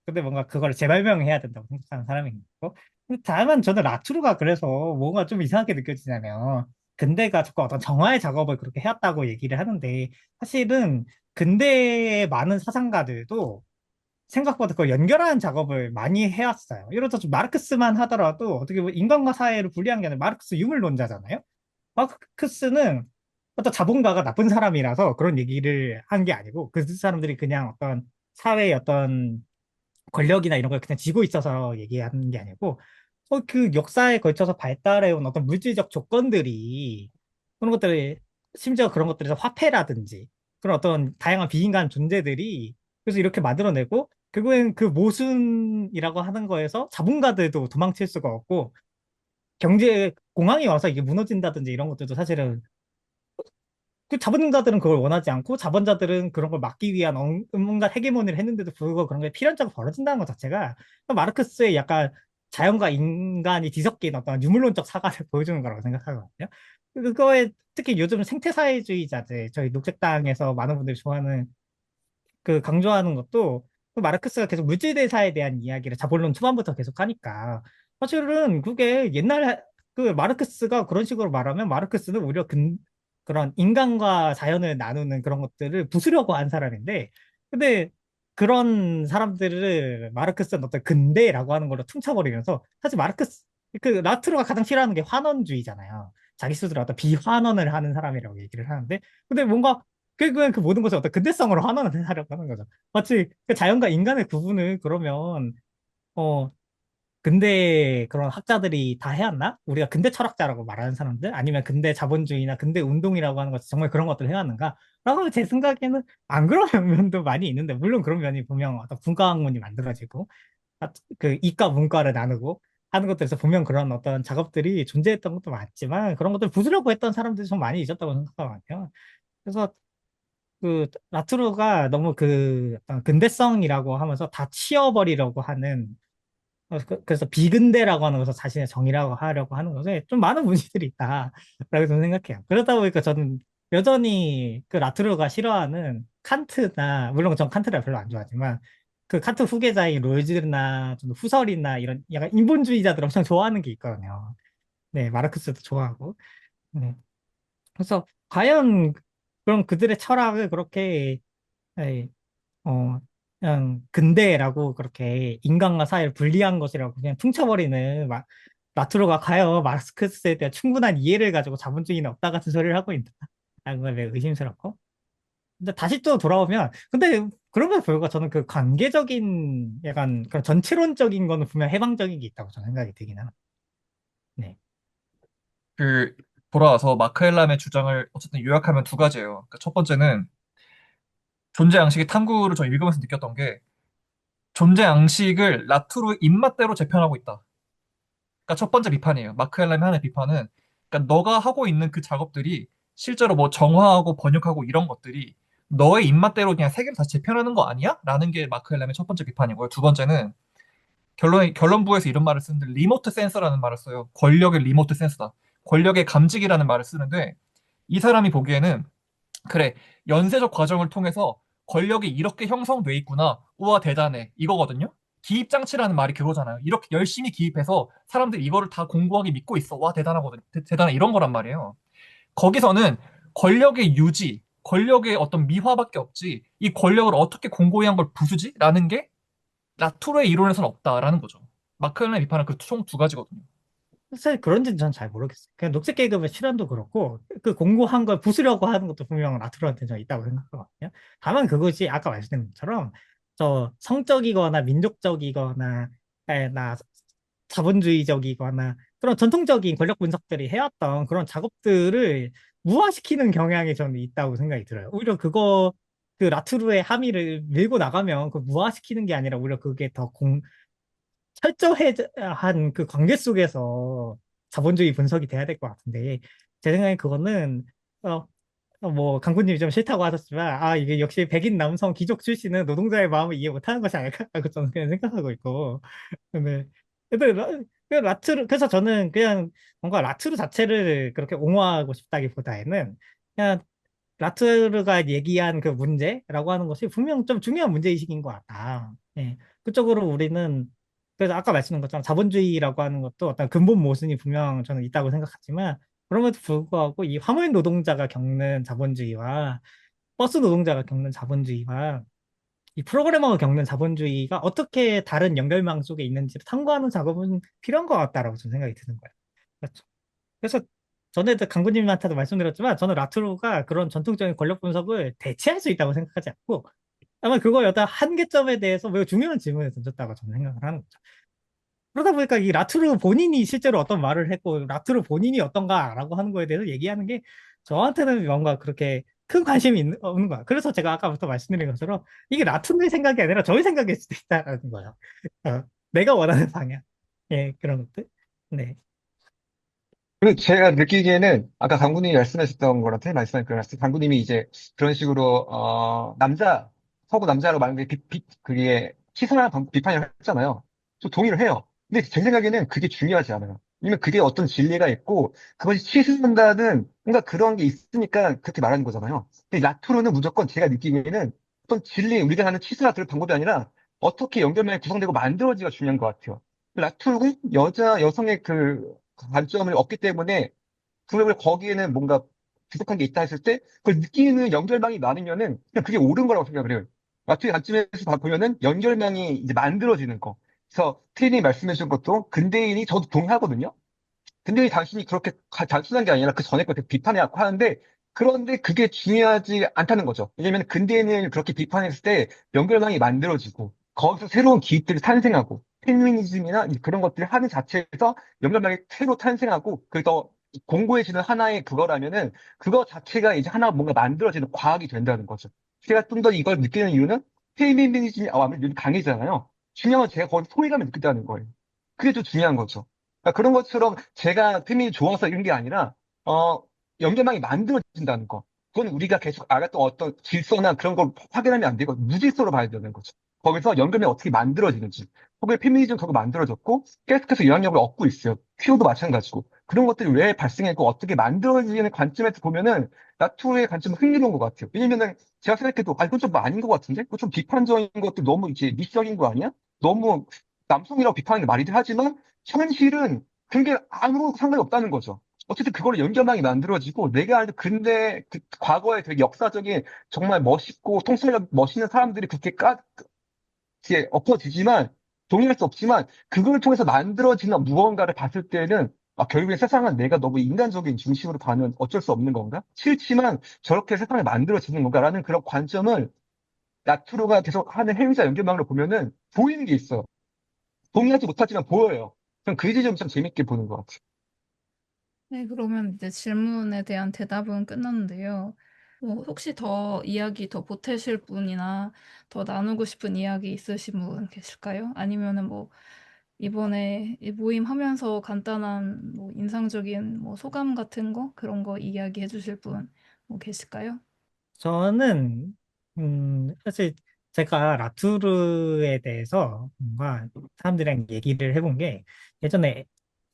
근데 뭔가 그걸 재발명해야 된다고 생각하는 사람인 거고. 근데 다만 저는 라투르가 그래서 뭔가 좀 이상하게 느껴지냐면, 근대가 자꾸 어떤 정화의 작업을 그렇게 해왔다고 얘기를 하는데, 사실은 근대의 많은 사상가들도 생각보다 그걸 연결하는 작업을 많이 해왔어요. 예를 들어서 마르크스만 하더라도 어떻게 보면 인간과 사회를 분리하는 게 아니라, 마르크스 유물론자잖아요. 마르크스는 어떤 자본가가 나쁜 사람이라서 그런 얘기를 한 게 아니고, 그 사람들이 그냥 어떤 사회의 어떤 권력이나 이런 걸 그냥 쥐고 있어서 얘기하는 게 아니고, 그 역사에 걸쳐서 발달해온 어떤 물질적 조건들이, 그런 것들이, 심지어 그런 것들에서 화폐라든지 그런 어떤 다양한 비인간 존재들이, 그래서 이렇게 만들어내고, 결국엔 그 모순이라고 하는 거에서 자본가들도 도망칠 수가 없고, 경제 공황이 와서 이게 무너진다든지 이런 것들도 사실은, 그 자본가들은 그걸 원하지 않고 자본자들은 그런 걸 막기 위한 온갖 헤게모니를 했는데도 불구하고 그런 게 필연적으로 벌어진다는 것 자체가 마르크스의 약간 자연과 인간이 뒤섞인 어떤 유물론적 사과를 보여주는 거라고 생각하거든요. 그거에 특히 요즘 생태사회주의자들, 저희 녹색당에서 많은 분들이 좋아하는, 그 강조하는 것도, 그 마르크스가 계속 물질대사에 대한 이야기를 자본론 초반부터 계속 하니까, 사실은 그게 옛날, 그 마르크스가 그런 식으로 말하면, 마르크스는 오히려 그런 인간과 자연을 나누는 그런 것들을 부수려고 한 사람인데, 근데 그런 사람들을 마르크스는 어떤 근대라고 하는 걸로 퉁쳐버리면서, 사실 그 라트로가 가장 싫어하는 게 환원주의잖아요. 자기 스스로 어떤 비환원을 하는 사람이라고 얘기를 하는데, 근데 뭔가 결국엔 그 모든 것을 어떤 근대성으로 환원하려고 하는 거죠. 마치 그 자연과 인간의 구분을 그러면, 어, 근대 그런 학자들이 다 해왔나? 우리가 근대 철학자라고 말하는 사람들? 아니면 근대 자본주의나 근대 운동이라고 하는 것, 정말 그런 것들을 해왔는가? 라고 제 생각에는 안 그런 면도 많이 있는데, 물론 그런 면이 보면 어떤 분과학문이 만들어지고, 그 이과 문과를 나누고 하는 것들에서 보면 그런 어떤 작업들이 존재했던 것도 맞지만, 그런 것들 부수려고 했던 사람들이 좀 많이 있었다고 생각하거든요. 그래서 그 라투르가 너무 그 어떤 근대성이라고 하면서 다 치워버리려고 하는, 그래서 비근대라고 하는 것을 자신의 정의라고 하려고 하는 것에 좀 많은 문제들이 있다라고 저는 생각해요. 그러다 보니까 저는 여전히 그 라투르가 싫어하는 칸트나, 물론 전 칸트를 별로 안 좋아하지만, 그 칸트 후계자인 롤즈나 좀 후설이나 이런 약간 인본주의자들 엄청 좋아하는 게 있거든요. 네, 마르크스도 좋아하고. 네. 그래서 과연 그럼 그들의 철학을 그렇게, 예, 그냥 근대라고 그렇게 인간과 사회를 분리한 것이라고 그냥 퉁쳐버리는 라투르가 과연 마르크스에 대한 충분한 이해를 가지고 자본주의는 없다 같은 소리를 하고 있나? 라는 걸 매우 의심스럽고. 근데 다시 또 돌아오면, 근데 그러면 불구하고 저는 그 관계적인 약간 그런 전체론적인 거는 분명 해방적인 게 있다고 저는 생각이 들긴 하는. 네. 그 돌아와서 마크엘람의 주장을 어쨌든 요약하면 두 가지예요. 그러니까 첫 번째는 존재 양식의 탐구를 저 읽으면서 느꼈던 게 존재 양식을 라투르의 입맛대로 재편하고 있다. 그러니까 첫 번째 비판이에요. 마크엘람이 하는 비판은, 그러니까 너가 하고 있는 그 작업들이 실제로 뭐 정화하고 번역하고 이런 것들이 너의 입맛대로 그냥 세계를 다시 재편하는 거 아니야? 라는 게 마크엘람의 첫 번째 비판이고요. 두 번째는 결론부에서 이런 말을 쓰는데 리모트 센서라는 말을 써요. 권력의 리모트 센서다. 권력의 감직이라는 말을 쓰는데 이 사람이 보기에는 그래, 연쇄적 과정을 통해서 권력이 이렇게 형성돼 있구나. 우와, 대단해. 이거거든요. 기입장치라는 말이 그거잖아요. 이렇게 열심히 기입해서 사람들이 이거를 다 공고하게 믿고 있어. 와, 대단하거든. 대단해. 이런 거란 말이에요. 거기서는 권력의 유지, 권력의 어떤 미화밖에 없지, 이 권력을 어떻게 공고히 한 걸 부수지? 라는 게 라투르의 이론에서는 없다라는 거죠. 마크헬란의 비판은 그 총 두 가지거든요. 사실 그런지는 전 잘 모르겠어요. 그냥 녹색 계급의 실현도 그렇고, 그 공고한 걸 부수려고 하는 것도 분명 라투르한테 는 있다고 생각하거든요. 다만 그것이 아까 말씀드린 것처럼 저 성적이거나 민족적이거나 나 자본주의적이거나 그런 전통적인 권력 분석들이 해왔던 그런 작업들을 무화시키는 경향이 저는 있다고 생각이 들어요. 오히려 그거 그 라투르의 함의를 밀고 나가면 그 무화시키는 게 아니라 오히려 그게 더 철저한 그 관계 속에서 자본주의 분석이 돼야 될 것 같은데 제 생각에 그거는 어, 뭐 강군님이 좀 싫다고 하셨지만 아 이게 역시 백인 남성 귀족 출신은 노동자의 마음을 이해 못하는 것이 아닐까라고 저는 그냥 생각하고 있고 근데 그래서 저는 그냥 뭔가 라투르 자체를 그렇게 옹호하고 싶다기보다는 그냥 라투르가 얘기한 그 문제라고 하는 것이 분명 좀 중요한 문제의식인 것 같다. 예. 그쪽으로 우리는 그래서 아까 말씀드린 것처럼 자본주의라고 하는 것도 어떤 근본 모순이 분명 저는 있다고 생각하지만 그럼에도 불구하고 이 화물 노동자가 겪는 자본주의와 버스 노동자가 겪는 자본주의와 이 프로그래머가 겪는 자본주의가 어떻게 다른 연결망 속에 있는지를 탐구하는 작업은 필요한 것 같다라고 저는 생각이 드는 거예요. 그렇죠. 그래서 전에도 강구님한테도 말씀드렸지만 저는 라트로가 그런 전통적인 권력 분석을 대체할 수 있다고 생각하지 않고 아마 그거의 어떤 한계점에 대해서 매우 중요한 질문을 던졌다고 저는 생각을 하는 거죠. 그러다 보니까 이 라트로 본인이 실제로 어떤 말을 했고 라트로 본인이 어떤가라고 하는 거에 대해서 얘기하는 게 저한테는 뭔가 그렇게 큰 관심이 없는 거야. 그래서 제가 아까부터 말씀드린 것처럼 이게 라트로의 생각이 아니라 저의 생각일 수도 있다라는 거예요. 내가 원하는 방향. 예, 그런 것들. 네. 그리고 제가 느끼기에는 아까 강구님이 말씀하셨던 거랑 틀린 말씀을 그렸어요. 강구님이 이제 그런 식으로 서구 남자로 말하는 게 그게 시선이나 비판을 했잖아요. 저 동의를 해요. 근데 제 생각에는 그게 중요하지 않아요. 왜냐면 그게 어떤 진리가 있고 그것이 치솟는다는 뭔가 그런 게 있으니까 그렇게 말하는 거잖아요. 근데 라투르는 무조건 제가 느끼기에는 어떤 진리, 우리가 하는 치수나 그럴 방법이 아니라 어떻게 연결면이 구성되고 만들어지기가 중요한 것 같아요. 라투르는 여성의 그 관점을 얻기 때문에 그걸 거기에는 뭔가 부족한 게 있다 했을 때 그걸 느끼는 연결망이 많으면은 그냥 그게 옳은 거라고 생각을 해요. 마트의 관점에서 보면은 연결망이 이제 만들어지는 거. 그래서 트레이닝 말씀해 주신 것도 근대인이 저도 동의하거든요. 근데 당신이 그렇게 단순한 게 아니라 그 전에 그렇게 비판해왔고 하는데 그런데 그게 중요하지 않다는 거죠. 왜냐면 근대인을 그렇게 비판했을 때 연결망이 만들어지고 거기서 새로운 기획들이 탄생하고 페미니즘이나 그런 것들을 하는 자체에서 연결망이 새로 탄생하고 그더 공고해지는 하나의 그거라면은 그거 자체가 이제 하나 뭔가 만들어지는 과학이 된다는 거죠. 제가 좀 더 이걸 느끼는 이유는 페미니즘이 아무래도 강해잖아요. 중요한 건 제가 거기 소외감을 느낀다는 거예요. 그게 좀 중요한 거죠. 그러니까 그런 것처럼 제가 페미니 좋아서 이런 게 아니라 어 연결망이 만들어진다는 거. 그건 우리가 계속 알았던 어떤 질서나 그런 걸 확인하면 안 되고 무질서로 봐야 되는 거죠. 거기서 연결망이 어떻게 만들어지는지. 혹은 페미니즘 그거 만들어졌고 계속해서 영향력을 얻고 있어요. 퀴어도 마찬가지고. 그런 것들이 왜 발생했고 어떻게 만들어지는 관점에서 보면은 나투의 관점은 흥미로운 것 같아요. 왜냐면은 제가 생각해도 아 이건 좀 아닌 것 같은데? 이거 좀 비판적인 것도 너무 이제 미적인 거 아니야? 너무 남성이라고 비판하는 게 말이긴 하지만 현실은 그게 아무 상관이 없다는 거죠. 어쨌든 그걸로 연결망이 만들어지고 내가 알던 근대 과거의 되게 역사적인 정말 멋있고 통찰력 멋있는 사람들이 그렇게 이게 엎어지지만 동의할 수 없지만 그걸 통해서 만들어지는 무언가를 봤을 때는 결국에 세상은 내가 너무 인간적인 중심으로 가는 어쩔 수 없는 건가? 싫지만 저렇게 세상이 만들어지는 건가라는 그런 관점을 나투루가 계속 하는 해외자 연결망으로 보면은 보이는 게 있어요. 동의하지 못하지만 보여요. 그럼 그 지점 참 재밌게 보는 것 같아요. 네, 그러면 이제 질문에 대한 대답은 끝났는데요. 뭐 혹시 더 이야기 더 보태실 분이나 더 나누고 싶은 이야기 있으신 분 계실까요? 아니면은 뭐 이번에 이 모임 하면서 간단한 뭐 인상적인 뭐 소감 같은 거 그런 거 이야기해 주실 분 뭐 계실까요? 저는 사실 제가 라투르에 대해서 뭔가 사람들이랑 얘기를 해본 게 예전에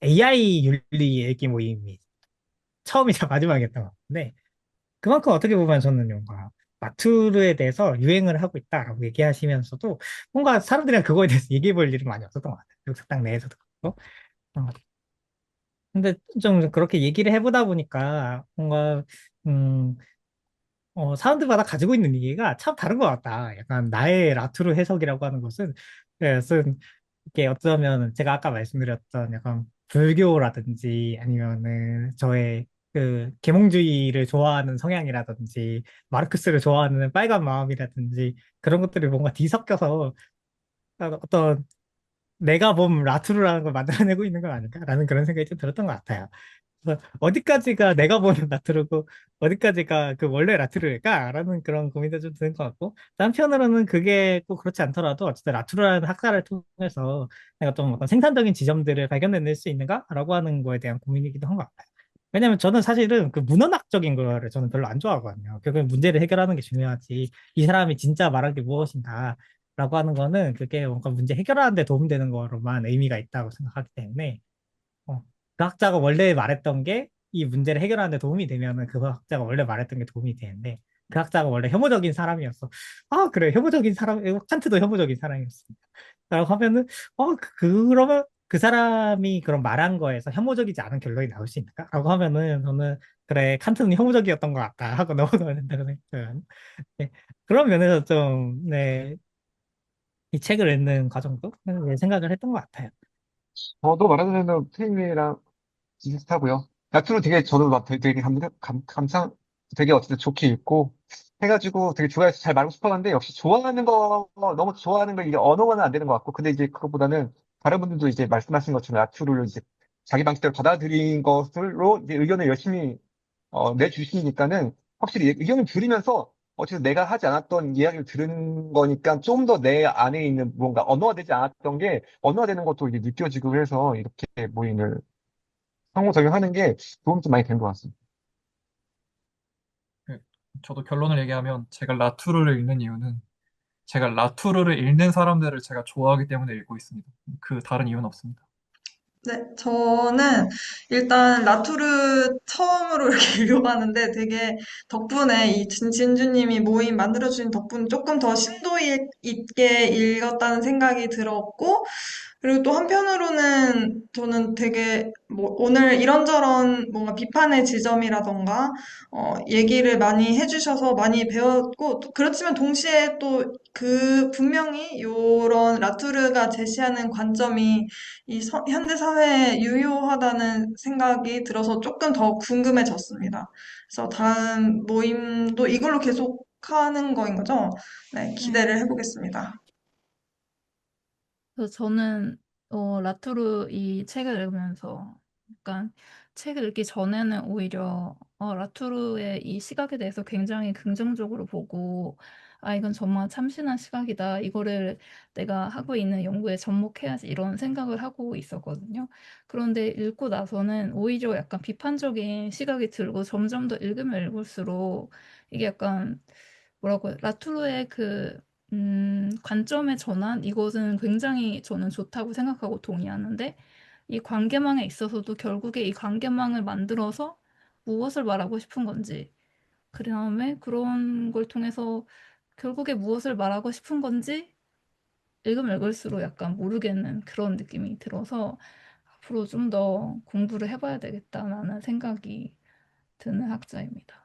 AI 윤리 얘기 모임이 처음이자 마지막이었던 것 같은데 그만큼 어떻게 보면 저는 뭔가 라투르에 대해서 유행을 하고 있다라고 얘기하시면서도 뭔가 사람들이랑 그거에 대해서 얘기해 볼 일이 많이 없었던 것 같아요. 그 식당 내에서도 그렇고. 어, 근데 좀 그렇게 얘기를 해보다 보니까 뭔가 음, 사람들마다 가지고 있는 이해가 참 다른 것 같다. 약간 나의 라투르 해석이라고 하는 것은, 그것은 이게 어쩌면 제가 아까 말씀드렸던 약간 불교라든지 아니면은 저의 그 계몽주의를 좋아하는 성향이라든지 마르크스를 좋아하는 빨간 마음이라든지 그런 것들이 뭔가 뒤섞여서 어떤 내가 본 라투르라는 걸 만들어내고 있는 건 아닐까라는 그런 생각이 좀 들었던 것 같아요. 그래서 어디까지가 내가 보는 라투르고 어디까지가 그 원래 라투르일까라는 그런 고민도 좀 드는 것 같고 한편으로는 그게 꼭 그렇지 않더라도 어쨌든 라투르라는 학사를 통해서 내가 좀 어떤 생산적인 지점들을 발견해낼 수 있는가라고 하는 거에 대한 고민이기도 한 것 같아요. 왜냐면 저는 사실은 그 문헌학적인 거를 저는 별로 안 좋아하거든요. 결국엔 문제를 해결하는 게 중요하지. 이 사람이 진짜 말한 게 무엇인가 라고 하는 거는 그게 뭔가 문제 해결하는 데 도움되는 거로만 의미가 있다고 생각하기 때문에 어, 그 학자가 원래 말했던 게 이 문제를 해결하는 데 도움이 되면은 그 학자가 원래 말했던 게 도움이 되는데 그 학자가 원래 혐오적인 사람이었어. 아, 그래. 혐오적인 사람, 칸트도 혐오적인 사람이었습니다. 라고 하면은 그러면 그 사람이 그런 말한 거에서 혐오적이지 않은 결론이 나올 수 있을까? 라고 하면은 저는 그래, 칸트는 혐오적이었던 것 같다 하고 넘어가야 된다고 생각해요. 네. 그런 면에서 좀, 네, 이 책을 읽는 과정도 생각을 했던 것 같아요. 저도 말하자면 테임이랑 비슷하고요. 나투로 되게 저도 막 되게 감상 되게 어쨌든 좋게 읽고 해가지고 되게 좋아해서 잘 말하고 싶었는데 역시 좋아하는 거 너무 좋아하는 거 이게 언어가는 안 되는 것 같고 근데 이제 그것보다는 다른 분들도 이제 말씀하신 것처럼 나투로를 이제 자기 방식대로 받아들인 것으로 이제 의견을 열심히 내주시니까는 확실히 의견을 들으면서 어쨌든 내가 하지 않았던 이야기를 들은 거니까 좀 더 내 안에 있는 뭔가 언어화되지 않았던 게 언어화되는 것도 이제 느껴지고 해서 이렇게 모임을 상호작용하는 게 도움이 좀 많이 된 것 같습니다. 그, 저도 결론을 얘기하면 제가 라투르를 읽는 이유는 제가 라투르를 읽는 사람들을 제가 좋아하기 때문에 읽고 있습니다. 그 다른 이유는 없습니다. 네, 저는 일단 라투르 처음으로 이렇게 읽어봤는데 되게 덕분에 이 진주님이 모임 만들어주신 덕분에 조금 더 심도 있게 읽었다는 생각이 들었고, 그리고 또 한편으로는 저는 되게 뭐 오늘 이런저런 뭔가 비판의 지점이라던가 얘기를 많이 해주셔서 많이 배웠고 또 그렇지만 동시에 또 그 분명히 요런 라투르가 제시하는 관점이 이 현대 사회에 유효하다는 생각이 들어서 조금 더 궁금해졌습니다. 그래서 다음 모임도 이걸로 계속 하는 거인 거죠? 네, 네. 기대를 해보겠습니다. 그래서 저는 라투르 이 책을 읽으면서 약간 책을 읽기 전에는 오히려 라투르의 이 시각에 대해서 굉장히 긍정적으로 보고 '아 이건 정말 참신한 시각이다. 이거를 내가 하고 있는 연구에 접목해야지.' 이런 생각을 하고 있었거든요. 그런데 읽고 나서는 오히려 약간 비판적인 시각이 들고 점점 더 읽으면 읽을수록 이게 약간 뭐라고 라투르의 그 관점의 전환 이것은 굉장히 저는 좋다고 생각하고 동의하는데 이 관계망에 있어서도 결국에 이 관계망을 만들어서 무엇을 말하고 싶은 건지 그다음에 그런 걸 통해서 결국에 무엇을 말하고 싶은 건지 읽으면 읽을수록 약간 모르겠는 그런 느낌이 들어서 '앞으로 좀 더 공부를 해 봐야 되겠다.'라는 생각이 드는 학자입니다.